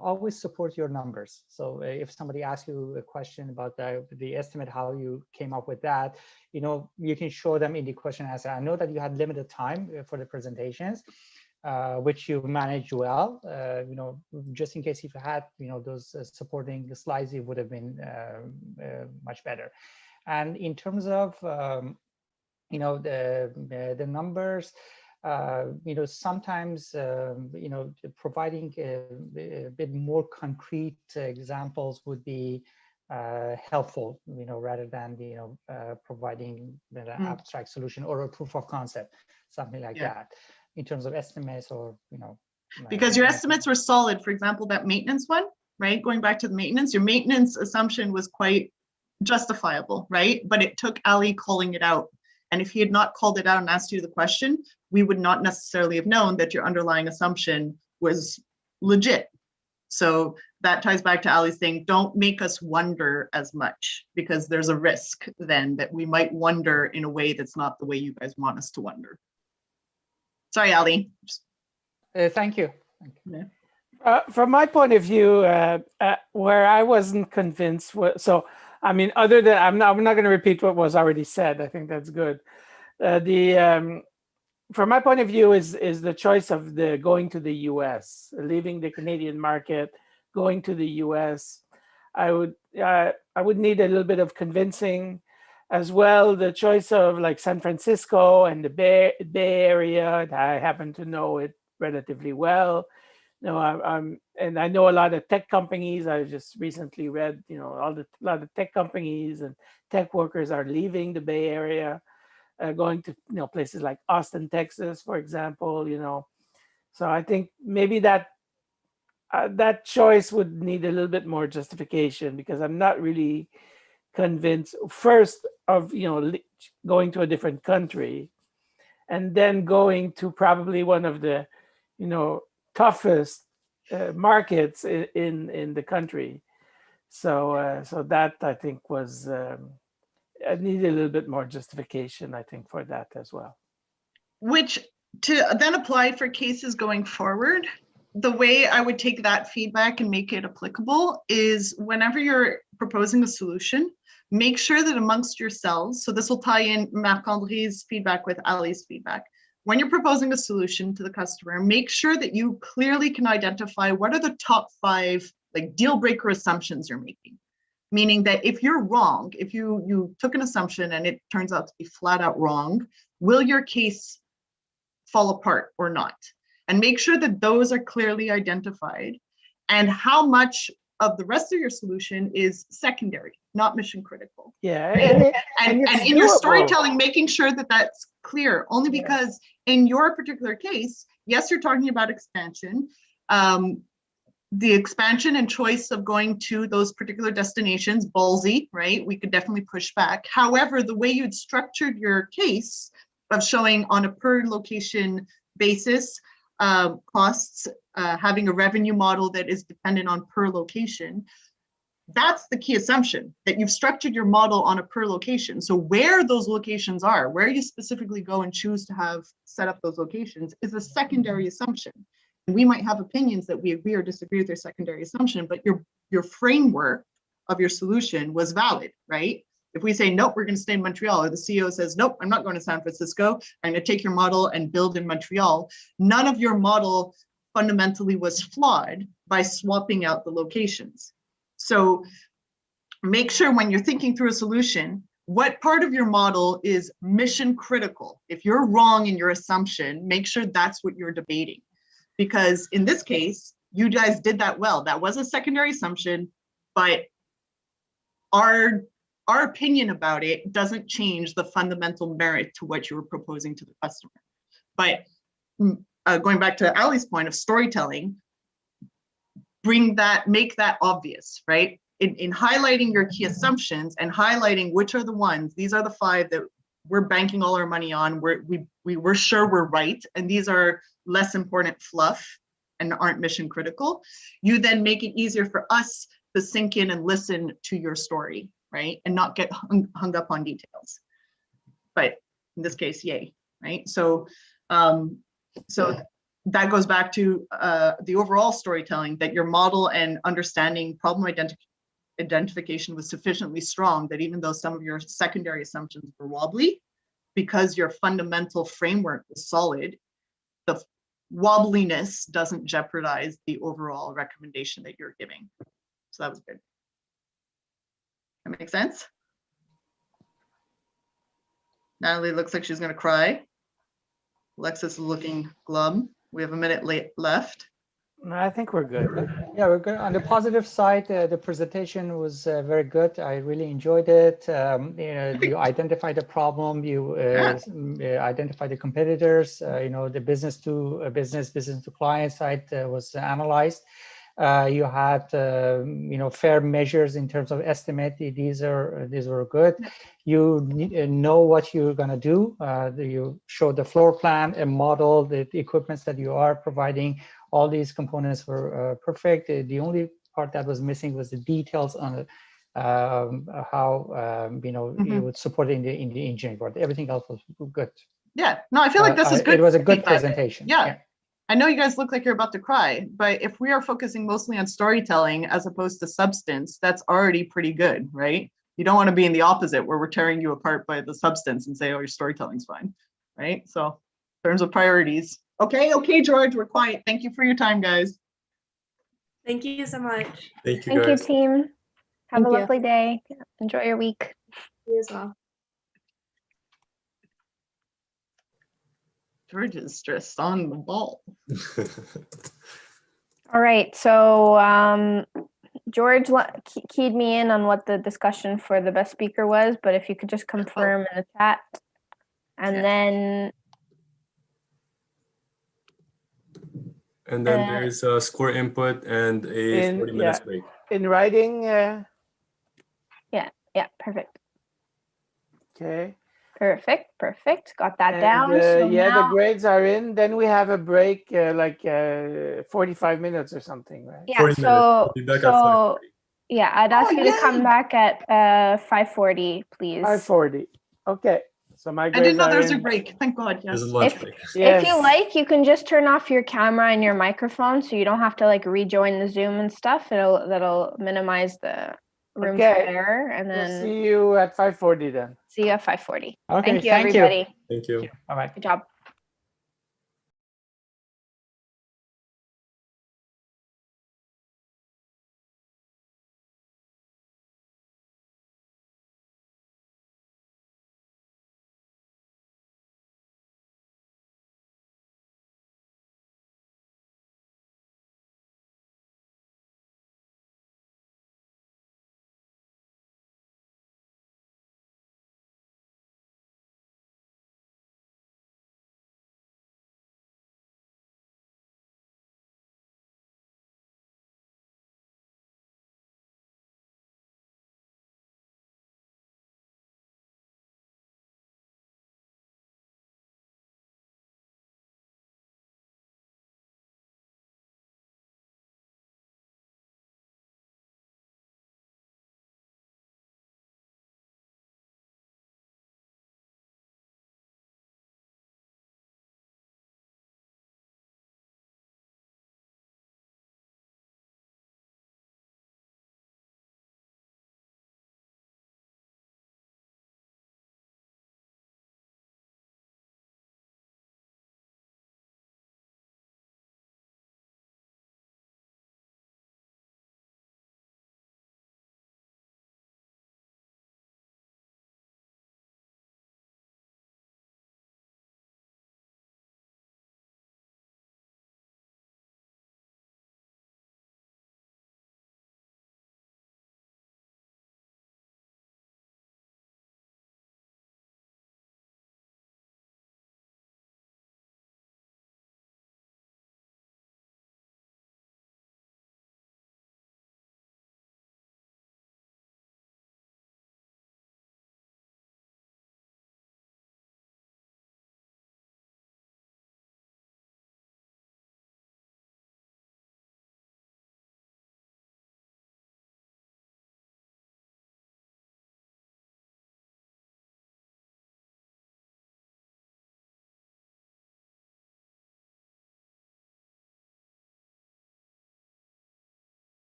Always support your numbers. So if somebody asks you a question about the estimate, how you came up with that, you can show them in the question answer. I know that you had limited time for the presentations, which you managed well. Just in case if you had, those supporting slides, it would have been much better. And in terms of, the numbers, sometimes, providing a bit more concrete examples would be helpful, rather than, providing an abstract solution or a proof of concept, something like that, in terms of estimates or, because your estimates were solid. For example, that maintenance one, right? Going back to the maintenance, your maintenance assumption was quite justifiable, right? But it took Ali calling it out. And if he had not called it out and asked you the question, we would not necessarily have known that your underlying assumption was legit. So that ties back to Ali's thing, don't make us wonder as much, because there's a risk then that we might wonder in a way that's not the way you guys want us to wonder. Sorry, Ali. Thank you. From my point of view, where I wasn't convinced, other than I'm not going to repeat what was already said. I think that's good. From my point of view, is the choice of going to the U.S., leaving the Canadian market, going to the U.S. I would need a little bit of convincing, as well. The choice of like San Francisco and the Bay Area, I happen to know it relatively well. And I know a lot of tech companies. I just recently read, a lot of tech companies and tech workers are leaving the Bay Area, going to places like Austin, Texas, for example. So I think maybe that choice would need a little bit more justification, because I'm not really convinced first of going to a different country, and then going to probably one of the toughest markets in the country. So that I think was I needed a little bit more justification, I think, for that as well. Which to then apply for cases going forward, the way I would take that feedback and make it applicable is whenever you're proposing a solution, make sure that amongst yourselves, so this will tie in Marc-André's feedback with Ali's feedback. When you're proposing a solution to the customer, make sure that you clearly can identify what are the top 5 like deal breaker assumptions you're making. Meaning that if you're wrong, if you took an assumption and it turns out to be flat out wrong, will your case fall apart or not? And make sure that those are clearly identified, and how much of the rest of your solution is secondary, not mission critical. Yeah, and in your storytelling, making sure that that's clear, only because in your particular case, yes, you're talking about expansion. The expansion and choice of going to those particular destinations, ballsy, right? We could definitely push back. However, the way you'd structured your case of showing on a per location basis, costs, having a revenue model that is dependent on per location, that's the key assumption, that you've structured your model on a per location. So where those locations are, where you specifically go and choose to have set up those locations is a secondary assumption. And we might have opinions that we agree or disagree with your secondary assumption, but your framework of your solution was valid, right? It If we say, nope, we're going to stay in Montreal, or the CEO says, nope, I'm not going to San Francisco, I'm going to take your model and build in Montreal, none of your model fundamentally was flawed by swapping out the locations. So make sure when you're thinking through a solution, what part of your model is mission critical? If you're wrong in your assumption, make sure that's what you're debating. Because in this case, you guys did that well. That was a secondary assumption, but our opinion about it doesn't change the fundamental merit to what you were proposing to the customer. But going back to Ali's point of storytelling, make that obvious, right? In highlighting your key assumptions and highlighting which are the ones, these are the 5 that we're banking all our money on, we're sure we're right, and these are less important fluff and aren't mission critical, you then make it easier for us to sink in and listen to your story, right? And not get hung up on details. But in this case, yay, right? So that goes back to the overall storytelling, that your model and understanding problem identification was sufficiently strong that even though some of your secondary assumptions were wobbly, because your fundamental framework was solid, the wobbliness doesn't jeopardize the overall recommendation that you're giving. So that was good. That makes sense? Natalie looks like she's going to cry. Alexis is looking glum. We have a minute left. No, I think we're good. Yeah, we're good. On the positive side, the presentation was very good. I really enjoyed it. You identify the problem, you identify the competitors, the business to client side was analyzed. You had fair measures in terms of estimate. These were good. You know what you're going to do. You show the floor plan, a model, the equipments that you are providing. All these components were perfect. The only part that was missing was the details on how you would support it in the engineering board. Everything else was good. Yeah, no, I feel like this is good. It was a good presentation. Yeah. I know you guys look like you're about to cry, but if we are focusing mostly on storytelling as opposed to substance, that's already pretty good, right? You don't want to be in the opposite where we're tearing you apart by the substance and say, oh, your storytelling's fine, right? So in terms of priorities. Okay, George, we're quiet. Thank you for your time, guys. Thank you so much. Thank you, Thank you, guys. team. Have Thank a you. lovely day. Enjoy your week. You as well. George is just on the ball. All right, so George keyed me in on what the discussion for the best speaker was, but if you could just confirm in the chat. And then there's a score input and a 40 minutes break. In writing. Yeah, perfect. Okay. Perfect. Got that And, down. So yeah, now, the grades are in. Then we have a break, like 45 minutes or something, right? yeah. 40 minutes. We'll be back at 5:40. Yeah, I'd ask you to come back at 5:40, please. 5:40. Okay. So my grades I didn't know are there was a in. break. Thank God. Yes. There's a lunch break. If you like, you can just turn off your camera and your microphone, so you don't have to like rejoin the Zoom and stuff. That'll minimize the room for error, and then We'll see you at 5:40 then. see you at 5:40. Okay, Thank you, everybody. Thank you. Bye-bye. Good job.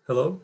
Hello?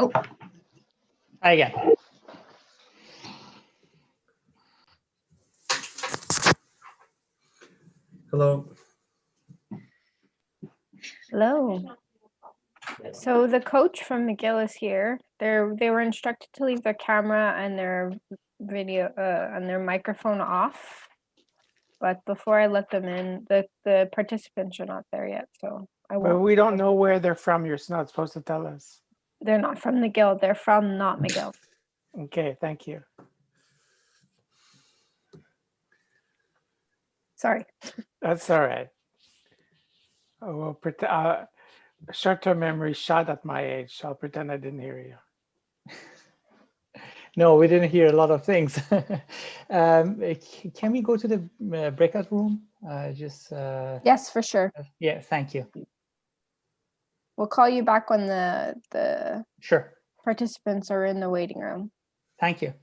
Oh, Hi again. Hello. Hello. So the coach from McGill is here. They were instructed to leave their camera and their video and their microphone off. But before I let them in, the participants are not there yet, so I But won't. we don't know where they're from. You're not supposed to tell us. They're not from McGill. They're from not McGill. Okay, thank you. Sorry. That's all right. Oh, well, short-term memory shot at my age. So I'll pretend I didn't hear you. No, we didn't hear a lot of things. Can we go to the breakout room? Yes, for sure. Yeah, thank you. We'll call you back when the Sure. participants are in the waiting room. Thank you.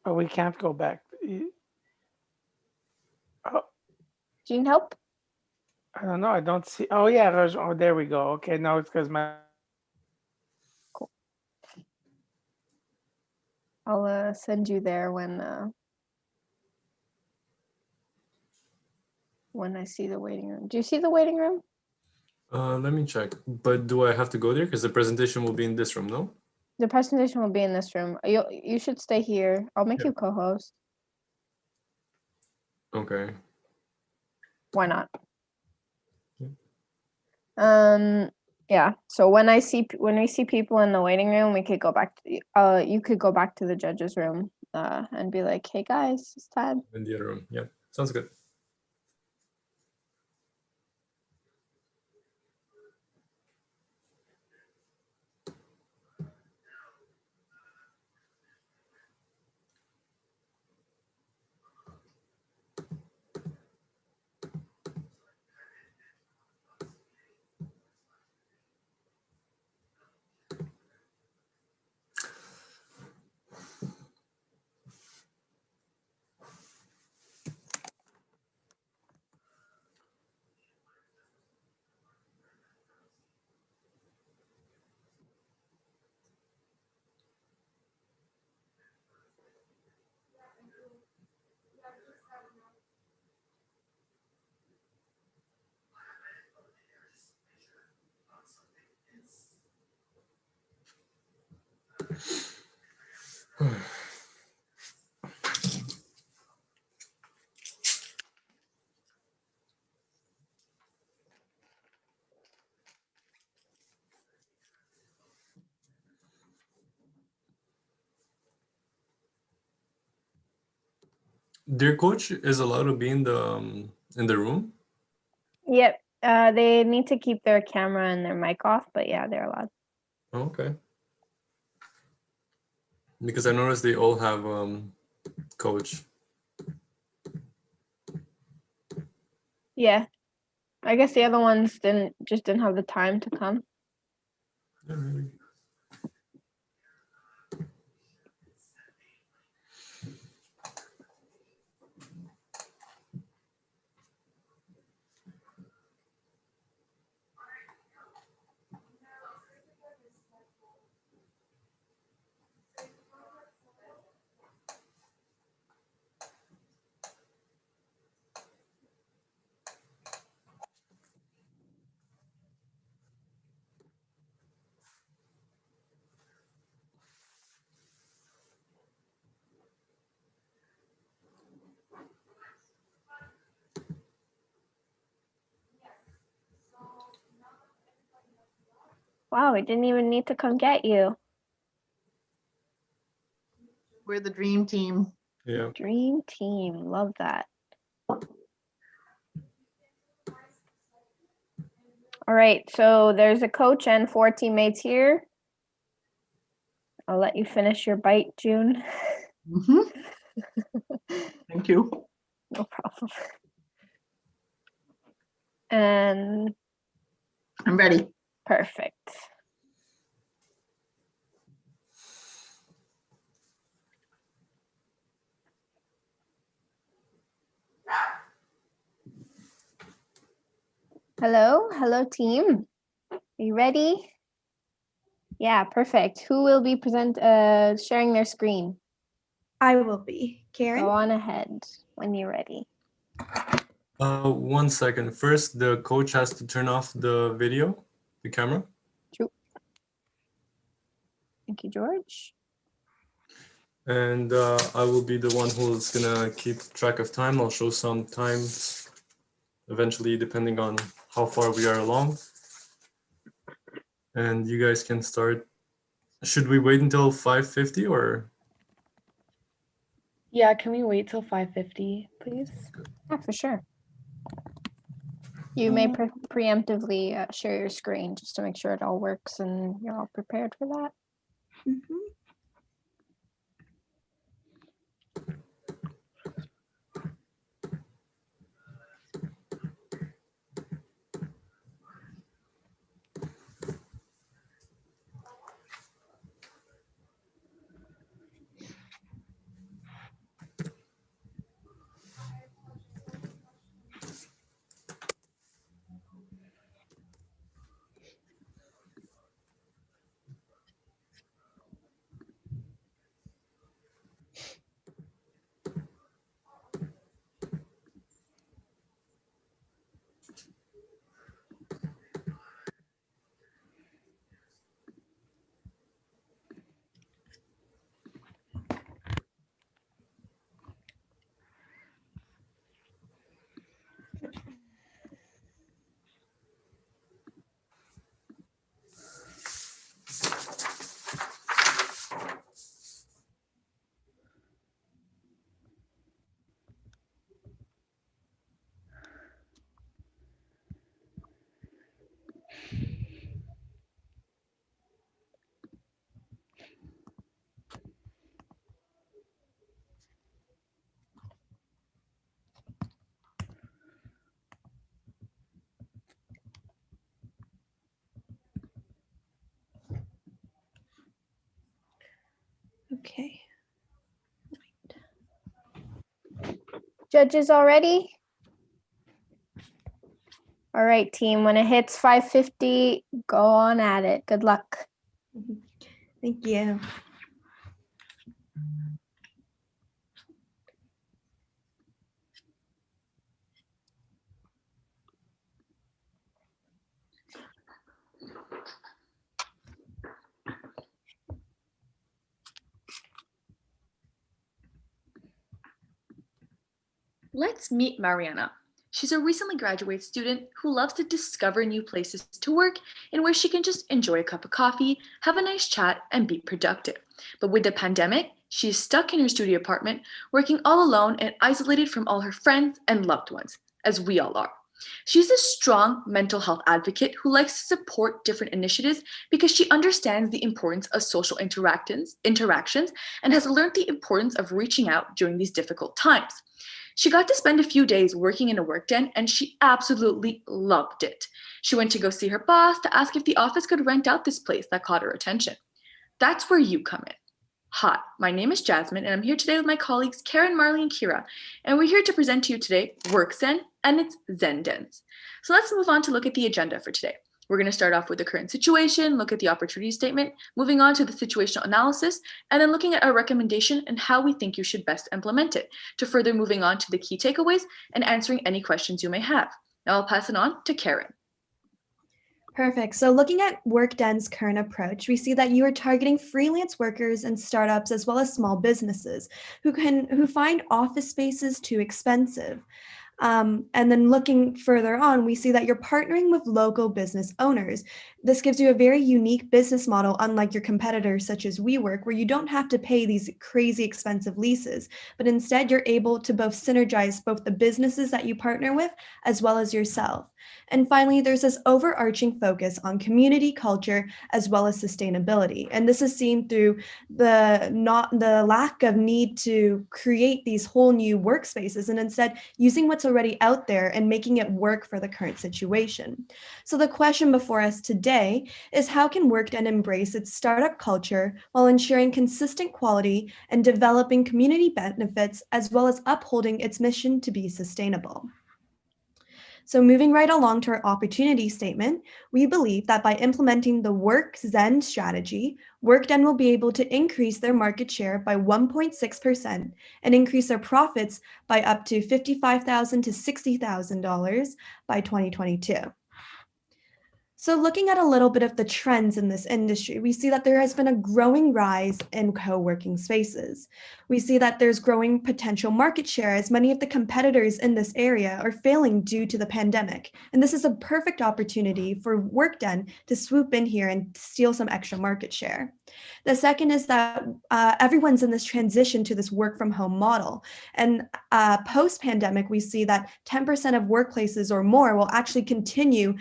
Oh, we can't go back. Oh, Do you need help? I don't know. I don't see. Oh, yeah. Oh, there we go. Okay, no, it's because my. Cool. I'll send you there when I see the waiting room. Do you see the waiting room? Let me check. But do I have to go there? Because the presentation will be in this room, no? The presentation will be in this room. You should stay here. I'll make you co-host. Okay. Why not? Yeah. Yeah. So when we see people in the waiting room, we could go back to you could go back to the judges room and be like, hey guys, it's time. In the other room. Yeah. Sounds good. Their coach is allowed to be in the room. Yep. They need to keep their camera and their mic off, but yeah, they're allowed. Oh, okay. Because I noticed they all have coach. Yeah. I guess the other ones didn't have the time to come. Yeah, maybe. Wow, we didn't even need to come get you. We're the dream team. Yeah. Dream team. Love that. All right, so there's a coach and 4 teammates here. I'll let you finish your bite, June. Thank you. No problem. And I'm ready. perfect. Hello team. Are you ready? Yeah, perfect. Who will be sharing their screen? I will be. Karen? Go on ahead when you're ready. 1 second. First, the coach has to turn off the video, the camera. True. Thank you, George. And I will be the one who's gonna keep track of time. I'll show some times eventually, depending on how far we are along. And you guys can start. Should we wait until 5:50 or? Yeah, can we wait till 5:50, please? Yeah, for sure. You may preemptively share your screen just to make sure it all works and you're all prepared for that. Okay. Judges already? All right, team, when it hits 5:50, go on at it. Good luck. Thank you. Let's meet Mariana. She's a recently graduated student who loves to discover new places to work and where she can just enjoy a cup of coffee, have a nice chat, and be productive. But with the pandemic, She is stuck in her studio apartment, working all alone and isolated from all her friends and loved ones, as we all are. She's a strong mental health advocate who likes to support different initiatives because she understands the importance of social interactions and has learned the importance of reaching out during these difficult times. She got to spend a few days working in a work den and she absolutely loved it. She went to go see her boss to ask if the office could rent out this place that caught her attention. That's where you come in. Hi, my name is Jasmine, and I'm here today with my colleagues Karen, Marley, and Kira, and we're here to present to you today WorkZen and its Zen Dens. So let's move on to look at the agenda for today. We're going to start off with the current situation, look at the opportunity statement, moving on to the situational analysis, and then looking at our recommendation and how we think you should best implement it, to further moving on to the key takeaways and answering any questions you may have. Now I'll pass it on to Karen. Perfect. So looking at WorkDen's current approach, we see that you are targeting freelance workers and startups as well as small businesses who find office spaces too expensive. And then looking further on, we see that you're partnering with local business owners. This gives you a very unique business model, unlike your competitors such as WeWork, where you don't have to pay these crazy expensive leases, but instead you're able to both synergize both the businesses that you partner with as well as yourself. And finally, there's this overarching focus on community culture as well as sustainability. And this is seen through the lack of need to create these whole new workspaces and instead using what's already out there and making it work for the current situation. So the question before us today is, how can WorkDen embrace its startup culture while ensuring consistent quality and developing community benefits as well as upholding its mission to be sustainable? So moving right along to our opportunity statement, we believe that by implementing the WorkZen strategy, WorkDen will be able to increase their market share by 1.6% and increase their profits by up to $55,000 to $60,000 by 2022. So looking at a little bit of the trends in this industry, we see that there has been a growing rise in co-working spaces. We see that there's growing potential market share as many of the competitors in this area are failing due to the pandemic. And this is a perfect opportunity for WorkDen to swoop in here and steal some extra market share. The second is that everyone's in this transition to this work from home model. And post-pandemic, we see that 10% of workplaces or more will actually continue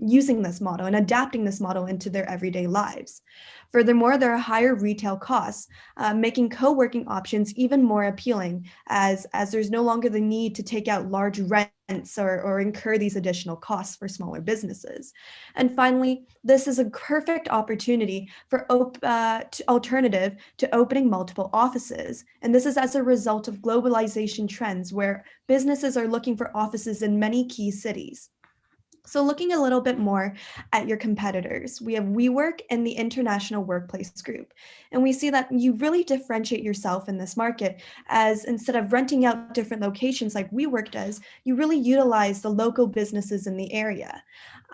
using this model and adapting this model into their everyday lives. Furthermore, there are higher retail costs, making co-working options even more appealing as there's no longer the need to take out large rents or incur these additional costs for smaller businesses. And finally, this is a perfect opportunity for alternative to opening multiple offices. And this is as a result of globalization trends where businesses are looking for offices in many key cities. So looking a little bit more at your competitors, we have WeWork and the International Workplace Group. And we see that you really differentiate yourself in this market as instead of renting out different locations like WeWork does, you really utilize the local businesses in the area.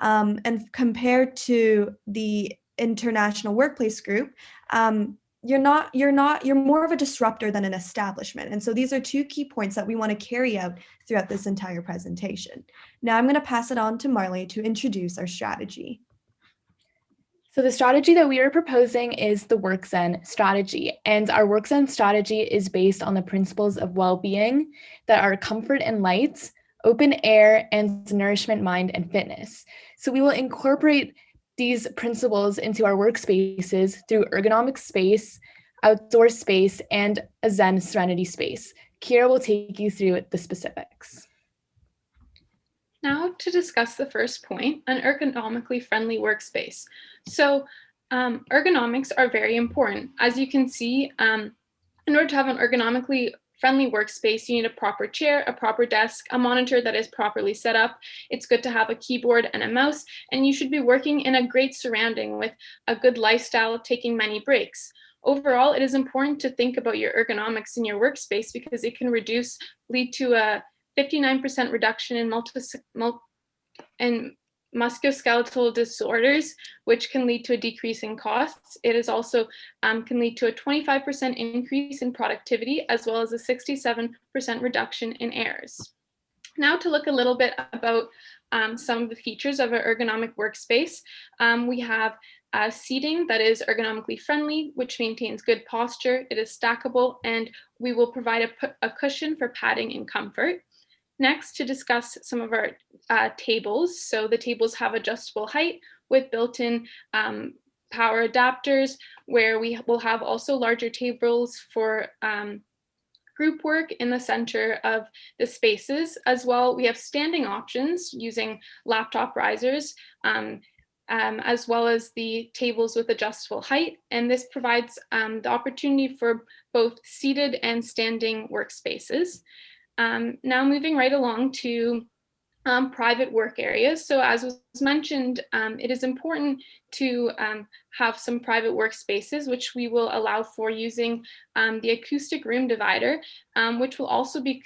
And compared to the International Workplace Group, you're more of a disruptor than an establishment. And so these are two key points that we want to carry out throughout this entire presentation. Now I'm going to pass it on to Marley to introduce our strategy. So the strategy that we are proposing is the WorkZen strategy. And our WorkZen strategy is based on the principles of well-being that are comfort and light, open air, and nourishment, mind, and fitness. So we will incorporate these principles into our workspaces through ergonomic space, outdoor space, and a Zen serenity space. Kira will take you through the specifics. Now to discuss the first point, an ergonomically friendly workspace. So ergonomics are very important. As you can see, in order to have an ergonomically friendly workspace, you need a proper chair, a proper desk, a monitor that is properly set up. It's good to have a keyboard and a mouse, and you should be working in a great surrounding with a good lifestyle, taking many breaks. Overall, it is important to think about your ergonomics in your workspace because it can lead to a 59% reduction in musculoskeletal disorders, which can lead to a decrease in costs. It is also can lead to a 25% increase in productivity, as well as a 67% reduction in errors. Now to look a little bit about some of the features of an ergonomic workspace, we have seating that is ergonomically friendly, which maintains good posture. It is stackable, and we will provide a cushion for padding and comfort. Next, to discuss some of our tables. So the tables have adjustable height with built-in power adapters, where we will have also larger tables for group work in the center of the spaces. As well, we have standing options using laptop risers, as well as the tables with adjustable height. And this provides the opportunity for both seated and standing workspaces. Now moving right along to private work areas. So as was mentioned, it is important to have some private workspaces, which we will allow for using the acoustic room divider, which will also be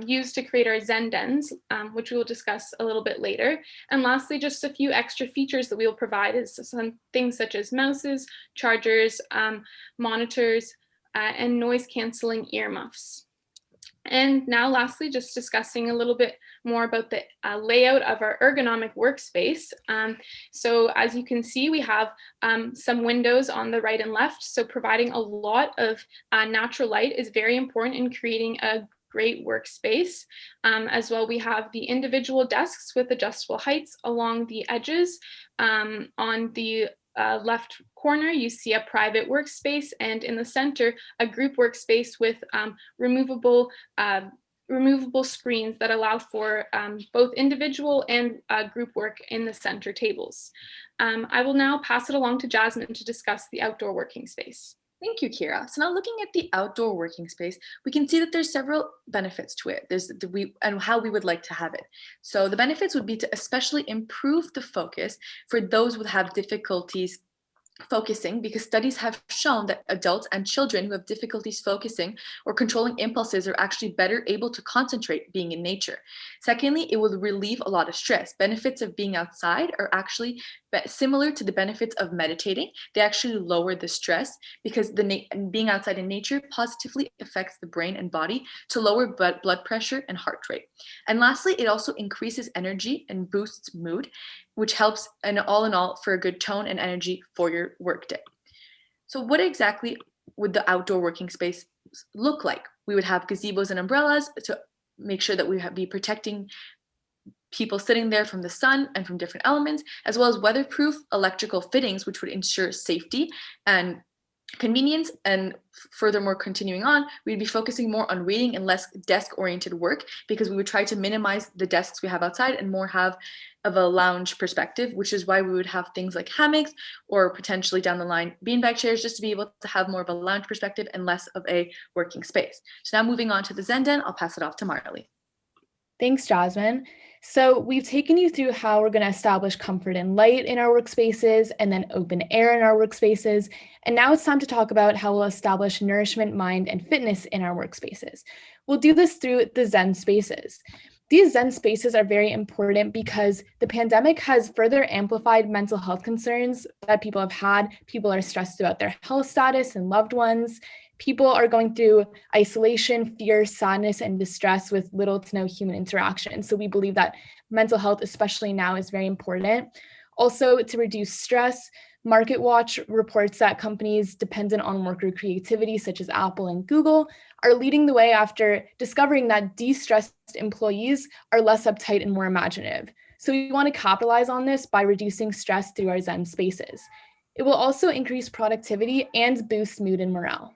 used to create our Zen dens, which we will discuss a little bit later. And lastly, just a few extra features that we will provide is some things such as mouses, chargers, monitors, and noise canceling earmuffs. And now lastly, just discussing a little bit more about the layout of our ergonomic workspace. So as you can see, we have some windows on the right and left. So providing a lot of natural light is very important in creating a great workspace. As well, we have the individual desks with adjustable heights along the edges. On the left corner, you see a private workspace, and in the center, a group workspace with removable screens that allow for both individual and group work in the center tables. I will now pass it along to Jasmine to discuss the outdoor working space. Thank you, Kira. So now looking at the outdoor working space, we can see that there's several benefits to it. There's and how we would like to have it. So the benefits would be to especially improve the focus for those who have difficulties focusing, because studies have shown that adults and children who have difficulties focusing or controlling impulses are actually better able to concentrate being in nature. Secondly, it will relieve a lot of stress. Benefits of being outside are actually similar to the benefits of meditating. They actually lower the stress because being outside in nature positively affects the brain and body to lower blood pressure and heart rate. And lastly, it also increases energy and boosts mood, which helps in all for a good tone and energy for your workday. So what exactly would the outdoor working space look like? We would have gazebos and umbrellas to make sure that we be protecting people sitting there from the sun and from different elements, as well as weatherproof electrical fittings, which would ensure safety and convenience. And furthermore, continuing on, we'd be focusing more on reading and less desk-oriented work, because we would try to minimize the desks we have outside and more have of a lounge perspective, which is why we would have things like hammocks or potentially down the line beanbag chairs, just to be able to have more of a lounge perspective and less of a working space. So now moving on to the Zen Den, I'll pass it off to Marley. Thanks, Jasmine. So we've taken you through how we're going to establish comfort and light in our workspaces and then open air in our workspaces. And now it's time to talk about how we'll establish nourishment, mind, and fitness in our workspaces. We'll do this through the Zen spaces. These Zen spaces are very important because the pandemic has further amplified mental health concerns that people have had. People are stressed about their health status and loved ones. People are going through isolation, fear, sadness, and distress with little to no human interaction. So we believe that mental health, especially now, is very important. Also, to reduce stress, MarketWatch reports that companies dependent on worker creativity, such as Apple and Google, are leading the way after discovering that de-stressed employees are less uptight and more imaginative. So we want to capitalize on this by reducing stress through our Zen spaces. It will also increase productivity and boost mood and morale.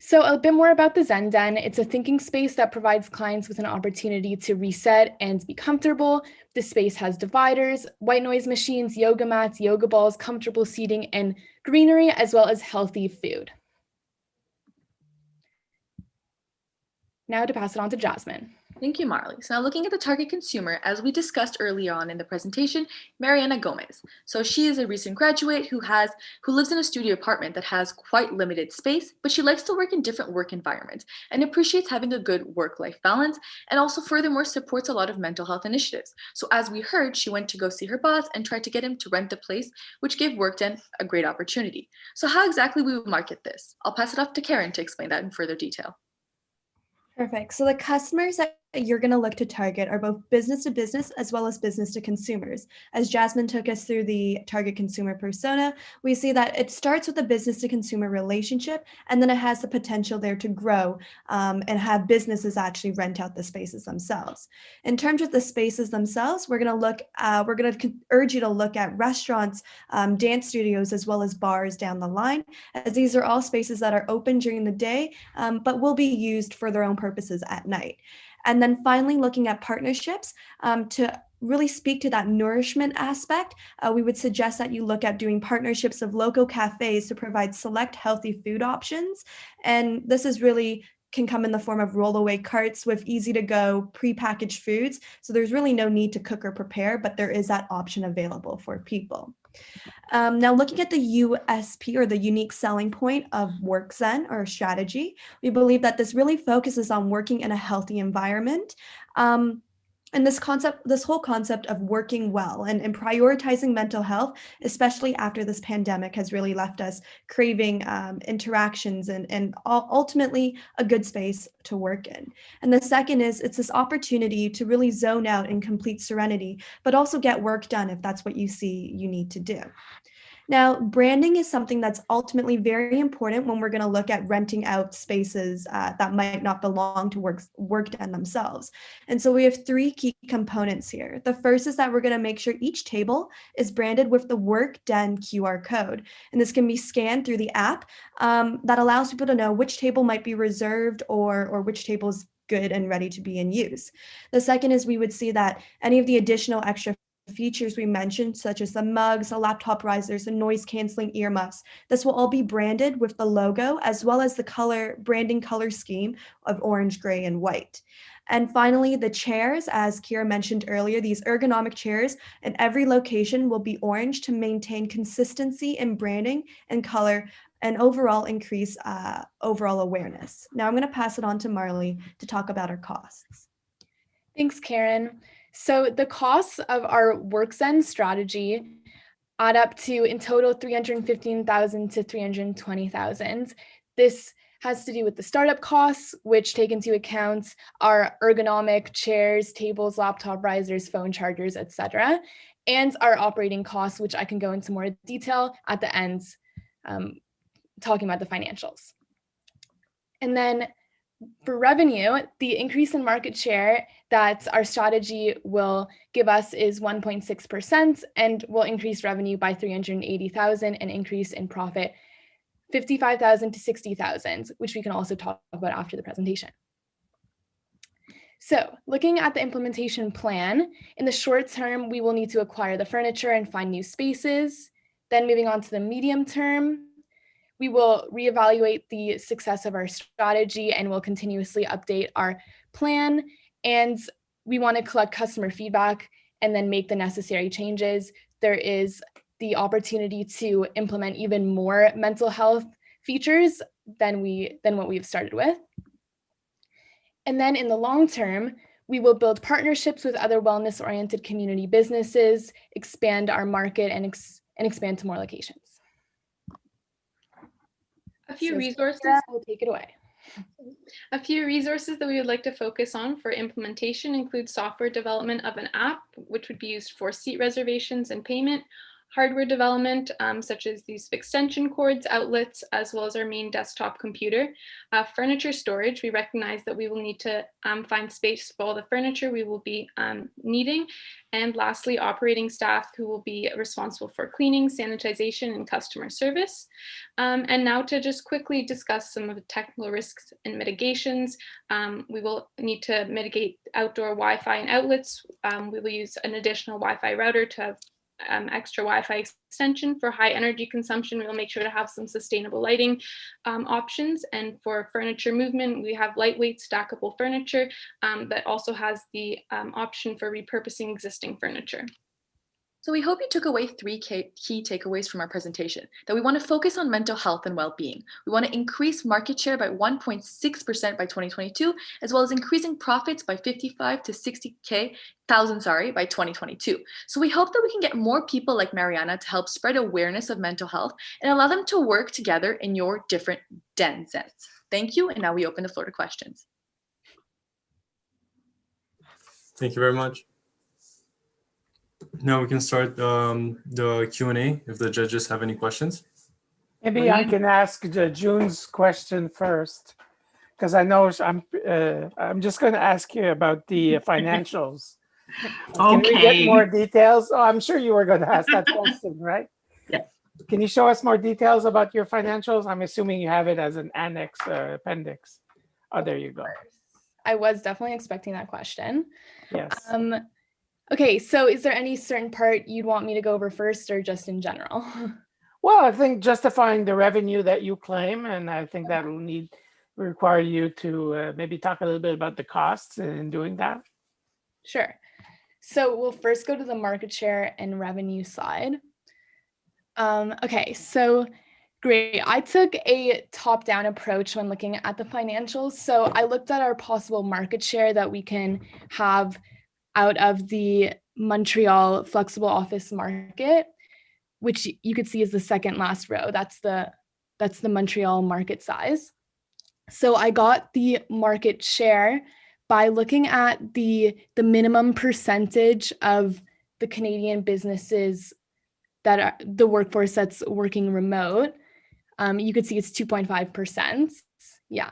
So a bit more about the Zen Den. It's a thinking space that provides clients with an opportunity to reset and be comfortable. The space has dividers, white noise machines, yoga mats, yoga balls, comfortable seating, and greenery, as well as healthy food. Now to pass it on to Jasmine. Thank you, Marley. So now looking at the target consumer, as we discussed early on in the presentation, Mariana Gomez. So she is a recent graduate who lives in a studio apartment that has quite limited space, but she likes to work in different work environments and appreciates having a good work-life balance, and also furthermore supports a lot of mental health initiatives. So as we heard, she went to go see her boss and tried to get him to rent the place, which gave Workden a great opportunity. So how exactly we would market this? I'll pass it off to Karen to explain that in further detail. Perfect. So the customers that you're going to look to target are both business to business as well as business to consumers. As Jasmine took us through the target consumer persona, we see that it starts with a business to consumer relationship, and then it has the potential there to grow and have businesses actually rent out the spaces themselves. In terms of the spaces themselves, we're going to urge you to look at restaurants, dance studios, as well as bars down the line, as these are all spaces that are open during the day, but will be used for their own purposes at night. And then finally, looking at partnerships to really speak to that nourishment aspect, we would suggest that you look at doing partnerships of local cafes to provide select healthy food options. And this is really can come in the form of rollaway carts with easy to go prepackaged foods. So there's really no need to cook or prepare, but there is that option available for people. Now, looking at the USP or the unique selling point of WorkZen or strategy, we believe that this really focuses on working in a healthy environment. And this whole concept of working well and prioritizing mental health, especially after this pandemic, has really left us craving interactions and ultimately a good space to work in. And the second is it's this opportunity to really zone out in complete serenity, but also get work done if that's what you see you need to do. Now, branding is something that's ultimately very important when we're going to look at renting out spaces that might not belong to WorkDen themselves. And so we have three key components here. The first is that we're going to make sure each table is branded with the WorkDen QR code. And this can be scanned through the app that allows people to know which table might be reserved or which table is good and ready to be in use. The second is we would see that any of the additional extra features we mentioned, such as the mugs, the laptop risers, the noise canceling earmuffs, this will all be branded with the logo as well as the branding color scheme of orange, gray, and white. And finally, the chairs, as Kira mentioned earlier, these ergonomic chairs in every location will be orange to maintain consistency in branding and color and overall increase overall awareness. Now I'm going to pass it on to Marley to talk about our costs. Thanks, Karen. So the costs of our WorkZen strategy add up to, in total, $315,000 to $320,000. This has to do with the startup costs, which take into account our ergonomic chairs, tables, laptop risers, phone chargers, etc., and our operating costs, which I can go into more detail at the end, talking about the financials. And then for revenue, the increase in market share that our strategy will give us is 1.6% and will increase revenue by $380,000 and increase in profit $55,000 to $60,000, which we can also talk about after the presentation. So looking at the implementation plan, in the short term, we will need to acquire the furniture and find new spaces. Then moving on to the medium term, we will reevaluate the success of our strategy and will continuously update our plan. And we want to collect customer feedback and then make the necessary changes. There is the opportunity to implement even more mental health features than what we've started with. And then in the long term, we will build partnerships with other wellness-oriented community businesses, expand our market, and expand to more locations. A few So resources. Sarah will take it away. A few resources that we would like to focus on for implementation include software development of an app, which would be used for seat reservations and payment, hardware development, such as these extension cords, outlets, as well as our main desktop computer. Furniture storage, we recognize that we will need to find space for all the furniture we will be needing. And lastly, operating staff who will be responsible for cleaning, sanitization, and customer service. And now to just quickly discuss some of the technical risks and mitigations. We will need to mitigate outdoor Wi-Fi and outlets. We will use an additional Wi-Fi router to have extra Wi-Fi extension. For high energy consumption, we will make sure to have some sustainable lighting options. And for furniture movement, we have lightweight stackable furniture that also has the option for repurposing existing furniture. So we hope you took away three key takeaways from our presentation, that we want to focus on mental health and well-being. We want to increase market share by 1.6% by 2022, as well as increasing profits by 55 to 60,000 by 2022. So we hope that we can get more people like Mariana to help spread awareness of mental health and allow them to work together in your different dens. Thank you, and now we open the floor to questions. Thank you very much. Now we can start the Q&A if the judges have any questions. Maybe I can ask June's question first, because I know I'm just going to ask you about the financials. Can we get more details? Oh, I'm sure you were going to ask that question, right? Yes. Can you show us more details about your financials? I'm assuming you have it as an annex or appendix. Oh, there you go. I was definitely expecting that question. Yes. Okay, so is there any certain part you'd want me to go over first or just in general? Well, I think justifying the revenue that you claim, and I think that will require you to maybe talk a little bit about the costs in doing that. Sure. So we'll first go to the market share and revenue side. Okay, so great. I took a top-down approach when looking at the financials. So I looked at our possible market share that we can have out of the Montreal flexible office market, which you could see is the second last row. That's the Montreal market size. So I got the market share by looking at the minimum percentage of the Canadian businesses that are the workforce that's working remote. You could see it's 2.5%. Yeah.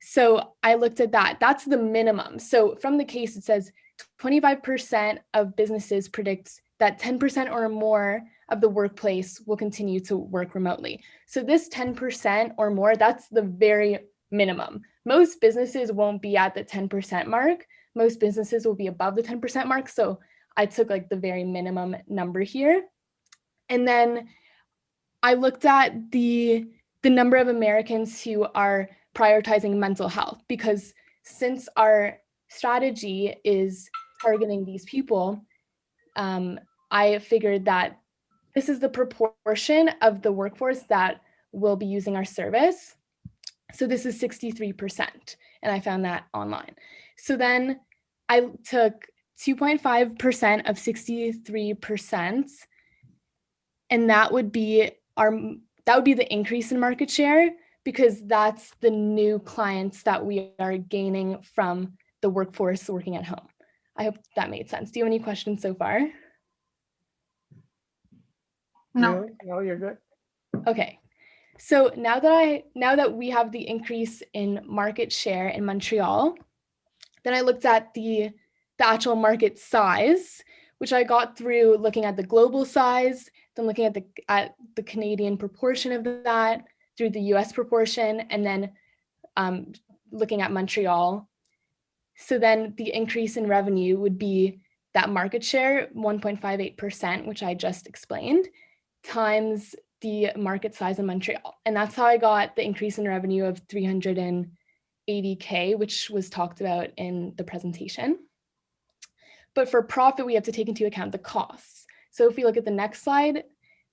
So I looked at that. That's the minimum. So from the case, it says 25% of businesses predicts that 10% or more of the workplace will continue to work remotely. So this 10% or more, that's the very minimum. Most businesses won't be at the 10% mark. Most businesses will be above the 10% mark. So I took like the very minimum number here. And then I looked at the number of Americans who are prioritizing mental health, because since our strategy is targeting these people, I figured that this is the proportion of the workforce that will be using our service. So this is 63%, and I found that online. So then I took 2.5% of 63%, and that would be the increase in market share, because that's the new clients that we are gaining from the workforce working at home. I hope that made sense. Do you have any questions so far? No. No, you're good. Okay. So now that we have the increase in market share in Montreal, then I looked at the actual market size, which I got through looking at the global size, then looking at the Canadian proportion of that, through the US proportion, and then looking at Montreal. So then the increase in revenue would be that market share, 1.58%, which I just explained, times the market size in Montreal. And that's how I got the increase in revenue of 380K, which was talked about in the presentation. But for profit, we have to take into account the costs. So if we look at the next slide,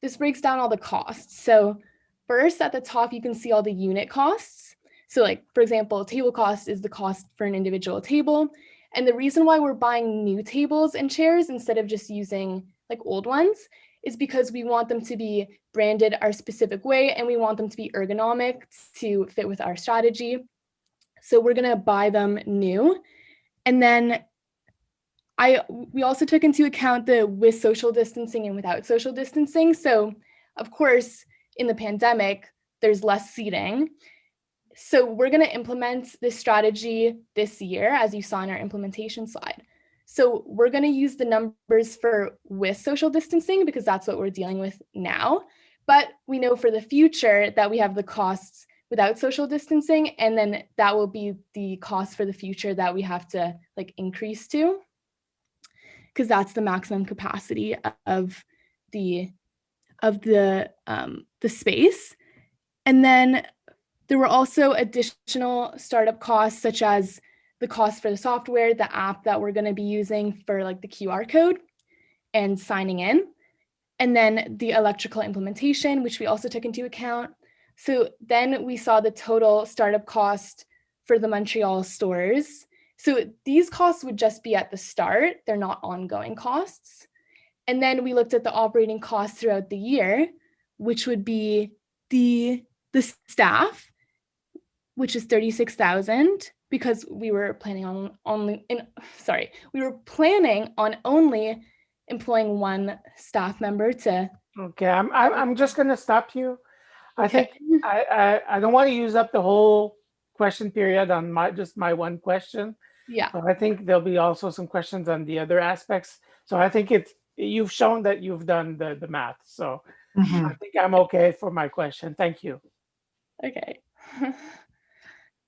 this breaks down all the costs. So first, at the top, you can see all the unit costs. So like, for example, table cost is the cost for an individual table. And the reason why we're buying new tables and chairs instead of just using like old ones is because we want them to be branded our specific way, and we want them to be ergonomic to fit with our strategy. So we're gonna buy them new. And then we also took into account the with social distancing and without social distancing. So of course, in the pandemic, there's less seating. So we're gonna implement this strategy this year, as you saw in our implementation slide. So we're gonna use the numbers for with social distancing because that's what we're dealing with now. But we know for the future that we have the costs without social distancing, and then that will be the cost for the future that we have to like increase to, because that's the maximum capacity of the space. And then there were also additional startup costs, such as the cost for the software, the app that we're going to be using for like the QR code and signing in, and then the electrical implementation, which we also took into account. So then we saw the total startup cost for the Montreal stores. So these costs would just be at the start. They're not ongoing costs. And then we looked at the operating costs throughout the year, which would be the staff, which is 36,000, because we were planning on only employing one staff member to. Okay, I'm just gonna stop you. I Okay. think I don't want to use up the whole question period on my one question. Yeah. So I think there'll be also some questions on the other aspects. So I think you've shown that you've done the math. So I think I'm okay for my question. Thank you. Okay.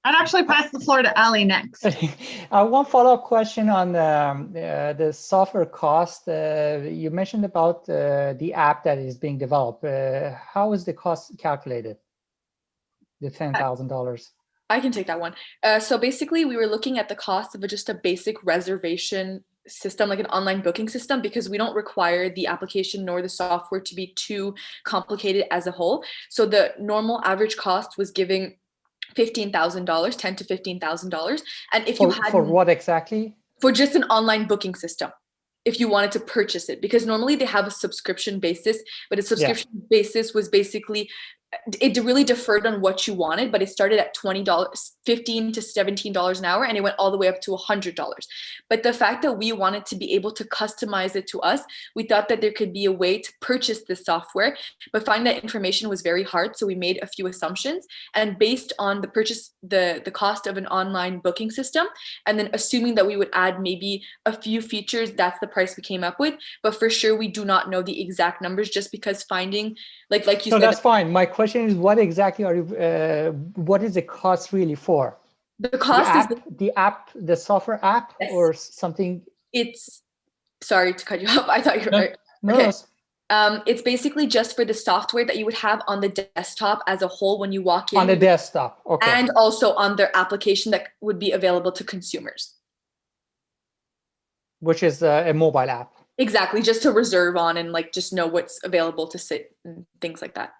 I'd actually pass the floor to Ali next. One follow-up question on the software cost. You mentioned about the app that is being developed. How is the cost calculated? The $10,000. I can take that one. So basically, we were looking at the cost of just a basic reservation system, like an online booking system, because we don't require the application nor the software to be too complicated as a whole. So the normal average cost was giving $15,000, $10,000 to $15,000. And if you had for what exactly? For just an online booking system, if you wanted to purchase it, because normally they have a subscription basis, but a subscription basis was basically, it really deferred on what you wanted, but it started at $20, $15 to $17 an hour, and it went all the way up to $100. But the fact that we wanted to be able to customize it to us, we thought that there could be a way to purchase this software, but finding that information was very hard. So we made a few assumptions, and based on the purchase, the cost of an online booking system, and then assuming that we would add maybe a few features, that's the price we came up with. But for sure, we do not know the exact numbers, just because finding, like you said. No, that's fine. My question is, what exactly are you? What is the cost really for? The cost the software app, yes, or something. It's, sorry to cut you off. I thought you were No. It's basically just for the software that you would have on the desktop as a whole when you walk in. On the desktop, okay. And also on their application that would be available to consumers. Which is a mobile app. Exactly, just to reserve on and like just know what's available to sit and things like that.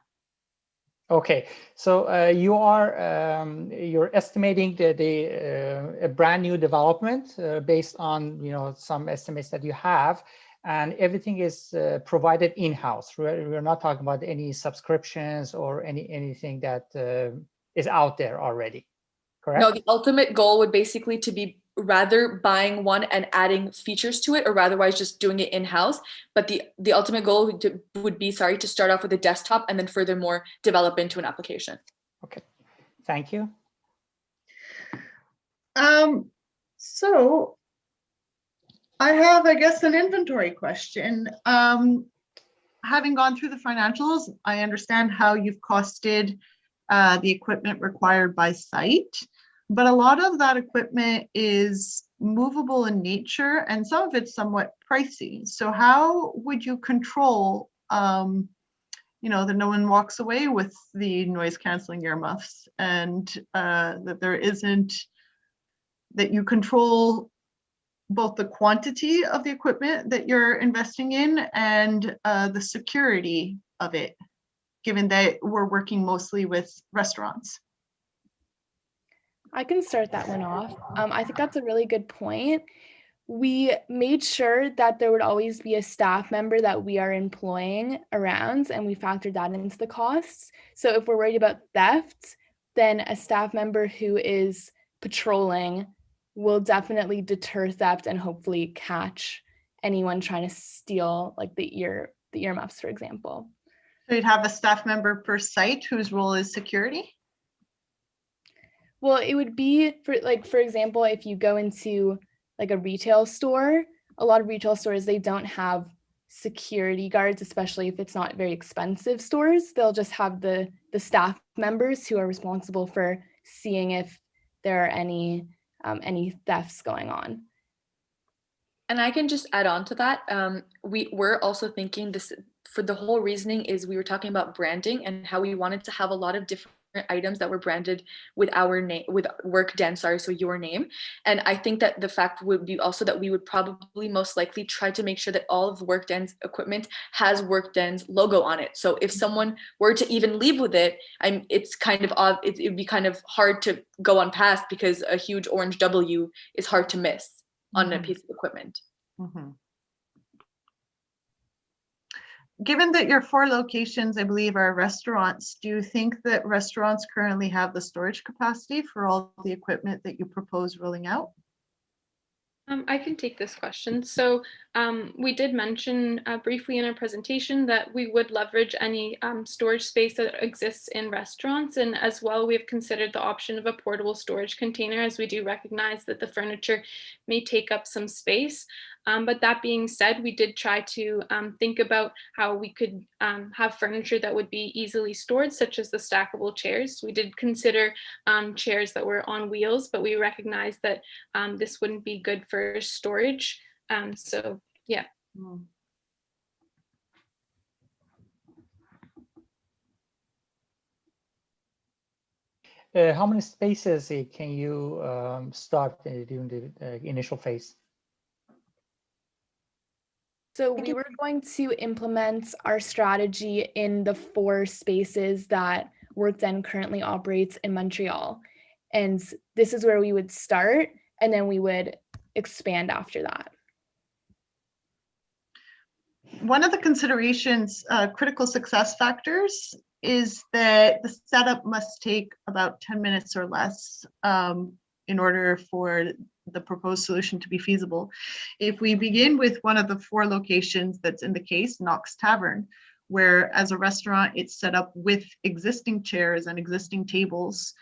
Okay, so you're estimating a brand new development based on some estimates that you have, and everything is provided in-house. We're not talking about any subscriptions or anything that is out there already, correct? No, the ultimate goal would basically to be rather buying one and adding features to it, or otherwise just doing it in-house. But the ultimate goal would be to start off with a desktop and then furthermore develop into an application. Okay, thank you. So I have, I guess, an inventory question. Having gone through the financials, I understand how you've costed the equipment required by site. But a lot of that equipment is movable in nature, and some of it's somewhat pricey. So how would you control, that no one walks away with the noise canceling earmuffs, and that you control both the quantity of the equipment that you're investing in and the security of it, given that we're working mostly with restaurants? I can start that one off. I think that's a really good point. We made sure that there would always be a staff member that we are employing around, and we factored that into the costs. So if we're worried about theft, then a staff member who is patrolling will definitely deter theft and hopefully catch anyone trying to steal like the earmuffs, for example. So you'd have a staff member per site whose role is security? Well, it would be for example, if you go into like a retail store, a lot of retail stores, they don't have security guards, especially if it's not very expensive stores. They'll just have the staff members who are responsible for seeing if there are any thefts going on. And I can just add on to that. We're also thinking this, for the whole reasoning is we were talking about branding and how we wanted to have a lot of different items that were branded with our name, with WorkDen, so your name. And I think that the fact would be also that we would probably most likely try to make sure that all of WorkDen's equipment has WorkDen's logo on it. So if someone were to even leave with it, it's kind of odd, it'd be kind of hard to go on past, because a huge orange W is hard to miss on a piece of equipment. given that your 4 locations, I believe, are restaurants, do you think that restaurants currently have the storage capacity for all the equipment that you propose rolling out? I can take this question. So we did mention briefly in our presentation that we would leverage any storage space that exists in restaurants. And as well, we have considered the option of a portable storage container, as we do recognize that the furniture may take up some space. But that being said, we did try to think about how we could have furniture that would be easily stored, such as the stackable chairs. We did consider chairs that were on wheels, but we recognize that this wouldn't be good for storage. So yeah. How many spaces can you start during the initial phase? So we were going to implement our strategy in the 4 spaces that WorkDen currently operates in Montreal. And this is where we would start, and then we would expand after that. One of the considerations, critical success factors, is that the setup must take about 10 minutes or less in order for the proposed solution to be feasible. If we begin with one of the 4 locations that's in the case, Knox Tavern, where as a restaurant, it's set up with existing chairs and existing tables,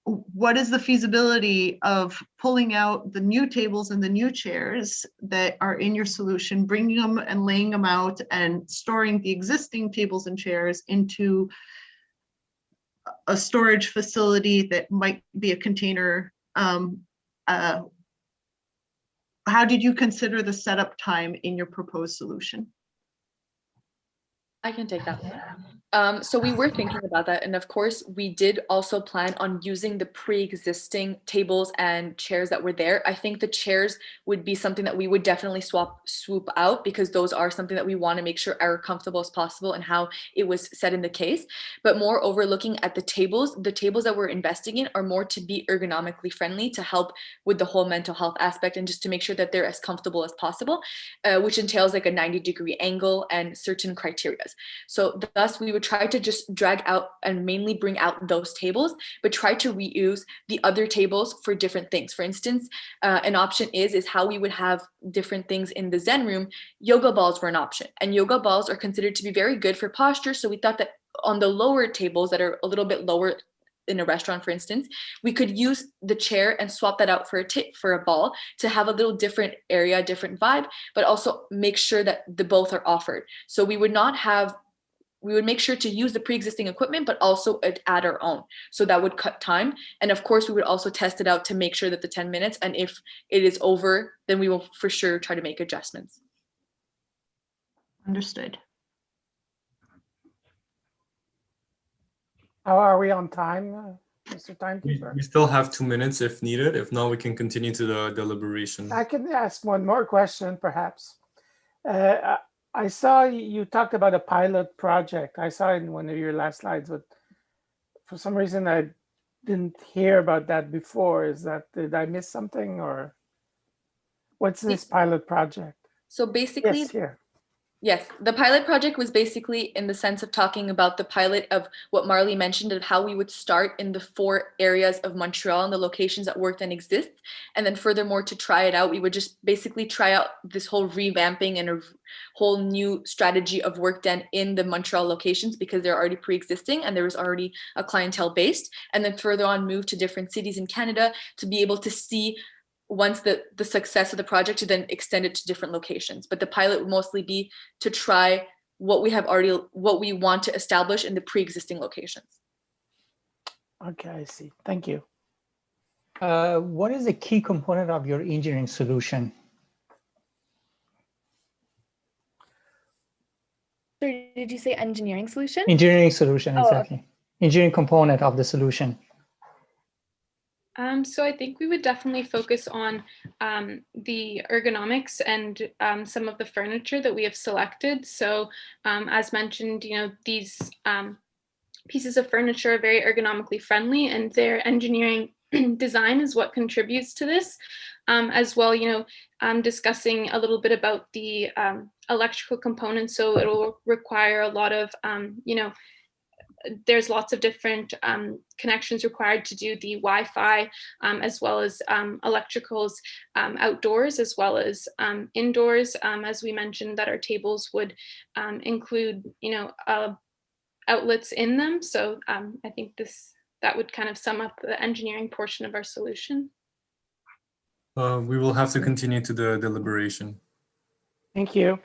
what is the feasibility of pulling out the new tables and the new chairs that are in your solution, bringing them and laying them out and storing the existing tables and chairs into a storage facility that might be a container? How did you consider the setup time in your proposed solution? I can take that one. So we were thinking about that. And of course, we did also plan on using the pre-existing tables and chairs that were there. I think the chairs would be something that we would definitely swoop out, because those are something that we want to make sure are comfortable as possible and how it was set in the case. But moreover, looking at the tables that we're investing in are more to be ergonomically friendly, to help with the whole mental health aspect and just to make sure that they're as comfortable as possible, which entails like a 90-degree angle and certain criteria. So thus we would try to just drag out and mainly bring out those tables, but try to reuse the other tables for different things. For instance, an option is how we would have different things in the Zen room. Yoga balls were an option, and yoga balls are considered to be very good for posture. So we thought that on the lower tables that are a little bit lower in a restaurant, for instance, we could use the chair and swap that out for a ball to have a little different area, different vibe, but also make sure that the both are offered. So we would make sure to use the pre-existing equipment, but also add our own. So that would cut time. And of course, we would also test it out to make sure that the 10 minutes, and if it is over, then we will for sure try to make adjustments. Understood. How are we on time, Mr. Timekeeper? We still have 2 minutes if needed. If not, we can continue to the deliberation. I can ask one more question, perhaps. I saw you talked about a pilot project. I saw it in one of your last slides, but for some reason I didn't hear about that before. Did I miss something, or what's this pilot project? So basically, yes, here. Yes, the pilot project was basically in the sense of talking about the pilot of what Marley mentioned, of how we would start in the 4 areas of Montreal and the locations that WorkDen exists. And then furthermore, to try it out, we would just basically try out this whole revamping and a whole new strategy of WorkDen in the Montreal locations, because they're already pre-existing and there was already a clientele based. And then further on, move to different cities in Canada to be able to see once the success of the project, to then extend it to different locations. But the pilot would mostly be to try what we want to establish in the pre-existing locations. Okay, I see. Thank you. What is a key component of your engineering solution? Sorry, did you say engineering solution? Engineering solution, exactly. Okay. Engineering component of the solution. So I think we would definitely focus on the ergonomics and some of the furniture that we have selected. So as mentioned, these pieces of furniture are very ergonomically friendly, and their engineering design is what contributes to this. As well, discussing a little bit about the electrical components. So it'll require a lot of, there's lots of different connections required to do the Wi-Fi, as well as electricals outdoors, as well as indoors. As we mentioned, that our tables would include, outlets in them. So I think that would kind of sum up the engineering portion of our solution. We will have to continue to the deliberation. Thank you.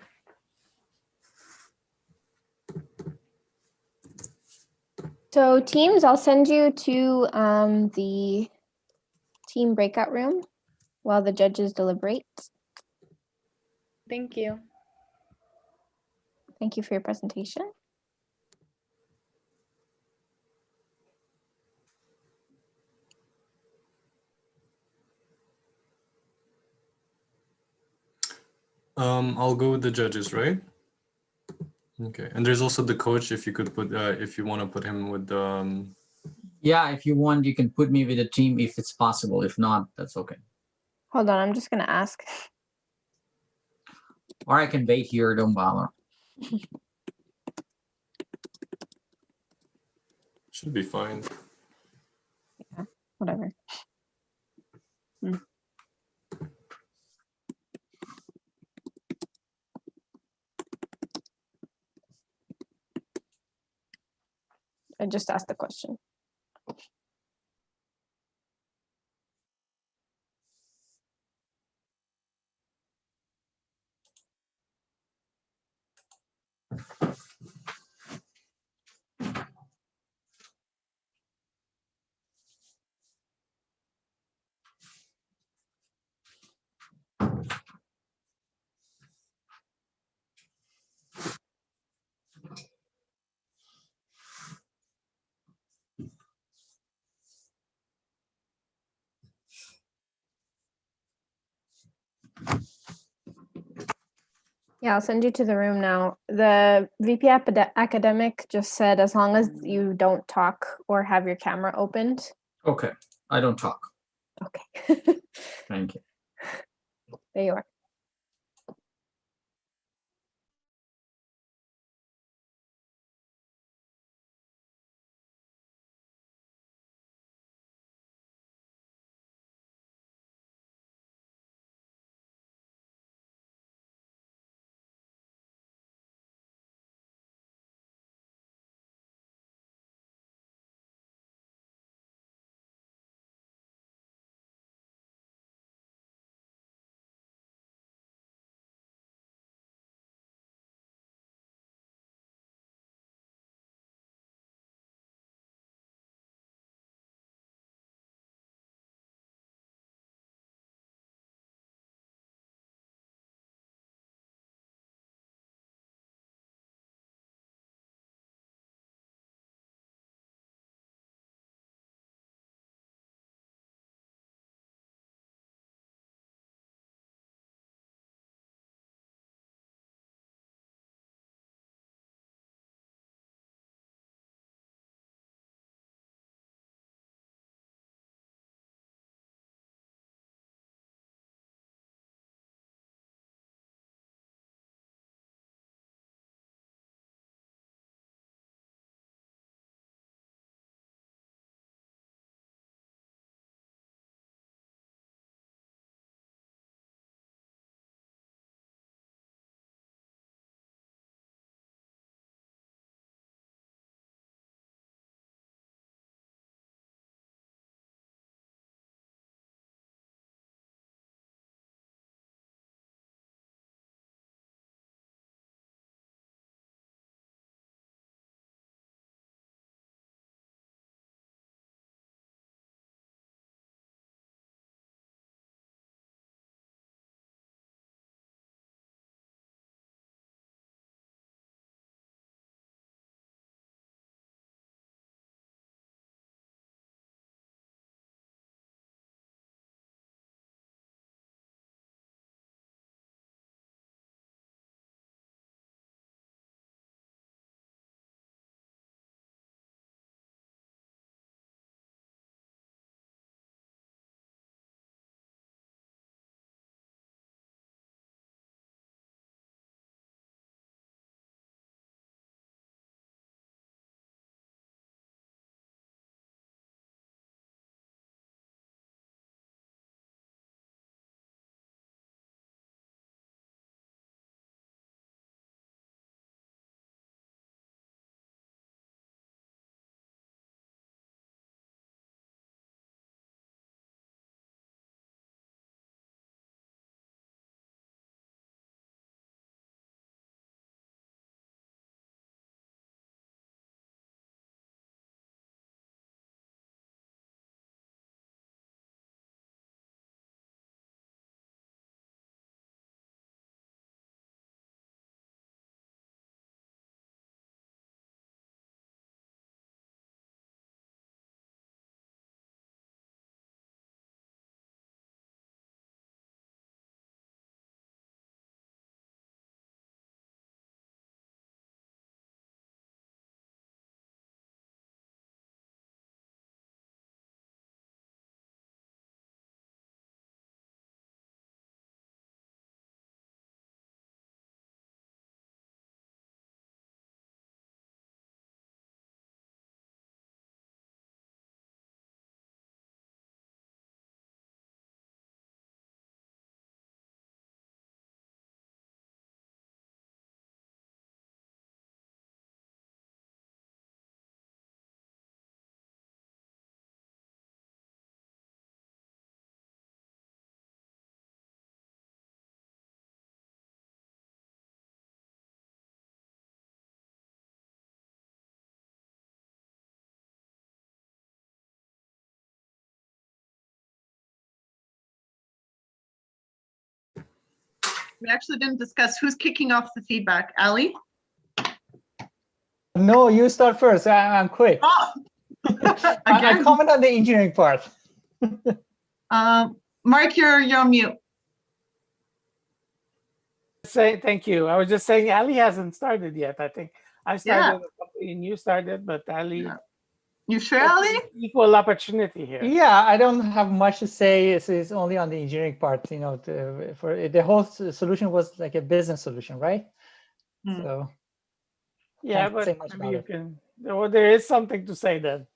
So teams, I'll send you to the team breakout room while the judges deliberate. Thank you. Thank you for your presentation. I'll go with the judges, right? Okay, and there's also the coach. If you could put, if you want to put him with the. Yeah, if you want, you can put me with the team if it's possible. If not, that's okay. Hold on, I'm just gonna ask. Or I can wait here. Don't bother. Should be fine. Yeah, whatever. I just asked the question. Yeah, I'll send you to the room now. The VP academic just said as long as you don't talk or have your camera opened. Okay, I don't talk. Okay. Thank you. There you are. We actually didn't discuss who's kicking off the feedback. Ali? No, you start first. I'm quick. Oh, I comment on the engineering part. Mark, you're on mute. Say thank you. I was just saying Ali hasn't started yet. I think I started and you started, but Ali. You sure, Ali? Equal opportunity here. Yeah, I don't have much to say. It's only on the engineering part. You know, for the whole solution was like a business solution, right? So yeah, but maybe you can. Well, there is something to say then.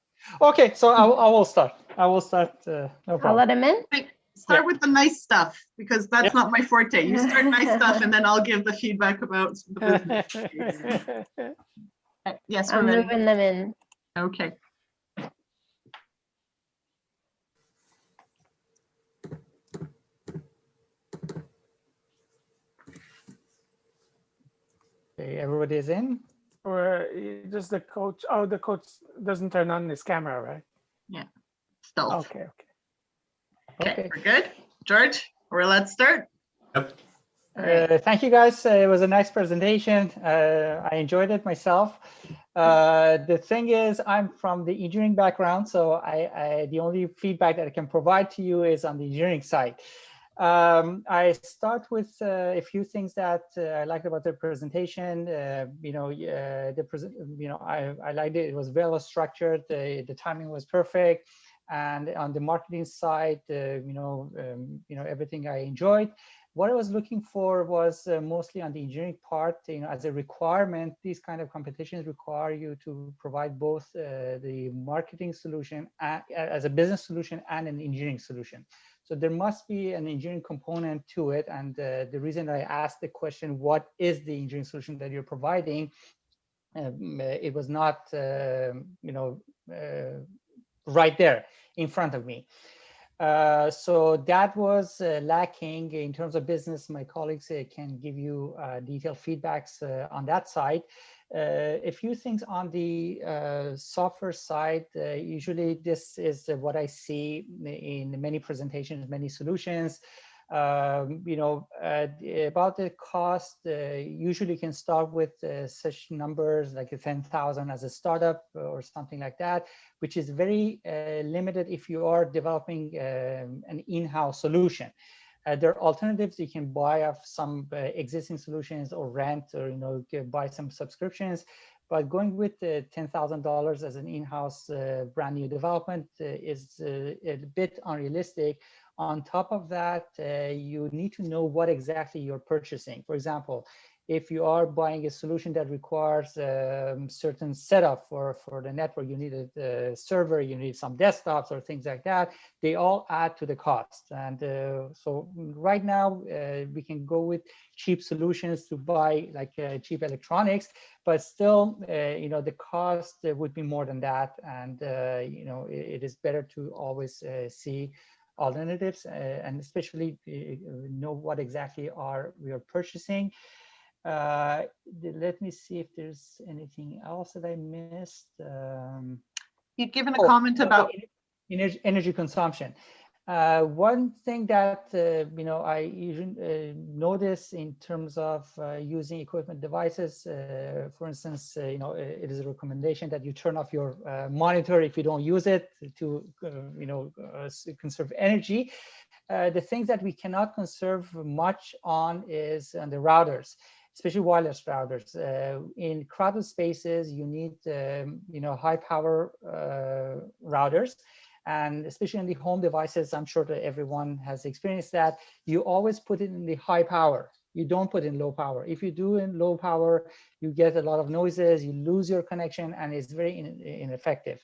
Okay, so I will start. I will start. No problem. I'll let him in. Start with the nice stuff, because that's not my forte. You start nice stuff, and then I'll give the feedback about the business. Yes, we're I'm ready. moving them in. Okay. Okay, everybody is in? Or just the coach? Oh, the coach doesn't turn on his camera, right? Yeah. Stealth. Okay. Okay. We're good. George, let's start. Yep. Thank you, guys. It was a nice presentation. I enjoyed it myself. The thing is, I'm from the engineering background, so the only feedback that I can provide to you is on the engineering side. I start with a few things that I liked about the presentation. I liked it. It was well structured. The timing was perfect, and on the marketing side, everything I enjoyed. What I was looking for was mostly on the engineering part. As a requirement, these kind of competitions require you to provide both the marketing solution as a business solution and an engineering solution. So there must be an engineering component to it. And the reason I asked the question, what is the engineering solution that you're providing? It was not, right there in front of me. So that was lacking in terms of business. My colleagues can give you detailed feedbacks on that side. A few things on the software side. Usually this is what I see in many presentations, many solutions. About the cost, usually can start with such numbers like 10,000 as a startup or something like that, which is very limited if you are developing an in-house solution. There are alternatives. You can buy off some existing solutions or rent, or buy some subscriptions. But going with $10,000 as an in-house brand new development is a bit unrealistic. On top of that, you need to know what exactly you're purchasing. For example, if you are buying a solution that requires certain setup for the network, you need a server, you need some desktops or things like that, they all add to the cost. And so right now, we can go with cheap solutions to buy like cheap electronics, but still, the cost would be more than that. And, it is better to always see alternatives and especially know what exactly we are purchasing. Let me see if there's anything else that I missed. You'd given a comment about energy consumption. One thing that I usually notice in terms of using equipment devices, for instance, it is a recommendation that you turn off your monitor if you don't use it to conserve energy. The things that we cannot conserve much on is on the routers, especially wireless routers. In crowded spaces, you need high power routers. And especially in the home devices, I'm sure that everyone has experienced that. You always put it in the high power. You don't put in low power. If you do in low power, you get a lot of noises, you lose your connection, and it's very ineffective.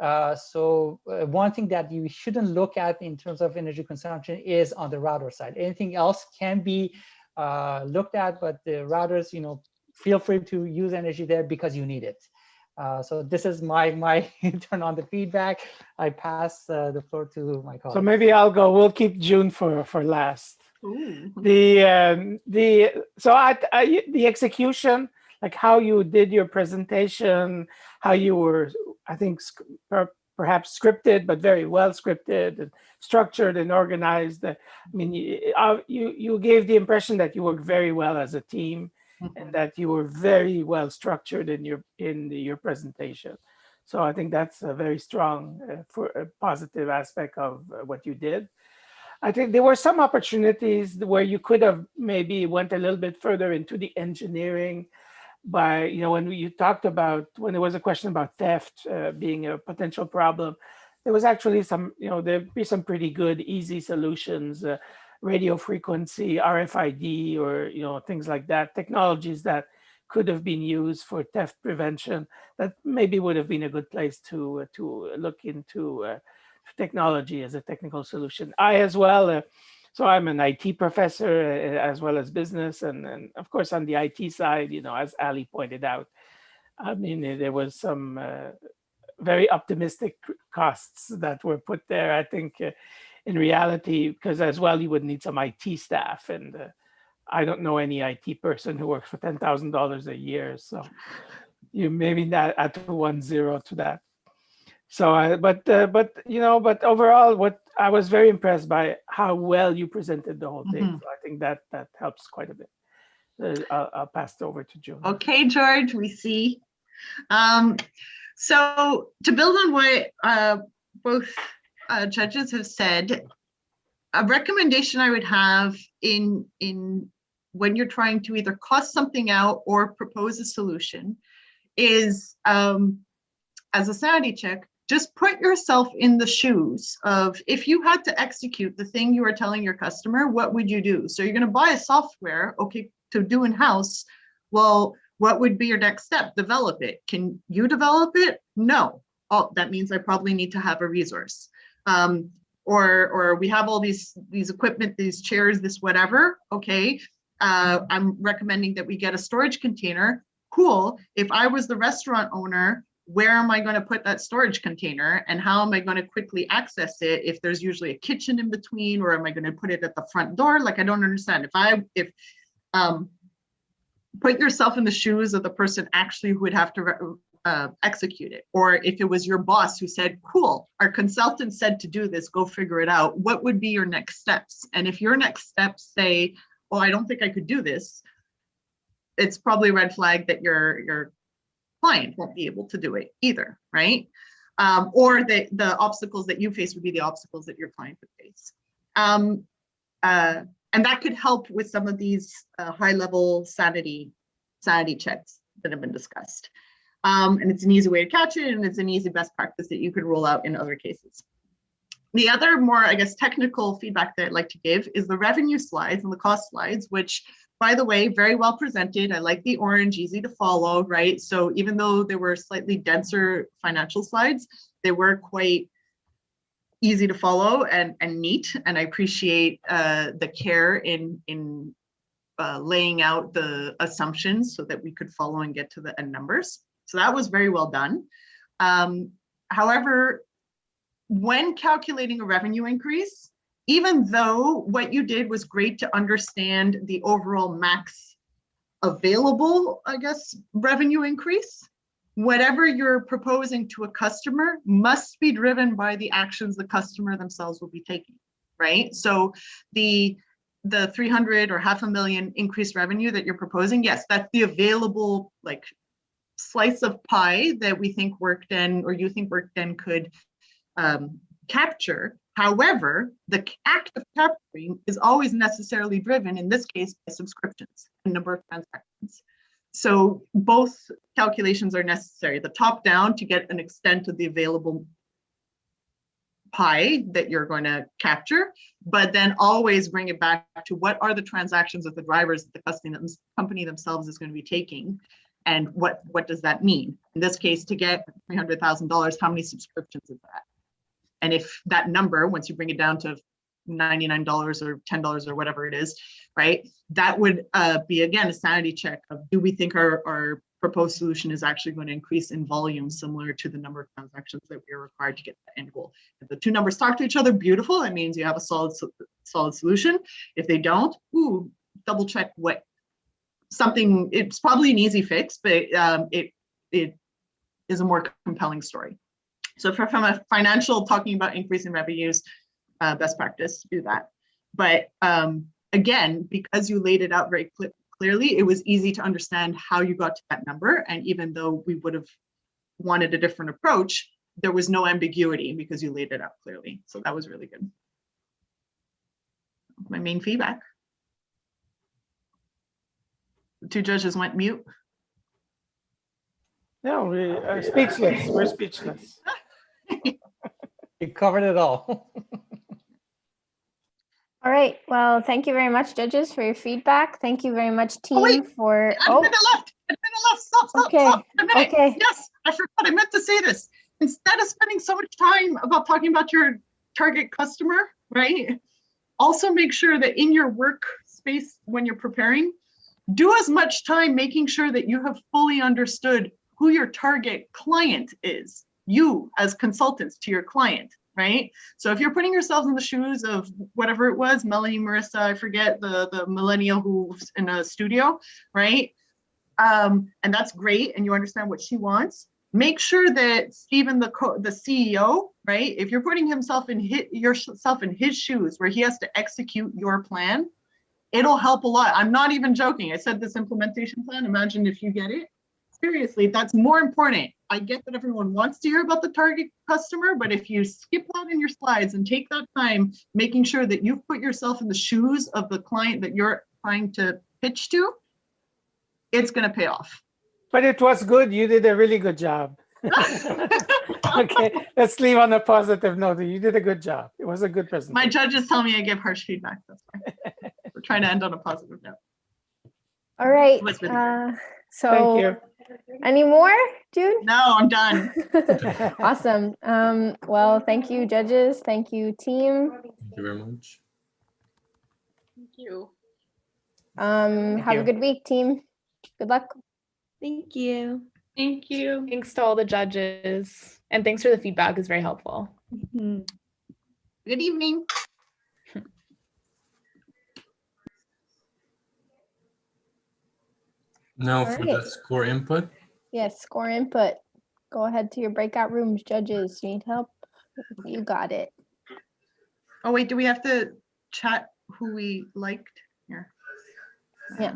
So one thing that you shouldn't look at in terms of energy consumption is on the router side. Anything else can be looked at, but the routers, feel free to use energy there because you need it. So this is my turn on the feedback. I pass the floor to my colleague. So maybe I'll go. We'll keep June for last. Ooh. The execution, like how you did your presentation, how you were, I think, perhaps scripted, but very well scripted and structured and organized. I mean, you gave the impression that you work very well as a team, and that you were very well structured in your presentation. So I think that's a very strong for a positive aspect of what you did. I think there were some opportunities where you could have maybe went a little bit further into the engineering by, you know, when you talked about, when there was a question about theft being a potential problem, there was actually some, you know, there'd be some pretty good, easy solutions, radio frequency, RFID, or, you know, things like that, technologies that could have been used for theft prevention that maybe would have been a good place to look into technology as a technical solution. I as well, so I'm an IT professor as well as business. And of course, on the IT side, you know, as Ali pointed out, I mean, there was some very optimistic costs that were put there. I think in reality, because as well, you would need some IT staff, and I don't know any IT person who works for $10,000 a year. So you maybe not add 1 0 to that. So, but you know, but overall, what I was very impressed by how well you presented the whole thing. So I think that helps quite a bit. I'll pass it over to June. Okay, George, we see. So to build on what both judges have said, a recommendation I would have in when you're trying to either cost something out or propose a solution is, as a sanity check, just put yourself in the shoes of, if you had to execute the thing you are telling your customer, what would you do? So you're going to buy a software, okay, to do in-house. Well, what would be your next step? Develop it. Can you develop it? No. Oh, that means I probably need to have a resource. Or we have all these equipment, these chairs, this whatever. Okay, I'm recommending that we get a storage container. Cool. If I was the restaurant owner, where am I going to put that storage container, and how am I going to quickly access it if there's usually a kitchen in between, or am I going to put it at the front door? Like, I don't understand. If put yourself in the shoes of the person actually who would have to execute it. Or if it was your boss who said, cool, our consultant said to do this, go figure it out. What would be your next steps? And if your next steps say, oh, I don't think I could do this, it's probably a red flag that your client won't be able to do it either, right? Or the obstacles that you face would be the obstacles that your client would face. And that could help with some of these high-level sanity checks that have been discussed. And it's an easy way to catch it, and it's an easy best practice that you could roll out in other cases. The other more, I guess, technical feedback that I'd like to give is the revenue slides and the cost slides, which, by the way, very well presented. I like the orange, easy to follow, right? So even though they were slightly denser financial slides, they were quite easy to follow and neat. And I appreciate the care in laying out the assumptions so that we could follow and get to the end numbers. So that was very well done. However, when calculating a revenue increase, even though what you did was great to understand the overall max available, I guess, revenue increase, whatever you're proposing to a customer must be driven by the actions the customer themselves will be taking, right? So the 300 or $500,000 increased revenue that you're proposing, yes, that's the available like slice of pie that we think Workden, or you think Workden could capture. However, the act of capturing is always necessarily driven, in this case, by subscriptions and number of transactions. So both calculations are necessary. The top down to get an extent of the available pie that you're going to capture, but then always bring it back to what are the transactions of the drivers that the company themselves is going to be taking, and what does that mean? In this case, to get $300,000, how many subscriptions is that? And if that number, once you bring it down to $99 or $10 or whatever it is, right, that would be, again, a sanity check of, do we think our proposed solution is actually going to increase in volume similar to the number of transactions that we are required to get that end goal? If the two numbers talk to each other, beautiful. That means you have a solid solution. If they don't, double check what something. It's probably an easy fix, but it is a more compelling story. So from a financial, talking about increasing revenues, best practice to do that. But again, because you laid it out very clearly, it was easy to understand how you got to that number. And even though we would have wanted a different approach, there was no ambiguity because you laid it out clearly. So that was really good. My main feedback. The two judges went mute. No, we are speechless. We're speechless. You covered it all. All right. Well, thank you very much, judges, for your feedback. Thank you very much, team, for. Admin left. Stop. Okay. A minute. Okay. Yes, I forgot. I meant to say this. Instead of spending so much time about talking about your target customer, right? Also make sure that in your workspace when you're preparing, do as much time making sure that you have fully understood who your target client is, you as consultants to your client, right? So if you're putting yourselves in the shoes of whatever it was, Melanie, Marissa, I forget, the millennial who's in a studio, right? And that's great, and you understand what she wants. Make sure that Stephen, the CEO, right? If you're putting yourself in his shoes where he has to execute your plan, it'll help a lot. I'm not even joking. I said this implementation plan, imagine if you get it. Seriously, that's more important. I get that everyone wants to hear about the target customer, but if you skip that in your slides and take that time, making sure that you've put yourself in the shoes of the client that you're trying to pitch to, it's going to pay off. But it was good. You did a really good job. Okay, let's leave on a positive note. You did a good job. It was a good presentation. My judges tell me I give harsh feedback. That's why. We're trying to end on a positive note. All right. So thank you. Any more, Jude? No, I'm done. Awesome. Well, thank you, judges. Thank you, team. Thank you very much. Thank you. Have a good week, team. Good luck. Thank you. Thank you. Thanks to all the judges. And thanks for the feedback. It's very helpful. Good evening. Now All for right. the score input. Yes, score input. Go ahead to your breakout rooms, judges. Need help? You got it. Oh, wait, do we have to chat who we liked? Here. Yeah.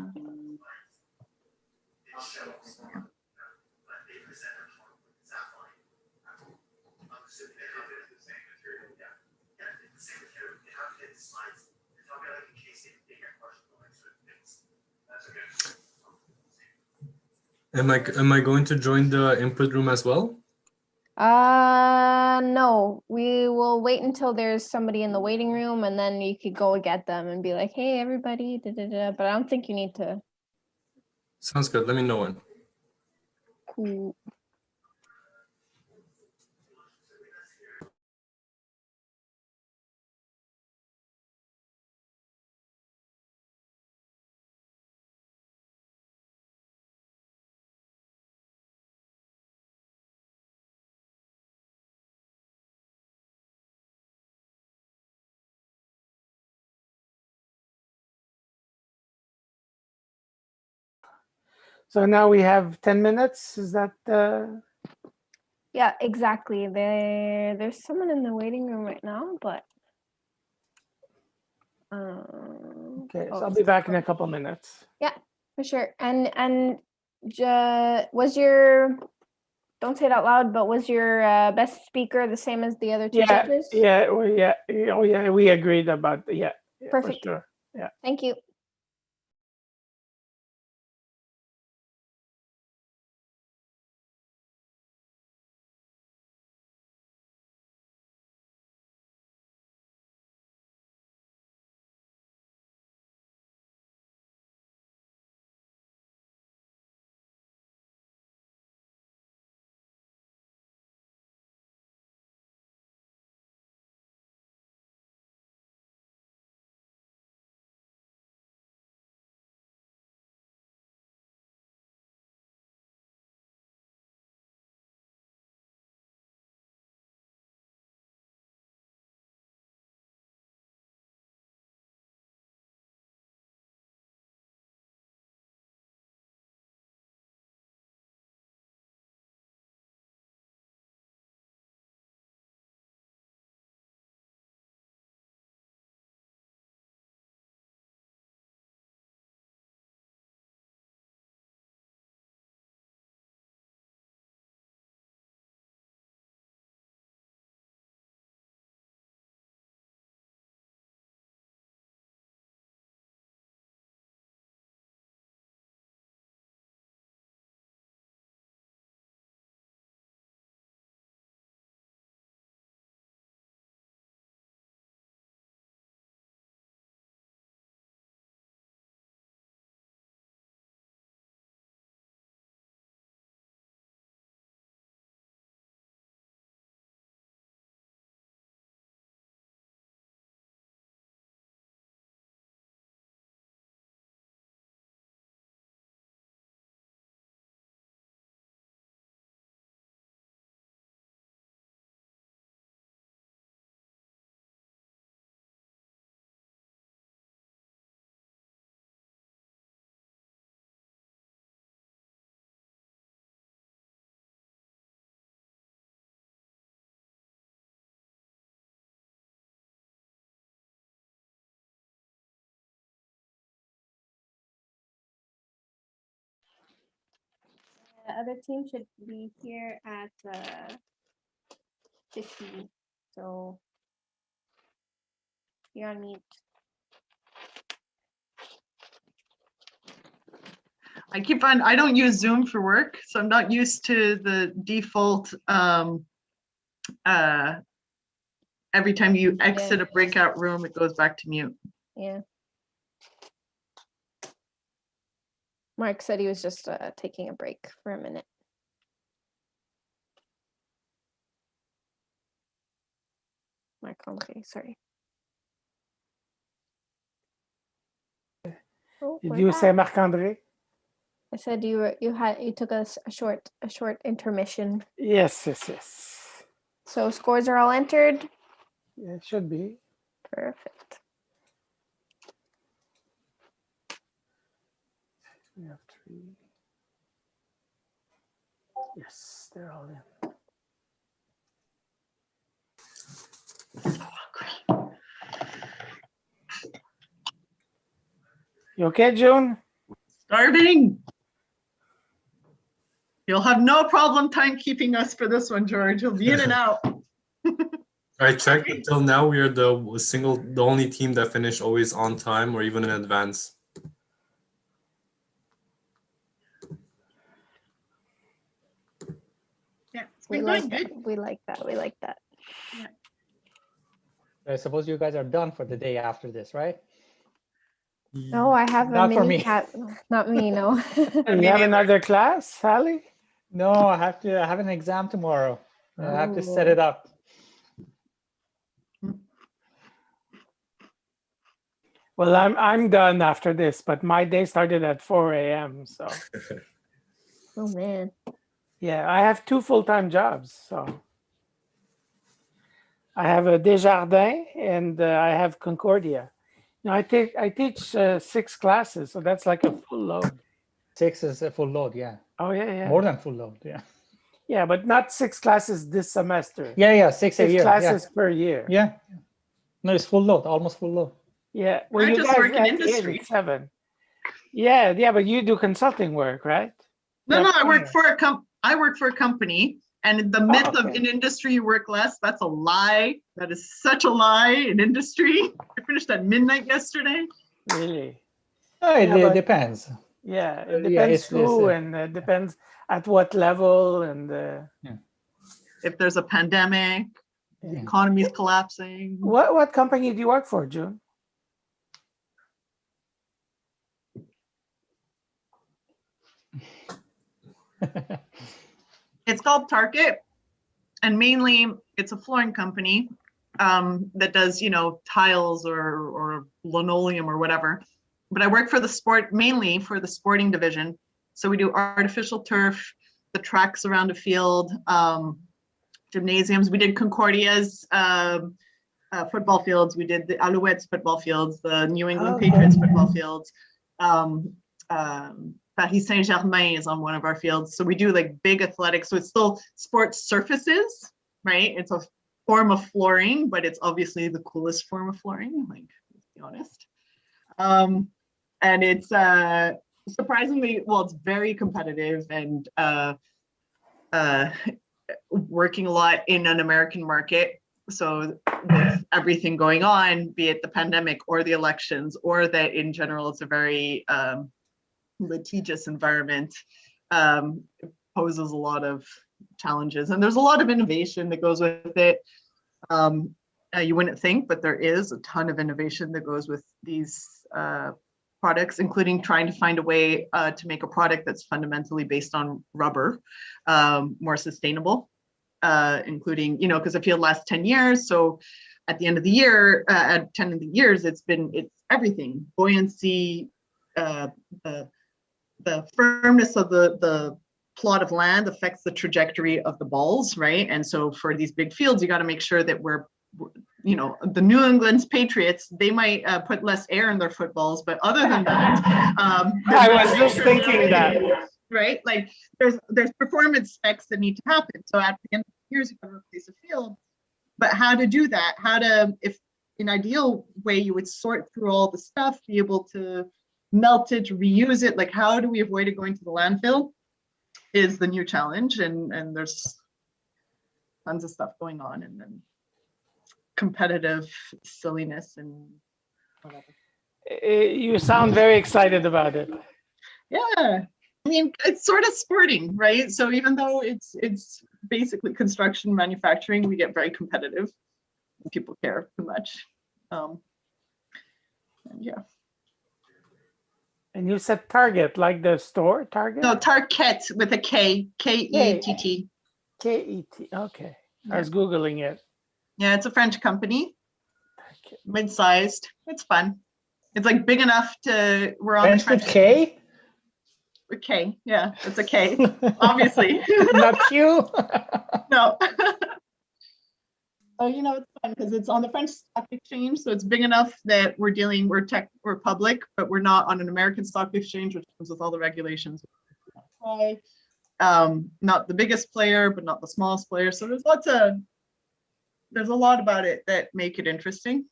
Am I going to join the input room as well? No, we will wait until there's somebody in the waiting room and then you could go get them and be like, hey, everybody, da, da, da. But I don't think you need to. Sounds good. Let me know when. Cool. So now we have 10 minutes. Is that Yeah, exactly. There's someone in the waiting room right now, but okay? So I'll be back in a couple minutes. yeah, for sure. And was your, don't say it out loud, but was your best speaker the same as the other two judges? Yeah, oh yeah, we agreed about Perfect. for sure. Yeah. Thank you. The other team should be here at 50. So you're on mute. I don't use Zoom for work, so I'm not used to the default every time you exit a breakout room, it goes back to mute. Yeah. Mark said he was just taking a break for a minute. Mark Andre, sorry. Oh, Did we're you say back. Marc-André? I said you took a short intermission. Yes. So scores are all entered. Yeah, it should be. Perfect. We have 3. Yes, they're all in. You okay, June? Starving. You'll have no problem timekeeping us for this one, George. You'll be in and out. I checked until now. We are the only team that finished always on time or even in advance. Yeah, We like that. We like that. We like that. Yeah. I suppose you guys are done for the day after this, right? No, I have a Not for mini me. cat. Not me, no. You have another class, Sally? No, I have an exam tomorrow. I have to set Oh. it up. Well, I'm done after this, but my day started at 4 a.m. So Oh man. yeah, I have 2 full-time jobs. So I have a Desjardins and I have Concordia. Now I teach 6 classes, so that's like a full load. 6 is a full load, yeah. Oh yeah. More than full load, yeah. Yeah, but not 6 classes this semester. Yeah, 6 a 6 year. classes per year. Yeah. No, it's full load, almost full load. Yeah. Well, I you just guys work in at industry. 7. Yeah, but you do consulting work, right? No, That's I work fine. for a company, and the myth of okay. in industry you work less, that's a lie. That is such a lie in industry. I finished at midnight yesterday. Really? Oh, Yeah, it but- depends. Yeah, it Yeah, depends it's who and it depends at what level and If there's a pandemic, the economy's collapsing. what company do you work for, June? It's called Target, and mainly it's a flooring company that does, tiles or linoleum or whatever. But I work for mainly for the sporting division. So we do artificial turf, the tracks around a field, gymnasiums. We did Concordia's football fields. We did the Alouettes football fields, the New England Patriots football fields. Paris Saint-Germain is on one of our fields. So we do like big athletics. So it's still sports surfaces, right? It's a form of flooring, but it's obviously the coolest form of flooring, like, let's be honest. And it's surprisingly, well, it's very competitive and working a lot in an American market. So with everything going on, be it the pandemic or the elections, or that in general, it's a very litigious environment, it poses a lot of challenges. And there's a lot of innovation that goes with it. You wouldn't think, but there is a ton of innovation that goes with these products, including trying to find a way to make a product that's fundamentally based on rubber, more sustainable, including, because the field lasts 10 years. So at the end of the year, at 10 of the years, it's everything, buoyancy, the firmness of the plot of land affects the trajectory of the balls, right? And so for these big fields, you got to make sure that the New England's Patriots, they might put less air in their footballs, but other than that, I was just thinking that. Right? Like there's performance specs that need to happen. So at the end of the years, you got to replace a field. But how to do that? If in ideal way, you would sort through all the stuff, be able to melt it, reuse it. Like, how do we avoid it going to the landfill? is the new challenge, and there's tons of stuff going on, and then competitive silliness and whatever. You sound very excited about it. Yeah, I mean, it's sort of sporting, right? So even though it's basically construction manufacturing, we get very competitive. People care too much. And yeah. And you said Target, like the store Target? No, Target with a K, K-E-T-T. K-E-T, okay. I was Googling it. Yeah, it's a French company, mid-sized. It's fun. It's like big enough to, we're on French with K? With K, yeah, it's a K, obviously. Not Q? No. Oh, you know, it's fun because it's on the French stock exchange, so it's big enough that we're public, but we're not on an American stock exchange, which comes with all the regulations. Not the biggest player, but not the smallest player. So there's a lot about it that make it interesting.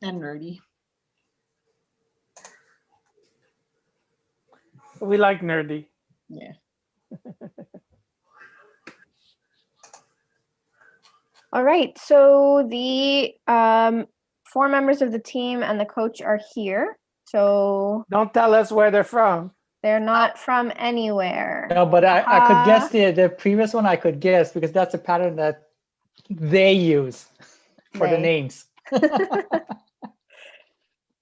And nerdy. We like nerdy. Yeah. All right, so the 4 members of the team and the coach are here. So don't tell us where they're from. They're not from anywhere. No, but I could guess the previous one. I could guess because that's a pattern that they use for the names.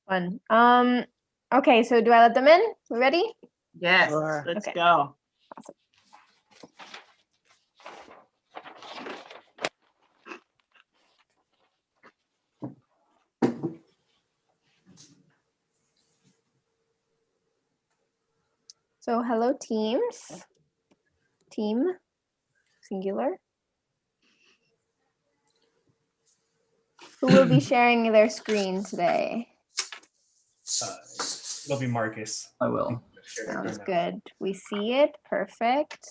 Fun. Okay, so do I let them in? We ready? Yes, let's go. Awesome. So hello teams, team, singular. Who will be sharing their screen today? It'll be Marcus. I will. Sounds good. We see it, perfect.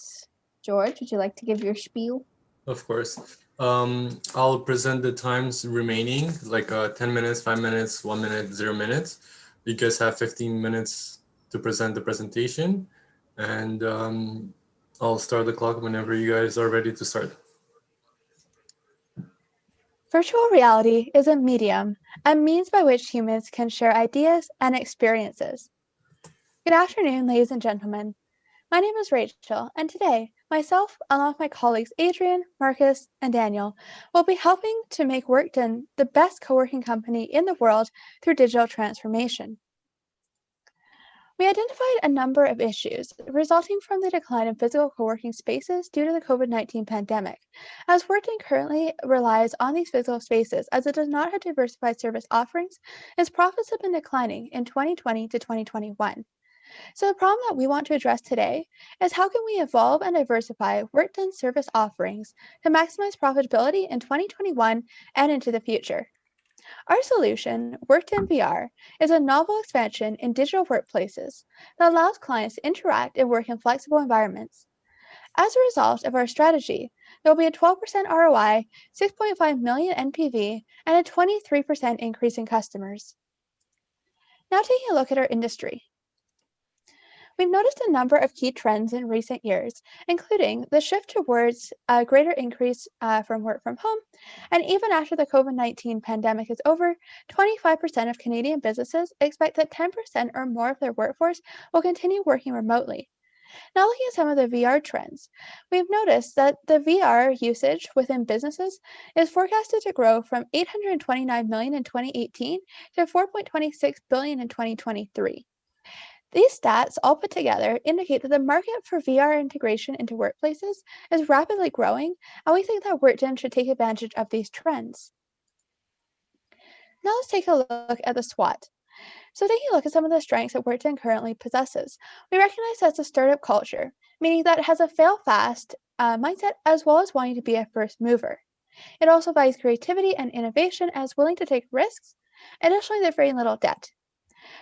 George, would you like to give your spiel? Of course. I'll present the times remaining, like 10 minutes, 5 minutes, 1 minute, 0 minutes. You guys have 15 minutes to present the presentation, and I'll start the clock whenever you guys are ready to start. Virtual reality is a medium, a means by which humans can share ideas and experiences. Good afternoon, ladies and gentlemen. My name is Rachel, and today, myself, along with my colleagues Adrian, Marcus, and Daniel, will be helping to make Workdone the best co-working company in the world through digital transformation. We identified a number of issues resulting from the decline in physical co-working spaces due to the COVID-19 pandemic, as Workdone currently relies on these physical spaces as it does not have diversified service offerings, its profits have been declining in 2020 to 2021. So the problem that we want to address today is how can we evolve and diversify Workdone service offerings to maximize profitability in 2021 and into the future. Our solution, Workdone VR, is a novel expansion in digital workplaces that allows clients to interact and work in flexible environments. As a result of our strategy, there will be a 12% ROI, 6.5 million NPV, and a 23% increase in customers. Now taking a look at our industry. We've noticed a number of key trends in recent years, including the shift towards a greater increase from work from home, and even after the COVID-19 pandemic is over, 25% of Canadian businesses expect that 10% or more of their workforce will continue working remotely. Now looking at some of the VR trends, we've noticed that the VR usage within businesses is forecasted to grow from 829 million in 2018 to 4.26 billion in 2023. These stats all put together indicate that the market for VR integration into workplaces is rapidly growing, and we think that Workdone should take advantage of these trends. Now let's take a look at the SWOT. So taking a look at some of the strengths that Workdone currently possesses, we recognize that's a startup culture, meaning that it has a fail fast mindset as well as wanting to be a first mover. It also values creativity and innovation and is willing to take risks. Additionally, there's very little debt.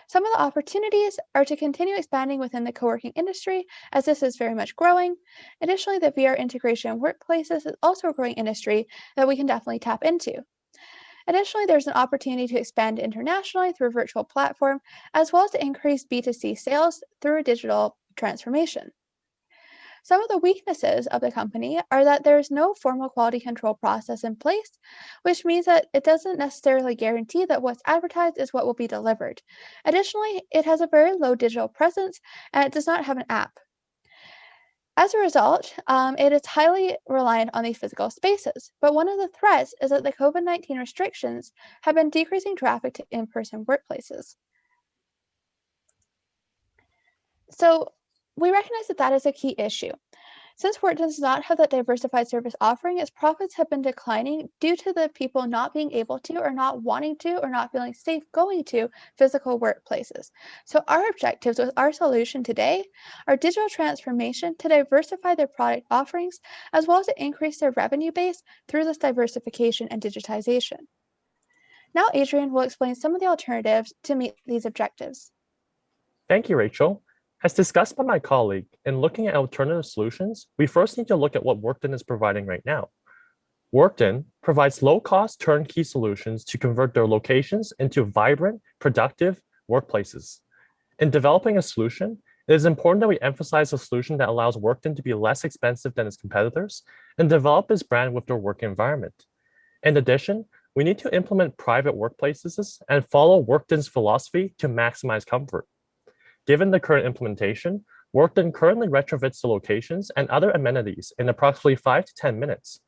Some of the opportunities are to continue expanding within the co-working industry, as this is very much growing. Additionally, the VR integration in workplaces is also a growing industry that we can definitely tap into. Additionally, there's an opportunity to expand internationally through a virtual platform, as well as to increase B2C sales through a digital transformation. Some of the weaknesses of the company are that there is no formal quality control process in place, which means that it doesn't necessarily guarantee that what's advertised is what will be delivered. Additionally, it has a very low digital presence and it does not have an app. As a result, it is highly reliant on these physical spaces. But one of the threats is that the COVID-19 restrictions have been decreasing traffic to in-person workplaces. So we recognize that that is a key issue. Since Work does not have that diversified service offering, its profits have been declining due to the people not being able to, or not wanting to, or not feeling safe going to physical workplaces. So our objectives with our solution today are digital transformation to diversify their product offerings, as well as to increase their revenue base through this diversification and digitization. Now Adrian will explain some of the alternatives to meet these objectives. Thank you, Rachel. As discussed by my colleague, in looking at alternative solutions, we first need to look at what Workden is providing right now. Workden provides low-cost turnkey solutions to convert their locations into vibrant, productive workplaces. In developing a solution, it is important that we emphasize a solution that allows Workden to be less expensive than its competitors and develop its brand with their work environment. In addition, we need to implement private workplaces and follow Workden's philosophy to maximize comfort. Given the current implementation, Workden currently retrofits the locations and other amenities in approximately 5 to 10 minutes.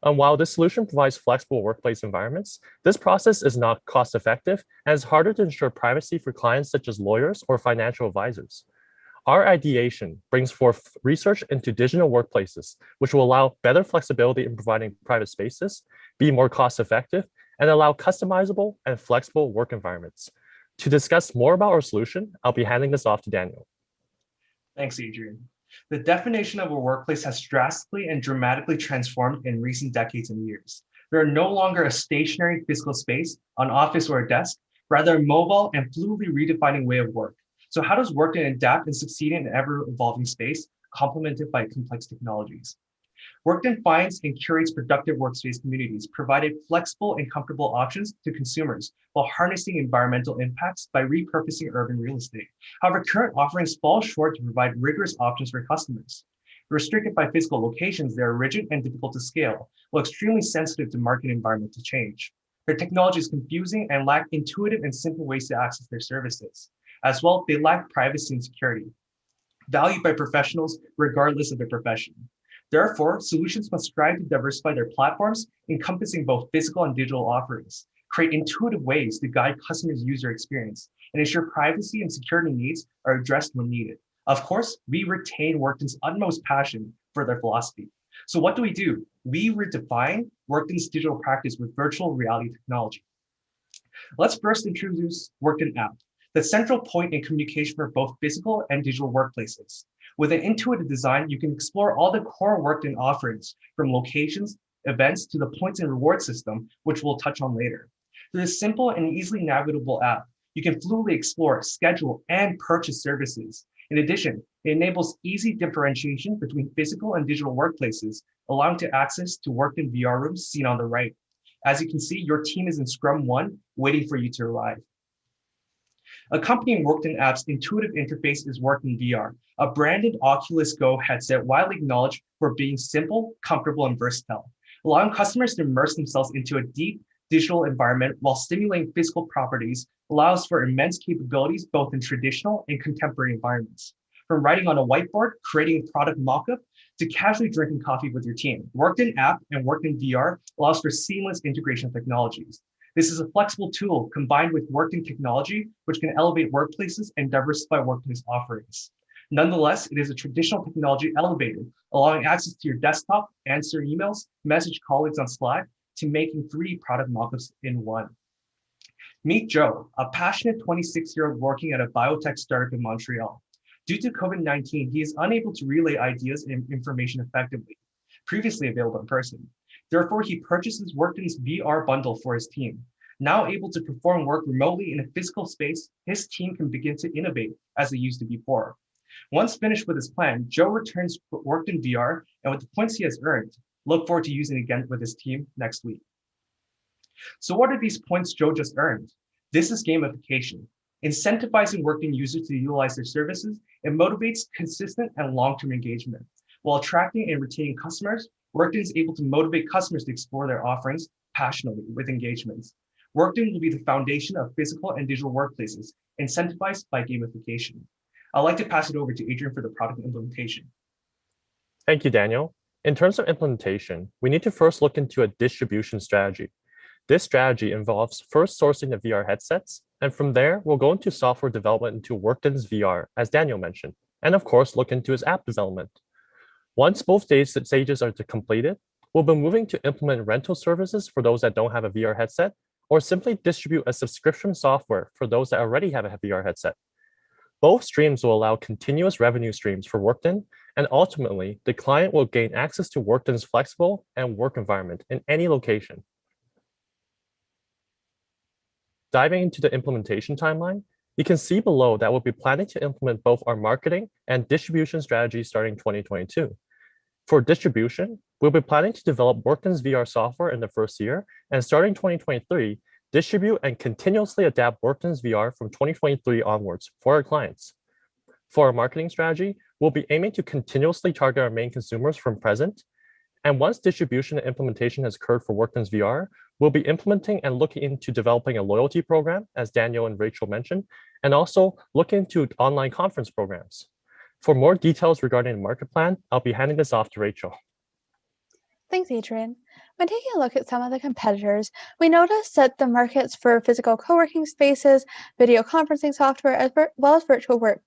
And while this solution provides flexible workplace environments, this process is not cost-effective and is harder to ensure privacy for clients such as lawyers or financial advisors. Our ideation brings forth research into digital workplaces, which will allow better flexibility in providing private spaces, be more cost-effective, and allow customizable and flexible work environments. To discuss more about our solution, I'll be handing this off to Daniel. Thanks, Adrian. The definition of a workplace has drastically and dramatically transformed in recent decades and years. They are no longer a stationary physical space, an office or a desk, rather a mobile and fluidly redefining way of work. So how does Workden adapt and succeed in an ever-evolving space, complemented by complex technologies? Workden finds and curates productive workspace communities, provided flexible and comfortable options to consumers while harnessing environmental impacts by repurposing urban real estate. However, current offerings fall short to provide rigorous options for customers. Restricted by physical locations, they are rigid and difficult to scale, while extremely sensitive to market environmental change. Their technology is confusing and lack intuitive and simple ways to access their services. As well, they lack privacy and security, valued by professionals regardless of their profession. Therefore, solutions must strive to diversify their platforms, encompassing both physical and digital offerings, create intuitive ways to guide customers' user experience, and ensure privacy and security needs are addressed when needed. Of course, we retain Workden's utmost passion for their philosophy. So what do? We redefine Workden's digital practice with virtual reality technology. Let's first introduce Workden app, the central point in communication for both physical and digital workplaces. With an intuitive design, you can explore all the core Workden offerings, from locations, events, to the points and reward system, which we'll touch on later. Through this simple and easily navigable app, you can fluidly explore, schedule, and purchase services. In addition, it enables easy differentiation between physical and digital workplaces, allowing to access to Workden VR rooms seen on the right. As you can see, your team is in Scrum 1, waiting for you to arrive. Accompanying Workden app's intuitive interface is Workden VR, a branded Oculus Go headset widely acknowledged for being simple, comfortable, and versatile, allowing customers to immerse themselves into a deep digital environment while stimulating physical properties allows for immense capabilities both in traditional and contemporary environments. From writing on a whiteboard, creating a product mockup, to casually drinking coffee with your team, Workden app and Workden VR allows for seamless integration of technologies. This is a flexible tool combined with Workden technology, which can elevate workplaces and diversify workplace offerings. Nonetheless, it is a traditional technology elevated, allowing access to your desktop, answer emails, message colleagues on Slack, to making 3 product mockups in one. Meet Joe, a passionate 26-year-old working at a biotech startup in Montreal. Due to COVID-19, he is unable to relay ideas and information effectively, previously available in person. Therefore, he purchases Workden's VR bundle for his team. Now able to perform work remotely in a physical space, his team can begin to innovate as they used to before. Once finished with his plan, Joe returns to Workden VR, and with the points he has earned, look forward to using it again with his team next week. So what are these points Joe just earned? This is gamification. Incentivizing Workden users to utilize their services, it motivates consistent and long-term engagement. While attracting and retaining customers, Workden is able to motivate customers to explore their offerings passionately with engagements. Workden will be the foundation of physical and digital workplaces, incentivized by gamification. I'd like to pass it over to Adrian for the product implementation. Thank you, Daniel. In terms of implementation, we need to first look into a distribution strategy. This strategy involves first sourcing the VR headsets, and from there, we'll go into software development into Workden's VR, as Daniel mentioned, and of course, look into his app development. Once both stages are completed, we'll be moving to implement rental services for those that don't have a VR headset, or simply distribute a subscription software for those that already have a VR headset. Both streams will allow continuous revenue streams for Workden, and ultimately, the client will gain access to Workden's flexible and work environment in any location. Diving into the implementation timeline, you can see below that we'll be planning to implement both our marketing and distribution strategies starting 2022. For distribution, we'll be planning to develop Workden's VR software in the first year, and starting 2023, distribute and continuously adapt Workden's VR from 2023 onwards for our clients. For our marketing strategy, we'll be aiming to continuously target our main consumers from present. And once distribution and implementation has occurred for Workden's VR, we'll be implementing and looking into developing a loyalty program, as Daniel and Rachel mentioned, and also looking into online conference programs. For more details regarding the market plan, I'll be handing this off to Rachel. Thanks, Adrian. When taking a look at some of the competitors, we noticed that the markets for physical co-working spaces, video conferencing software, as well as virtual work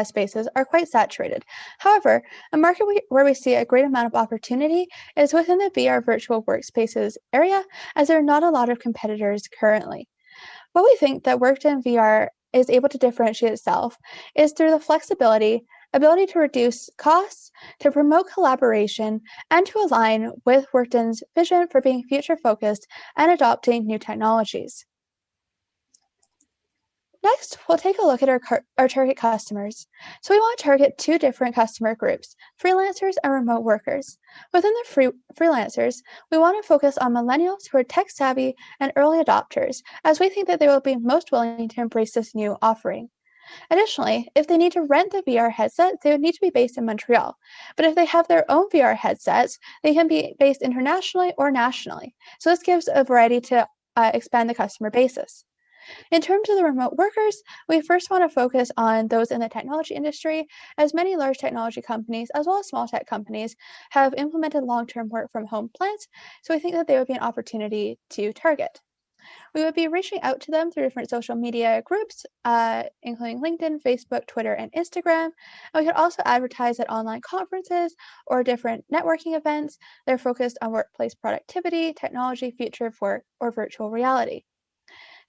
spaces are quite saturated. However, a market where we see a great amount of opportunity is within the VR virtual workspaces area, as there are not a lot of competitors currently. What we think that Workden VR is able to differentiate itself is through the flexibility, ability to reduce costs, to promote collaboration, and to align with Workden's vision for being future-focused and adopting new technologies. Next, we'll take a look at our target customers. So we want to target two different customer groups, freelancers and remote workers. Within the freelancers, we want to focus on millennials who are tech-savvy and early adopters, as we think that they will be most willing to embrace this new offering. Additionally, if they need to rent the VR headsets, they would need to be based in Montreal. But if they have their own VR headsets, they can be based internationally or nationally. So this gives a variety to expand the customer basis. In terms of the remote workers, we first want to focus on those in the technology industry, as many large technology companies, as well as small tech companies, have implemented long-term work from home plans. So we think that they would be an opportunity to target. We would be reaching out to them through different social media groups, including LinkedIn, Facebook, Twitter, and Instagram. And we could also advertise at online conferences or different networking events that are focused on workplace productivity, technology, future of work, or virtual reality.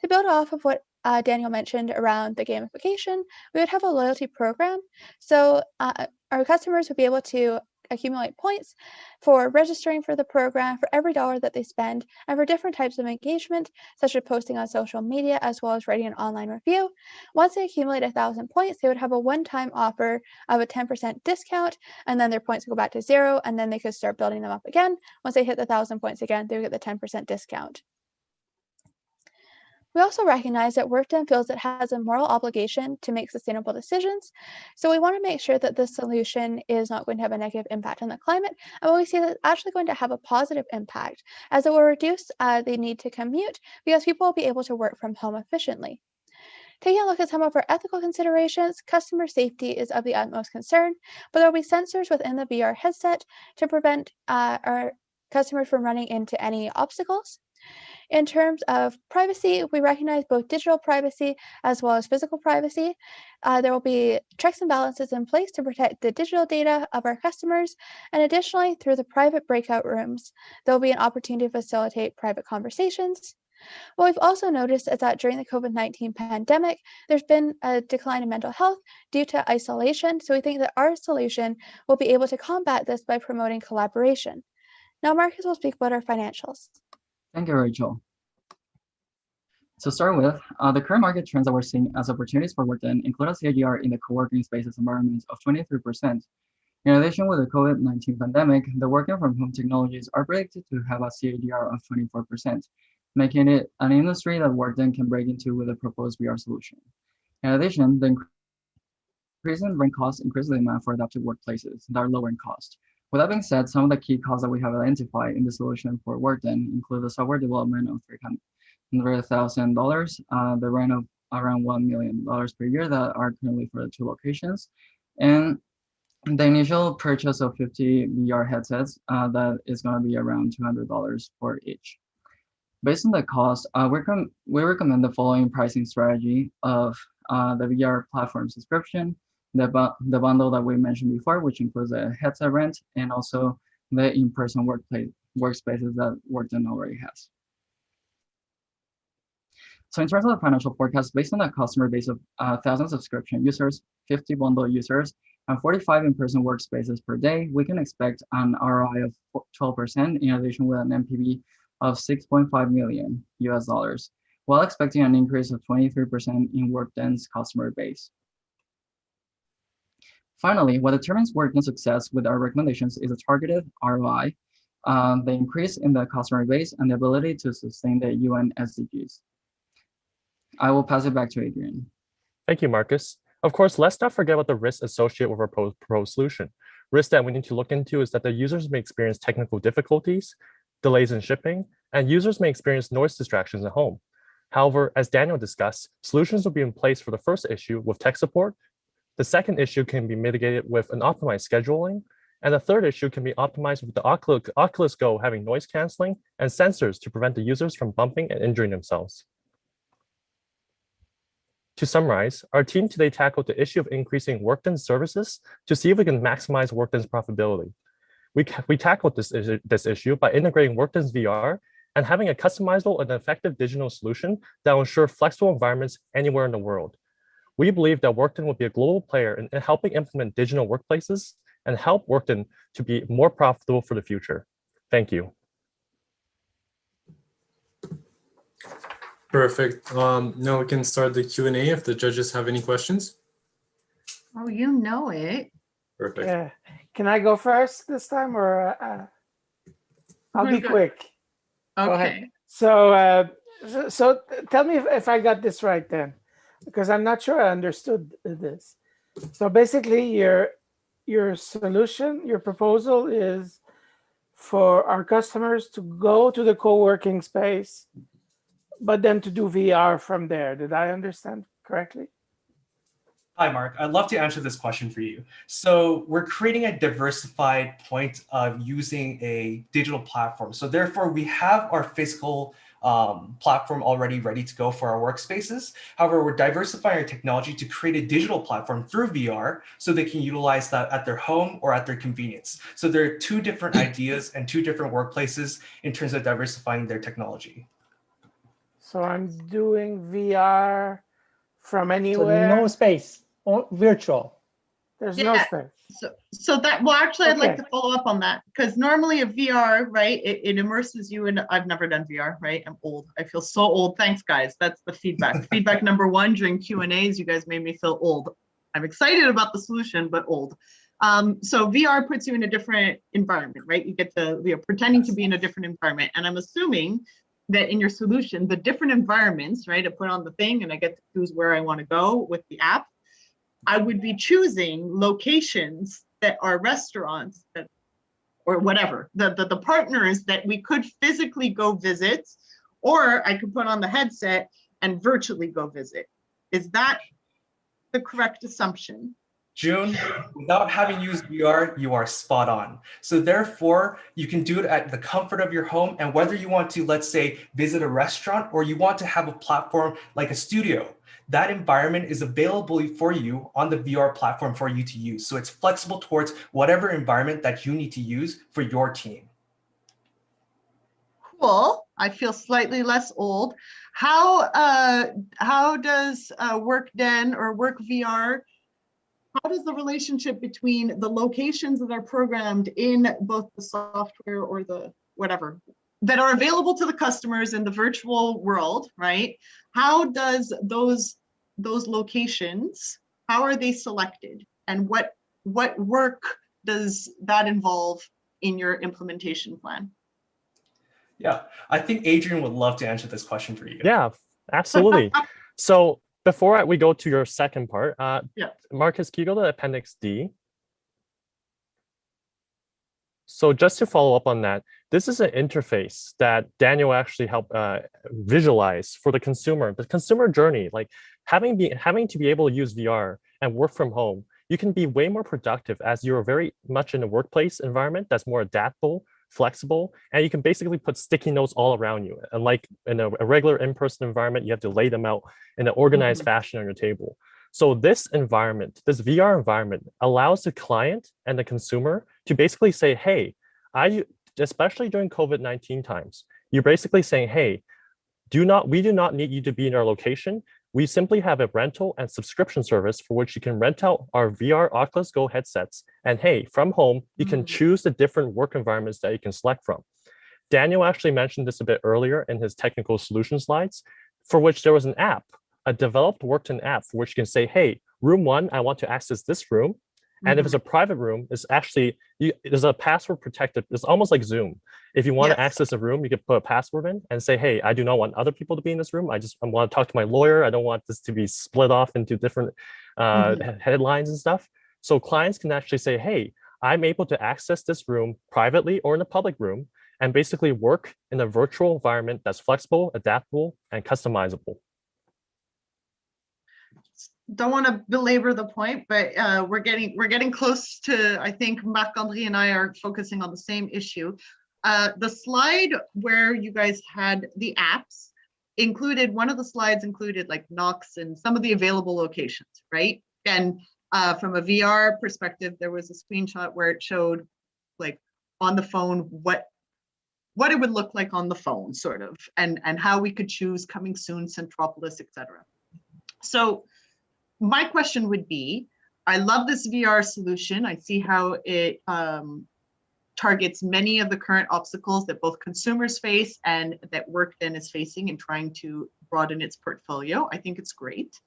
To build off of what Daniel mentioned around the gamification, we would have a loyalty program. So our customers would be able to accumulate points for registering for the program for every dollar that they spend, and for different types of engagement, such as posting on social media, as well as writing an online review. Once they accumulate 1,000 points, they would have a one-time offer of a 10% discount, and then their points would go back to 0, and then they could start building them up again. Once they hit the 1,000 points again, they would get the 10% discount. We also recognize that Workden feels it has a moral obligation to make sustainable decisions. So we want to make sure that this solution is not going to have a negative impact on the climate. And we see that it's actually going to have a positive impact, as it will reduce the need to commute, because people will be able to work from home efficiently. Taking a look at some of our ethical considerations, customer safety is of the utmost concern, but there will be sensors within the VR headset to prevent our customers from running into any obstacles. In terms of privacy, we recognize both digital privacy as well as physical privacy. There will be checks and balances in place to protect the digital data of our customers. And additionally, through the private breakout rooms, there will be an opportunity to facilitate private conversations. What we've also noticed is that during the COVID-19 pandemic, there's been a decline in mental health due to isolation. So we think that our solution will be able to combat this by promoting collaboration. Now, Marcus will speak about our financials. Thank you, Rachel. So starting with, the current market trends that we're seeing as opportunities for Workden include a CAGR in the co-working spaces environment of 23%. In addition, with the COVID-19 pandemic, the working from home technologies are predicted to have a CAGR of 24%. making it an industry that Workden can break into with a proposed VR solution. In addition, the increase in rent costs increases the demand for adaptive workplaces that are lower in cost. With that being said, some of the key costs that we have identified in the solution for Workden include the software development of $300,000, the rent of around $1 million per year that are currently for the 2 locations, and the initial purchase of 50 VR headsets that is going to be around $200 for each. Based on the cost, we recommend the following pricing strategy of the VR platform subscription, the bundle that we mentioned before, which includes a headset rent, and also the in-person workspaces that Workden already has. So in terms of the financial forecast, based on the customer base of 1,000 subscription users, 50 bundle users, and 45 in-person workspaces per day, we can expect an ROI of 12% in addition with an NPV of $6.5 million US, while expecting an increase of 23% in Workden's customer base. Finally, what determines Workden's success with our recommendations is a targeted ROI, the increase in the customer base, and the ability to sustain the UN SDGs. I will pass it back to Adrian. Thank you, Marcus. Of course, let's not forget about the risks associated with our proposed solution. Risks that we need to look into is that the users may experience technical difficulties, delays in shipping, and users may experience noise distractions at home. However, as Daniel discussed, solutions will be in place for the first issue with tech support. The second issue can be mitigated with an optimized scheduling. And the third issue can be optimized with the Oculus Go having noise canceling and sensors to prevent the users from bumping and injuring themselves. To summarize, our team today tackled the issue of increasing Workden's services to see if we can maximize Workden's profitability. We tackled this issue by integrating Workden's VR and having a customizable and effective digital solution that will ensure flexible environments anywhere in the world. We believe that Workden will be a global player in helping implement digital workplaces and help Workden to be more profitable for the future. Thank you. Perfect. Now we can start the Q&A if the judges have any questions. Oh, you know it. Perfect. Yeah. Can I go first this time, or I'll be quick? Okay. So tell me if I got this right then, because I'm not sure I understood this. So basically, your solution, your proposal is for our customers to go to the co-working space, but then to do VR from there. Did I understand correctly? Hi, Mark. I'd love to answer this question for you. So we're creating a diversified point of using a digital platform. So therefore, we have our physical platform already ready to go for our workspaces. However, we're diversifying our technology to create a digital platform through VR so they can utilize that at their home or at their convenience. So there are 2 different ideas and 2 different workplaces in terms of diversifying their technology. So I'm doing VR from anywhere. So no space, or virtual. There's no space. So that, well, actually, I'd like to follow up on that, because normally a VR, right, it immerses you in, I've never done VR, right? I'm old. I feel so old. Thanks, guys. That's the feedback. Feedback number 1 during Q&As, you guys made me feel old. I'm excited about the solution, but old. So VR puts you in a different environment, right? You get to, you're pretending to be in a different environment. And I'm assuming that in your solution, the different environments, right? I put on the thing and I get to choose where I want to go with the app. I would be choosing locations that are restaurants that, or whatever, the partners that we could physically go visit, or I could put on the headset and virtually go visit. Is that the correct assumption? June, without having used VR, you are spot on. So therefore, you can do it at the comfort of your home. And whether you want to, let's say, visit a restaurant, or you want to have a platform like a studio, that environment is available for you on the VR platform for you to use. So it's flexible towards whatever environment that you need to use for your team. Cool. I feel slightly less old. How does Workden or WorkVR, how does the relationship between the locations that are programmed in both the software or the whatever that are available to the customers in the virtual world, right? How does those locations, how are they selected? And what work does that involve in your implementation plan? Yeah, I think Adrian would love to answer this question for you. Yeah, absolutely. So before we go to your second part, Yeah. Marcus, can you go to Appendix D? So just to follow up on that, this is an interface that Daniel actually helped visualize for the consumer journey, like having to be able to use VR and work from home. You can be way more productive as you're very much in a workplace environment that's more adaptable, flexible, and you can basically put sticky notes all around you. And like in a regular in-person environment, you have to lay them out in an organized fashion on your table. So this environment, this VR environment, allows the client and the consumer to basically say, hey, especially during COVID-19 times, you're basically saying, hey, we do not need you to be in our location. We simply have a rental and subscription service for which you can rent out our VR Oculus Go headsets. And hey, from home, you can choose the different work environments that you can select from. Daniel actually mentioned this a bit earlier in his technical solution slides, for which there was an app, a developed Workden app, for which you can say, hey, room 1, I want to access this room. And if it's a private room, it's actually, there's a password protected, it's almost like Zoom. If you want to access a room, you can put a password in and say, hey, I do not want other people to be in this room. I want to talk to my lawyer. I don't want this to be split off into different headlines and stuff. So clients can actually say, hey, I'm able to access this room privately or in a public room and basically work in a virtual environment that's flexible, adaptable, and customizable. Don't want to belabor the point, but we're getting close to, I think Marc-André and I are focusing on the same issue. The slide where you guys had the apps included, one of the slides included like Knox and some of the available locations, right? And from a VR perspective, there was a screenshot where it showed like on the phone what it would look like on the phone, sort of, and how we could choose coming soon, Centropolis, etc. So my question would be, I love this VR solution. I see how it targets many of the current obstacles that both consumers face and that Workden is facing in trying to broaden its portfolio. I think it's great.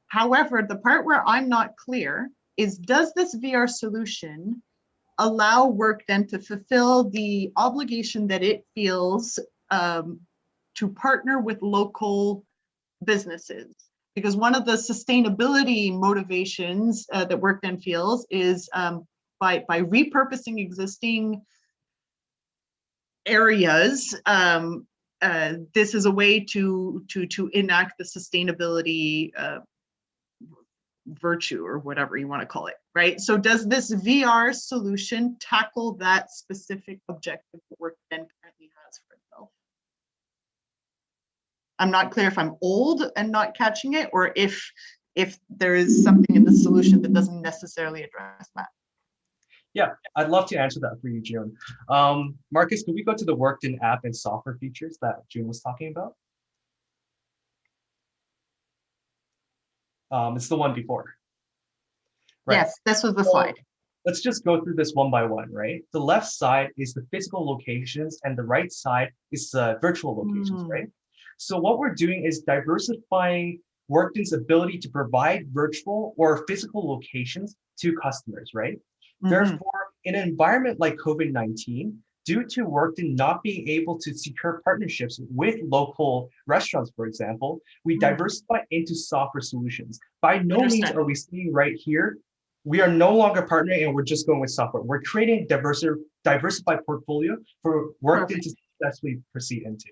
However, the part where I'm not clear is, does this VR solution allow Workden to fulfill the obligation that it feels to partner with local businesses? Because one of the sustainability motivations that Workden feels is by repurposing existing areas, this is a way to enact the sustainability virtue, or whatever you want to call it, right? So does this VR solution tackle that specific objective that Workden currently has for itself? I'm not clear if I'm old and not catching it, or if there is something in the solution that doesn't necessarily address that. Yeah, I'd love to answer that for you, June. Marcus, can we go to the Workden app and software features that June was talking about? It's the one before. Right. Yes, this was the slide. Let's just go through this one by one, right? The left side is the physical locations and the right side is the virtual locations, right? So what we're doing is diversifying Workden's ability to provide virtual or physical locations to customers, right? Therefore, in an environment like COVID-19, due to Workden not being able to secure partnerships with local restaurants, for example, we diversify into software solutions. By no means are we seeing right here, we are no longer partnering and we're just going with software. We're creating a diversified portfolio for Workden to successfully proceed into.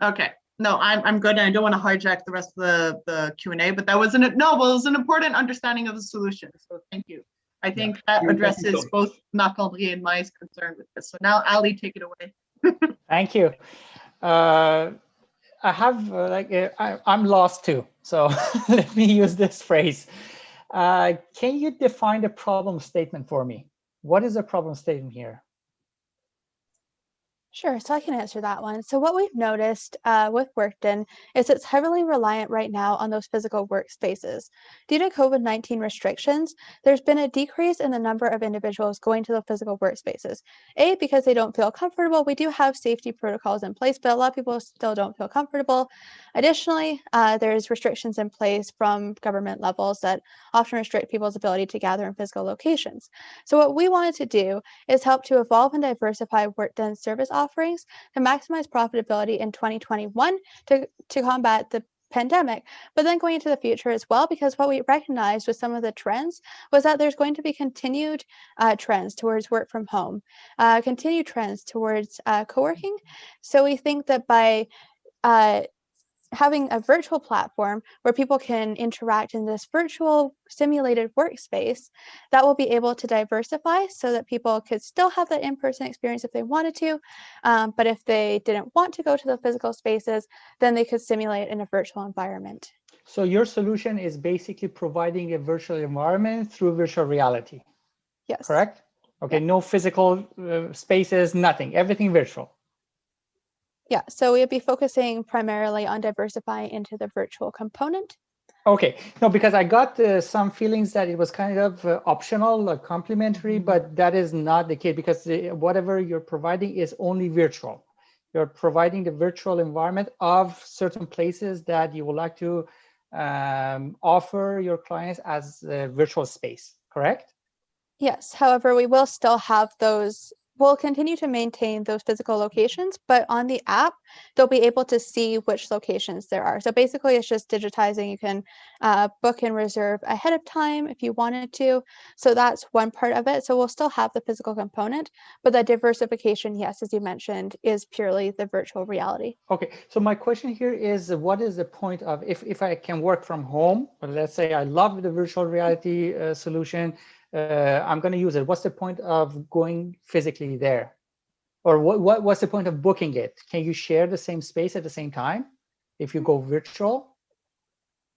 Okay, no, I'm good. I don't want to hijack the rest of the Q&A, but that wasn't it. No, well, it was an important understanding of the solution. So thank you. I think that addresses both Marc-André and my concern with this. So now, Ali, take it away. Thank you. I have I'm lost too. So let me use this phrase. Can you define the problem statement for me? What is a problem statement here? Sure, so I can answer that one. So what we've noticed with Workden is it's heavily reliant right now on those physical workspaces. Due to COVID-19 restrictions, there's been a decrease in the number of individuals going to the physical workspaces. A, because they don't feel comfortable. We do have safety protocols in place, but a lot of people still don't feel comfortable. Additionally, there's restrictions in place from government levels that often restrict people's ability to gather in physical locations. So what we wanted to do is help to evolve and diversify Workden's service offerings offerings to maximize profitability in 2021 to combat the pandemic, but then going into the future as well, because what we recognized with some of the trends was that there's going to be continued trends towards work from home, continued trends towards co-working. So we think that by having a virtual platform where people can interact in this virtual simulated workspace, that will be able to diversify so that people could still have that in-person experience if they wanted to, but if they didn't want to go to the physical spaces, then they could simulate in a virtual environment. So your solution is basically providing a virtual environment through virtual reality. Yes. Correct? Okay, no physical spaces, nothing, everything virtual. Yeah, so we'll be focusing primarily on diversifying into the virtual component. Okay, no, because I got some feelings that it was kind of optional, complimentary, but that is not the case, because whatever you're providing is only virtual. You're providing the virtual environment of certain places that you would like to offer your clients as a virtual space, correct? Yes, however, we will still have those. We'll continue to maintain those physical locations, but on the app, they'll be able to see which locations there are. So basically, it's just digitizing. You can book and reserve ahead of time if you wanted to. So that's one part of it. So we'll still have the physical component, but the diversification, yes, as you mentioned, is purely the virtual reality. Okay, so my question here is, what is the point of, if I can work from home, but let's say I love the virtual reality solution, I'm going to use it. What's the point of going physically there? Or what's the point of booking it? Can you share the same space at the same time if you go virtual?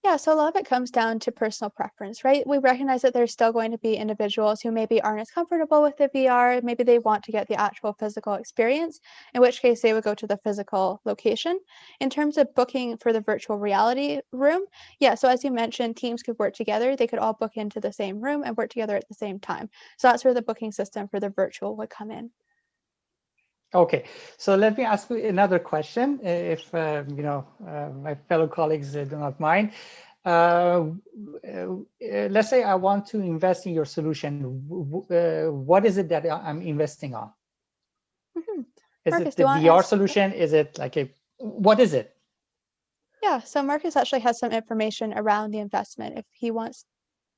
Yeah, so a lot of it comes down to personal preference, right? We recognize that there's still going to be individuals who maybe aren't as comfortable with the VR. Maybe they want to get the actual physical experience, in which case they would go to the physical location. In terms of booking for the virtual reality room, yeah, so as you mentioned, teams could work together. They could all book into the same room and work together at the same time. So that's where the booking system for the virtual would come in. Okay, so let me ask you another question, if my fellow colleagues do not mind. Let's say I want to invest in your solution. What is it that I'm investing on? Is Marcus, it the VR solution? Is it like what is it? Yeah, so Marcus actually has some information around the investment if he wants.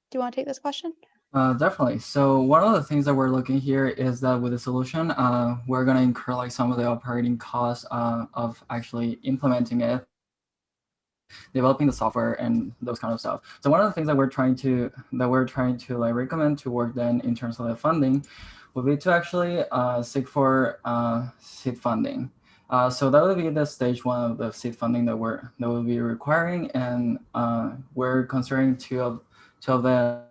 Do you want to take this question? Definitely. So one of the things that we're looking here is that with the solution, we're going to incur like some of the operating costs of actually implementing it, developing the software, and those kind of stuff. So one of the things that we're trying to like recommend to Workden in terms of the funding would be to actually seek for seed funding. So that would be the stage one of the seed funding that we'll be requiring, and we're considering two of the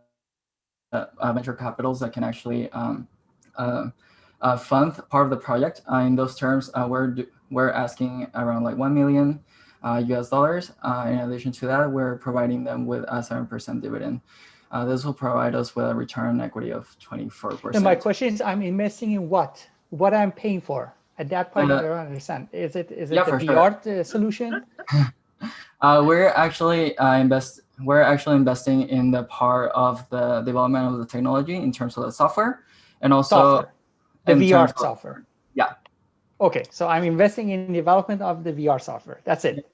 venture capitals that can actually fund part of the project. In those terms, we're asking around like $1 million US dollars. In addition to that, we're providing them with a 7% dividend. This will provide us with a return on equity of 24%. And my question is, I'm investing in what? What I'm paying for? At that point, I don't understand. Is it the VR solution? We're actually investing in the part of the development of the technology in terms of the software, and also the VR software. Yeah. Okay, so I'm investing in development of the VR software. That's it.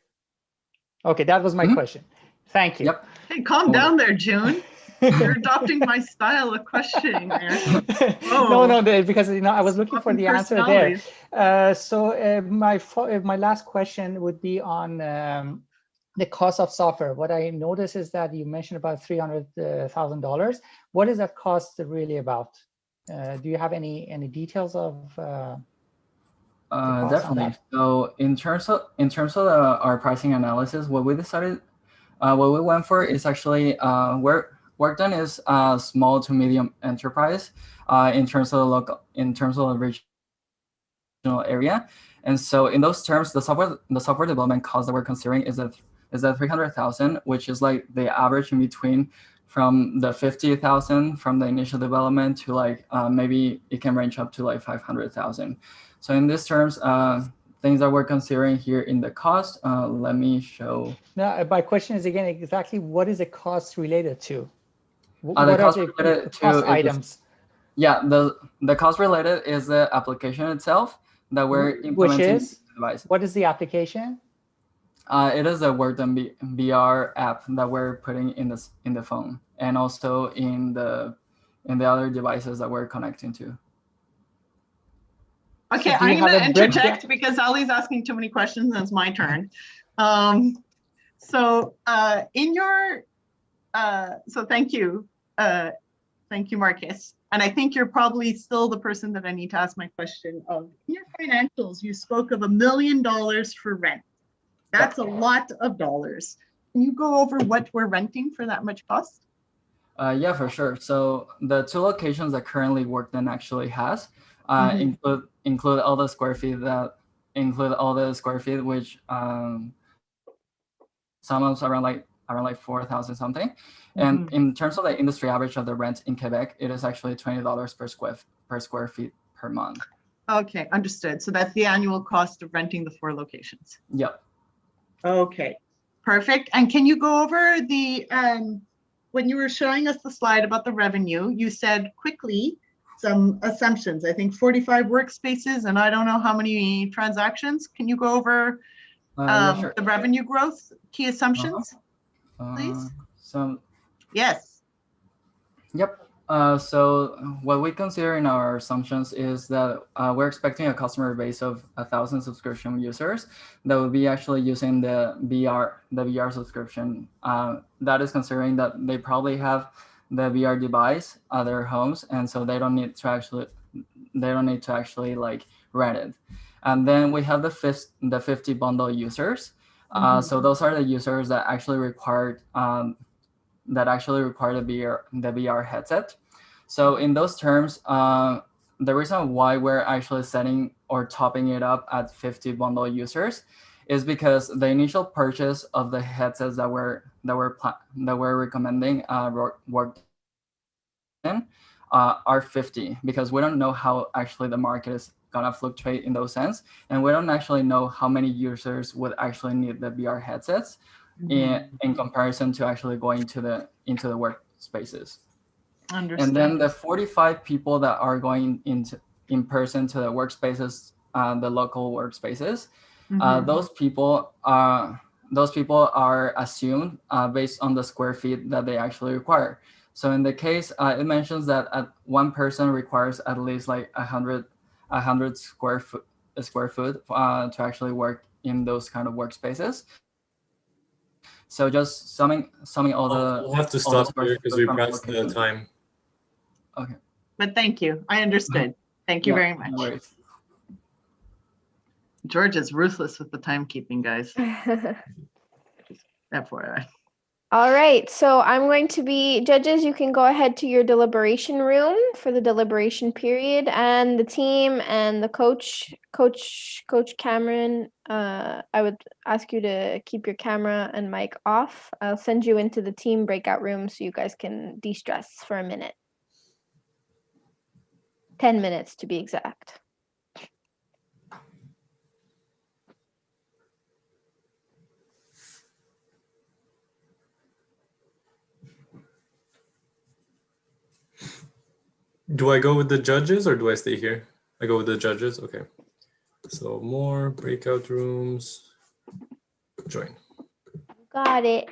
Okay, that was my question. Thank you. Yep. Hey, calm down there, June. You're adopting my style of questioning there. No, because I was looking for the answer there. So my last question would be on the cost of software. What I noticed is that you mentioned about $300,000. What is that cost really about? Do you have any details of? Definitely. So in terms of our pricing analysis, what we went for is actually Workden is a small to medium enterprise in terms of the regional area, and so in those terms, the software development cost that we're considering is at $300,000, which is like the average in between from the $50,000 from the initial development to like maybe it can range up to like $500,000. So in these terms, things that we're considering here in the cost, let me show. Now, my question is again, exactly what is the cost related to? The cost related to items? Yeah, the cost related is the application itself. that we're Which implementing is, device. what is the application? It is a Workden VR app that we're putting in the phone and also in the other devices that we're connecting to. Okay, So do you I'm going have to a breakdown? interject because Ali's asking too many questions and it's my turn. In your, so thank you. Thank you, Marcus. And I think you're probably still the person that I need to ask my question of. In your financials, you spoke of $1 million for rent. That's a lot of dollars. Can you go over what we're renting for that much cost? Yeah, for sure. So the 2 locations that currently Workden actually has include all the square feet which some of around like 4,000 something. And in terms of the industry average of the rent in Quebec, it is actually $20 per square feet per month. Okay, understood. So that's the annual cost of renting the 4 locations. Yep. Okay, perfect. And can you go over the, when you were showing us the slide about the revenue, you said quickly some assumptions. I think 45 workspaces and I don't know how many transactions. Can you go over Yeah, sure. the revenue growth key assumptions, please? Yes. Yep. So what we consider in our assumptions is that we're expecting a customer base of 1,000 subscription users that will be actually using the VR subscription. That is considering that they probably have the VR device at their homes, and so they don't need to actually like rent it. And then we have the 50 bundle users. So those are the users that actually require the VR headset. So in those terms, the reason why we're actually setting or topping it up at 50 bundle users is because the initial purchase of the headsets that we're recommending are 50, because we don't know how actually the market is gonna fluctuate in those sense, and we don't actually know how many users would actually need the VR headsets in comparison to actually going into the workspaces. Understood. And then the 45 people that are going in person to the workspaces, the local workspaces, those people are assumed based on the square feet that they actually require. So in the case, it mentions that one person requires at least like 100 square foot to actually work in those kind of workspaces. So just summing all the. We'll have to stop here because we passed the time. Okay. But thank you. I understood. Thank you very much. No worries. George is ruthless with the timekeeping, guys. FYI. All right, so I'm going to be, judges, you can go ahead to your deliberation room for the deliberation period, and the team and the coach Cameron, I would ask you to keep your camera and mic off. I'll send you into the team breakout room so you guys can de-stress for a minute. 10 minutes to be exact. Do I go with the judges or do I stay here? I go with the judges. Okay. So more breakout rooms. Join. Got it.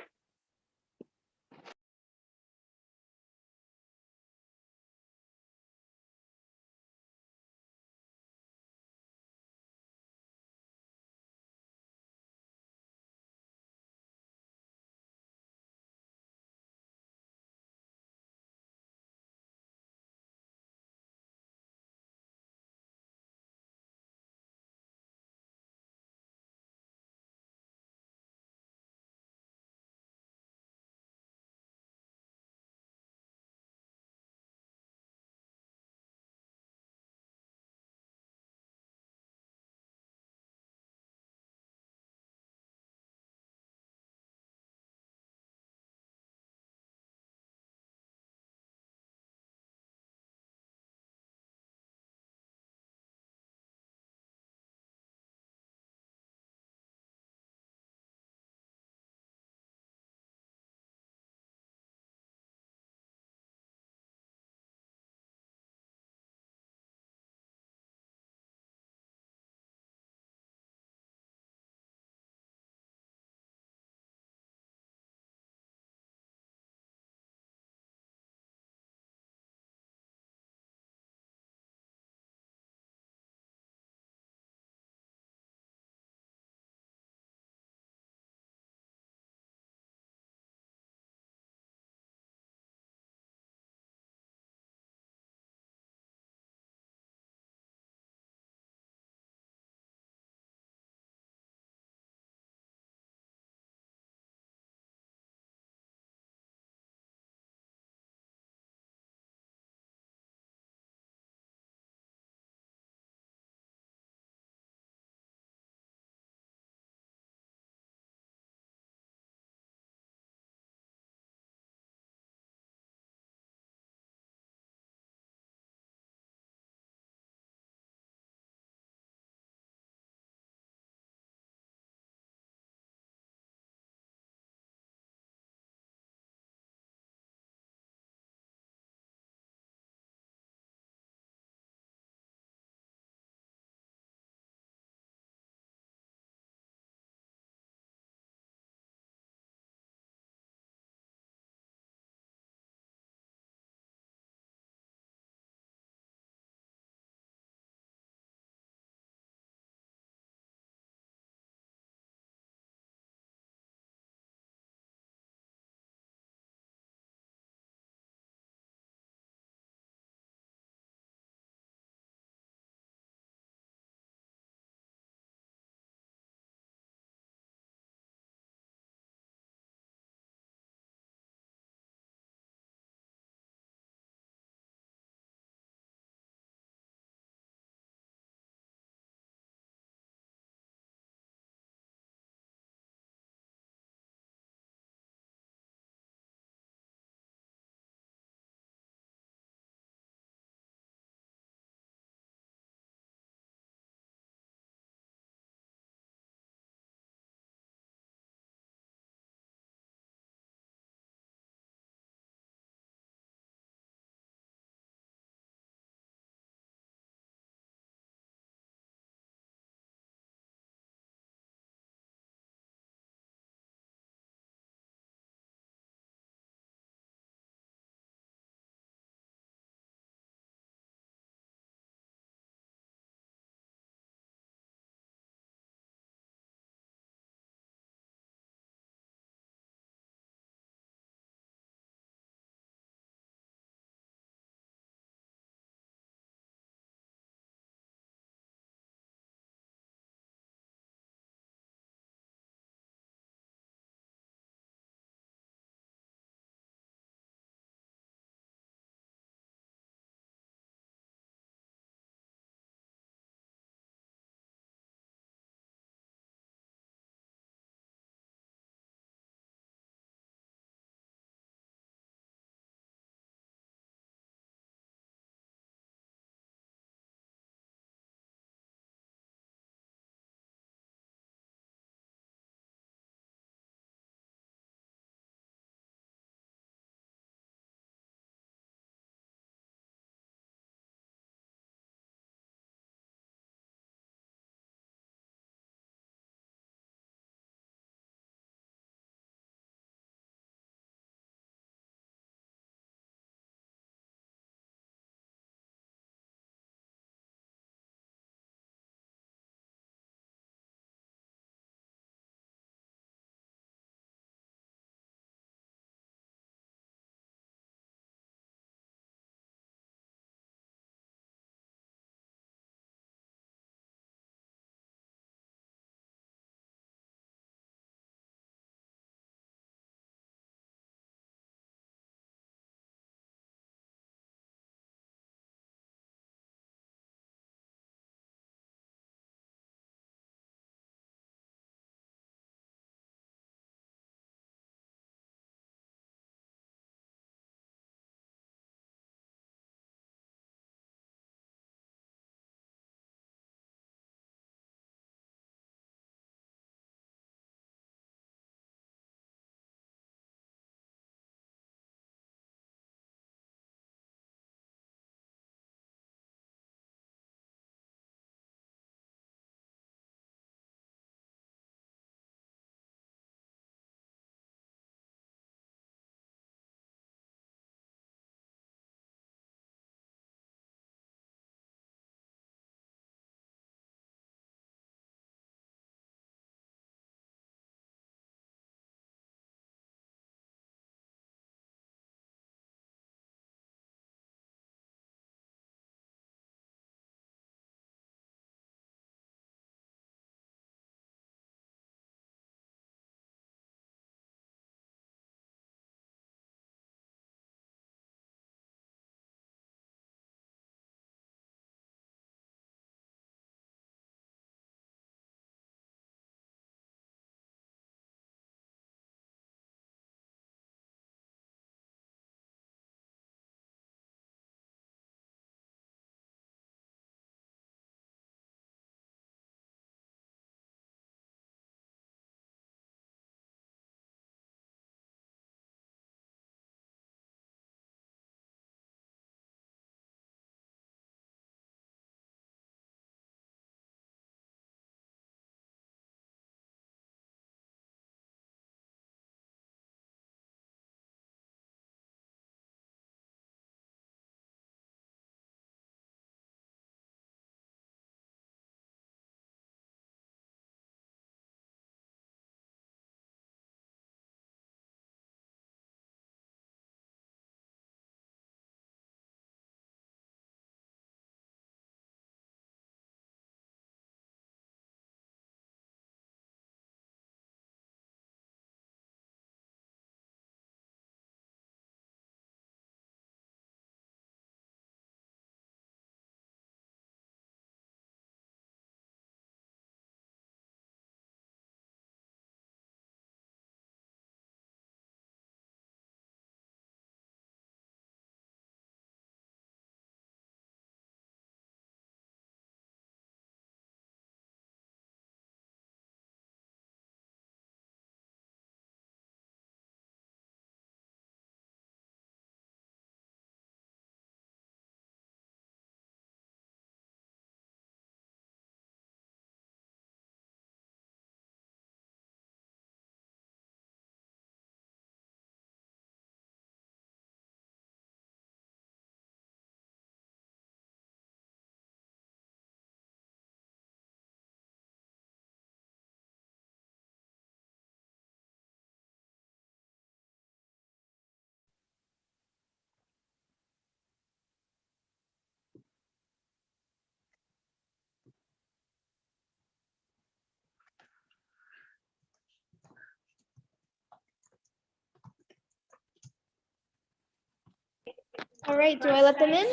All right, do I let them in?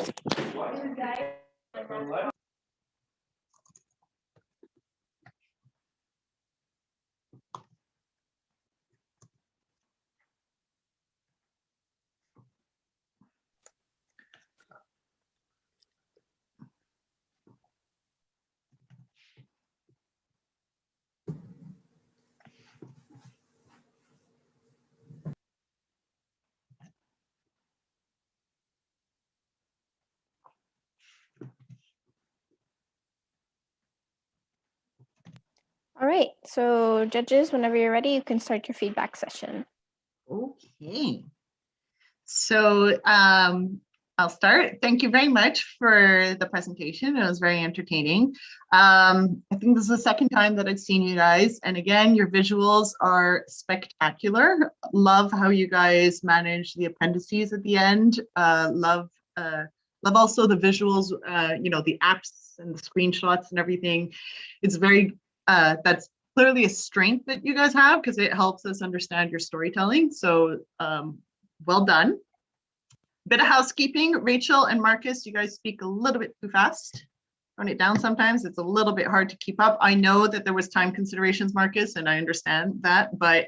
All right, so judges, whenever you're ready, you can start your feedback session. Okay. So I'll start. Thank you very much for the presentation. It was very entertaining. I think this is the second time that I've seen you guys. And again, your visuals are spectacular. Love how you guys manage the appendices at the end. Love also the visuals, you know, the apps and the screenshots and everything. It's very, that's clearly a strength that you guys have because it helps us understand your storytelling. So well done. Bit of housekeeping. Rachel and Marcus, you guys speak a little bit too fast. Run it down sometimes. It's a little bit hard to keep up. I know that there was time considerations, Marcus, and I understand that, but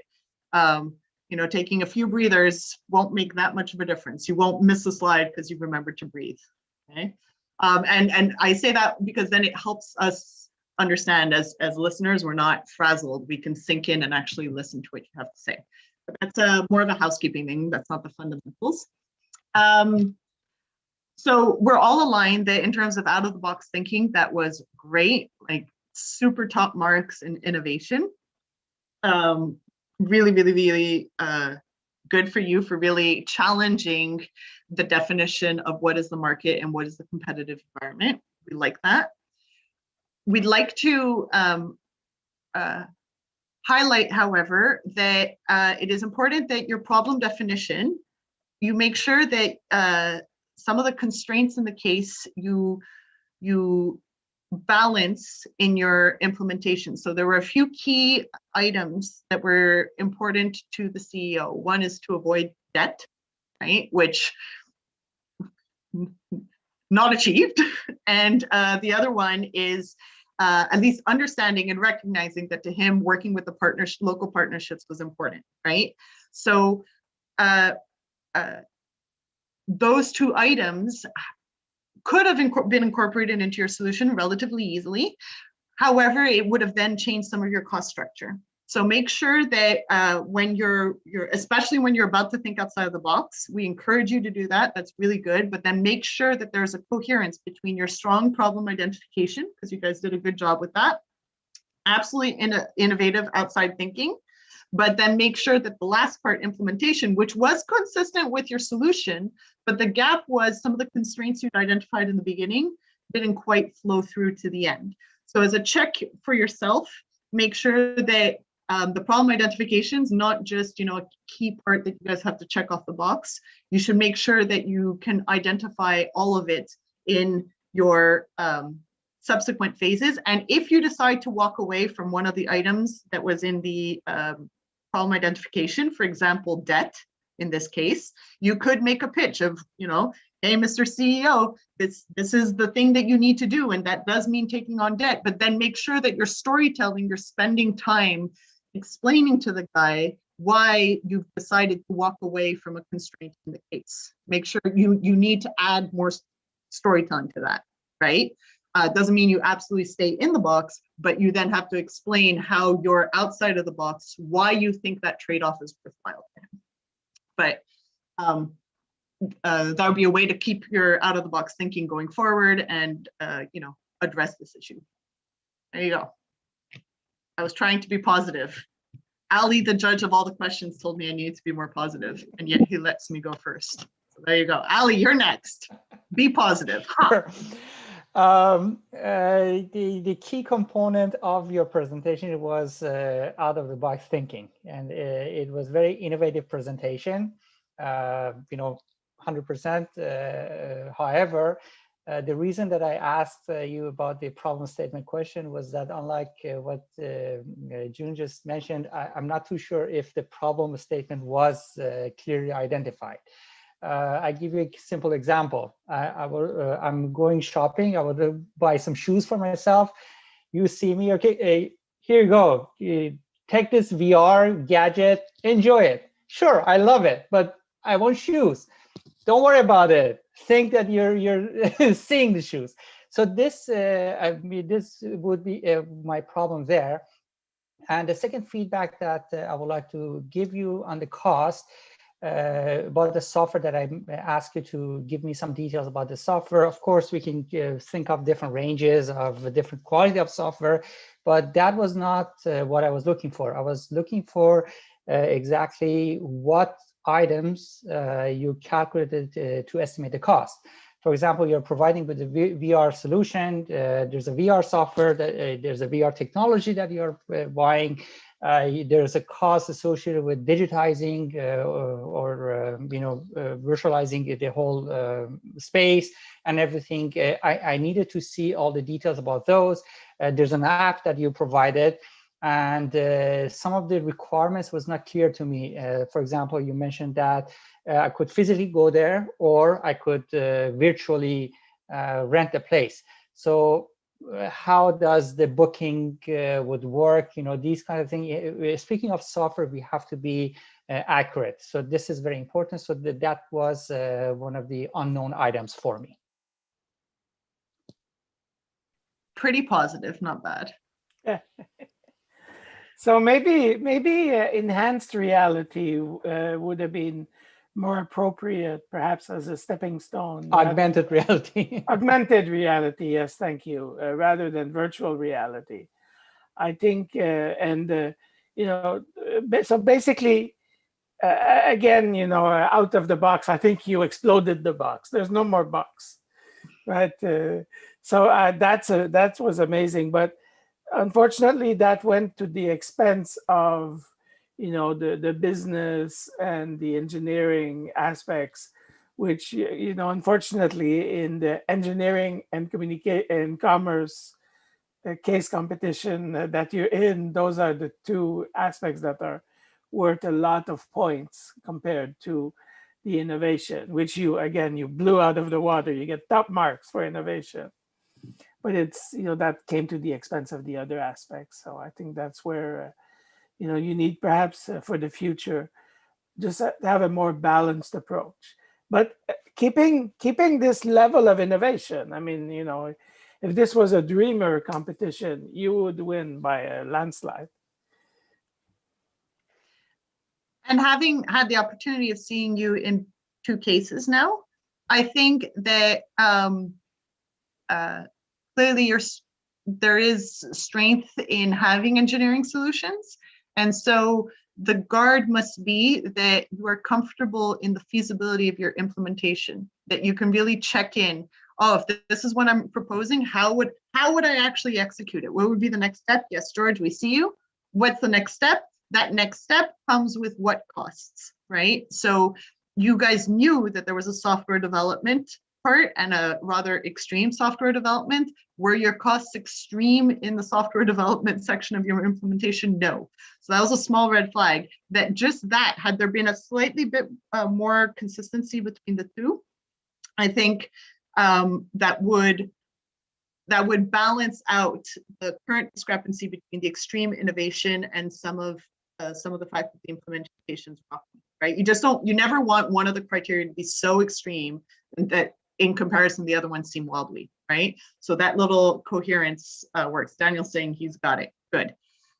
you know, taking a few breathers won't make that much of a difference. You won't miss a slide because you remembered to breathe. Okay. And I say that because then it helps us understand as listeners, we're not frazzled. We can sink in and actually listen to what you have to say. But that's more of a housekeeping thing. That's not the fundamentals. So we're all aligned that in terms of out of the box thinking, that was great, like super top marks in innovation. Really, really, really good for you for really challenging the definition of what is the market and what is the competitive environment. We like that. We'd like to highlight, however, that it is important that your problem definition, you make sure that some of the constraints in the case you balance in your implementation. So there were a few key items that were important to the CEO. One is to avoid debt, right? Which not achieved. And the other one is at least understanding and recognizing that to him, working with the local partnerships was important, right? So those two items could have been incorporated into your solution relatively easily. However, it would have then changed some of your cost structure. So make sure that when you're especially when you're about to think outside of the box, we encourage you to do that. That's really good. But then make sure that there's a coherence between your strong problem identification, because you guys did a good job with that. Absolutely innovative outside thinking. But then make sure that the last part, implementation, which was consistent with your solution, but the gap was some of the constraints you'd identified in the beginning didn't quite flow through to the end. So as a check for yourself, make sure that the problem identification is not just, you know, a key part that you guys have to check off the box. You should make sure that you can identify all of it in your subsequent phases. And if you decide to walk away from one of the items that was in the problem identification, for example, debt, in this case, you could make a pitch of, you know, hey, Mr. CEO, this is the thing that you need to do. And that does mean taking on debt, but then make sure that you're storytelling, you're spending time explaining to the guy why you've decided to walk away from a constraint in the case. Make sure you need to add more storytelling to that, right? Doesn't mean you absolutely stay in the box, but you then have to explain how you're outside of the box, why you think that trade-off is worthwhile to him. But that would be a way to keep your out-of-the-box thinking going forward and, you know, address this issue. There you go. I was trying to be positive. Ali, the judge of all the questions, told me I needed to be more positive, and yet he lets me go first. So there you go. Ali, you're next. Be positive. Huh. The key component of your presentation was out of the box thinking, and it was very innovative presentation, you know, 100%. However, the reason that I asked you about the problem statement question was that unlike what June just mentioned, I'm not too sure if the problem statement was clearly identified. I give you a simple example. I'm going shopping. I would buy some shoes for myself. You see me, okay, here you go. You take this VR gadget, enjoy it. Sure, I love it, but I want shoes. Don't worry about it. Think that you're seeing the shoes. So this, this would be my problem there. And the second feedback that I would like to give you on the cost about the software, that I ask you to give me some details about the software. Of course, we can think of different ranges of different quality of software, but that was not what I was looking for. I was looking for exactly what items you calculated to estimate the cost. For example, you're providing with a VR solution. There's a VR software, there's a VR technology that you're buying. There's a cost associated with digitizing or virtualizing the whole space and everything. I needed to see all the details about those. There's an app that you provided, and some of the requirements was not clear to me. For example, you mentioned that I could physically go there, or I could virtually rent a place. So how does the booking would work? These kind of things. Speaking of software, we have to be accurate. So this is very important. So that was one of the unknown items for me. Pretty positive, not bad. So maybe enhanced reality would have been more appropriate, perhaps as a stepping stone. Augmented reality. Augmented reality, yes, thank you, rather than virtual reality. I think, so basically, again, out of the box, I think you exploded the box. There's no more box, right? So that was amazing, but unfortunately, that went to the expense of the business and the engineering aspects, which unfortunately in the engineering and communication and commerce case competition that you're in, those are the two aspects that are worth a lot of points compared to the innovation, which you blew out of the water. You get top marks for innovation, but it's that came to the expense of the other aspects. So I think that's where you need perhaps for the future just to have a more balanced approach, but keeping this level of innovation. I mean, if this was a dreamer competition, you would win by a landslide. And having had the opportunity of seeing you in 2 cases now, I think that clearly there is strength in having engineering solutions. And so the guard must be that you are comfortable in the feasibility of your implementation, that you can really check in. Oh, if this is what I'm proposing, how would I actually execute it? What would be the next step? Yes, George, we see you. What's the next step? That next step comes with what costs, right? So you guys knew that there was a software development part and a rather extreme software development. Were your costs extreme in the software development section of your implementation? No. So that was a small red flag. That had there been a slightly bit more consistency between the two, I think that would balance out the current discrepancy between the extreme innovation and some of the fact that the implementation's rocky, right? You never want one of the criteria to be so extreme that in comparison, the other ones seem wobbly, right? So that little coherence works. Daniel's saying he's got it, good.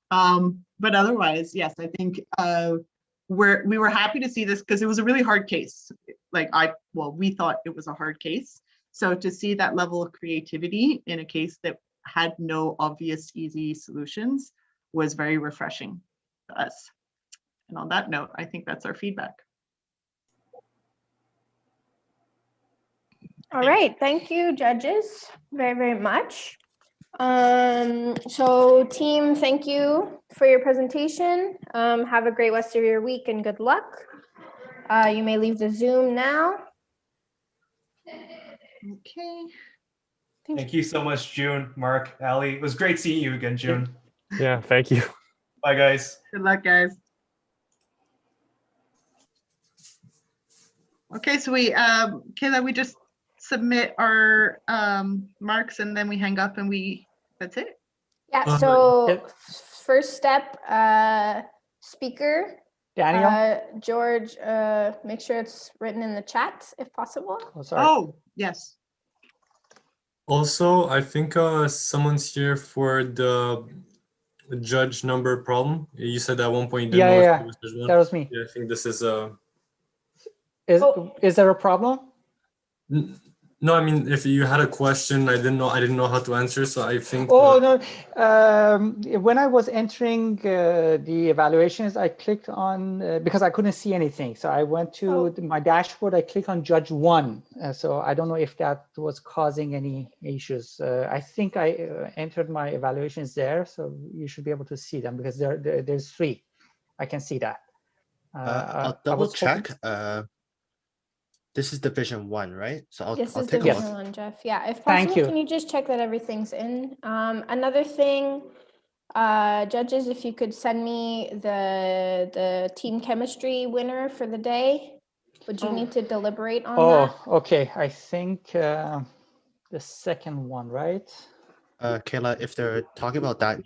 But otherwise, yes, I think we were happy to see this because it was a really hard case. We thought it was a hard case. So to see that level of creativity in a case that had no obvious easy solutions was very refreshing to us. And on that note, I think that's our feedback. All right, thank you, judges, very, very much. So team, thank you for your presentation. Have a great rest of your week and good luck. You may leave the Zoom now. Okay. Thank you so much, June, Mark, Ali. It was great seeing you again, June. Yeah, thank you. Bye, guys. Good luck, guys. Okay, so Kayla, we just submit our marks and then we hang up and that's it. Yeah, so first step, speaker. Daniel? George, make sure it's written in the chat if possible. Oh, yes. Also, I think someone's here for the judge number problem. You said at one point you didn't know if it was judge one. That was me. Yeah, I think this is Is there a problem? no, I mean, if you had a question, I didn't know how to answer, so I think. Oh no! When I was entering the evaluations, I clicked on because I couldn't see anything. So I went to my dashboard. I clicked on Judge 1. So I don't know if that was causing any issues. I think I entered my evaluations there, so you should be able to see them because there's 3. I can see that. I'll double check. This is Division 1, right? So I'll This is take a Division look. 1, Jeff. Yeah, if Thank possible, you. can you just check that everything's in? Another thing, judges, if you could send me the team chemistry winner for the day. Would you need to deliberate on that? Oh, okay. I think the second one, right? Kayla, if they're talking about that,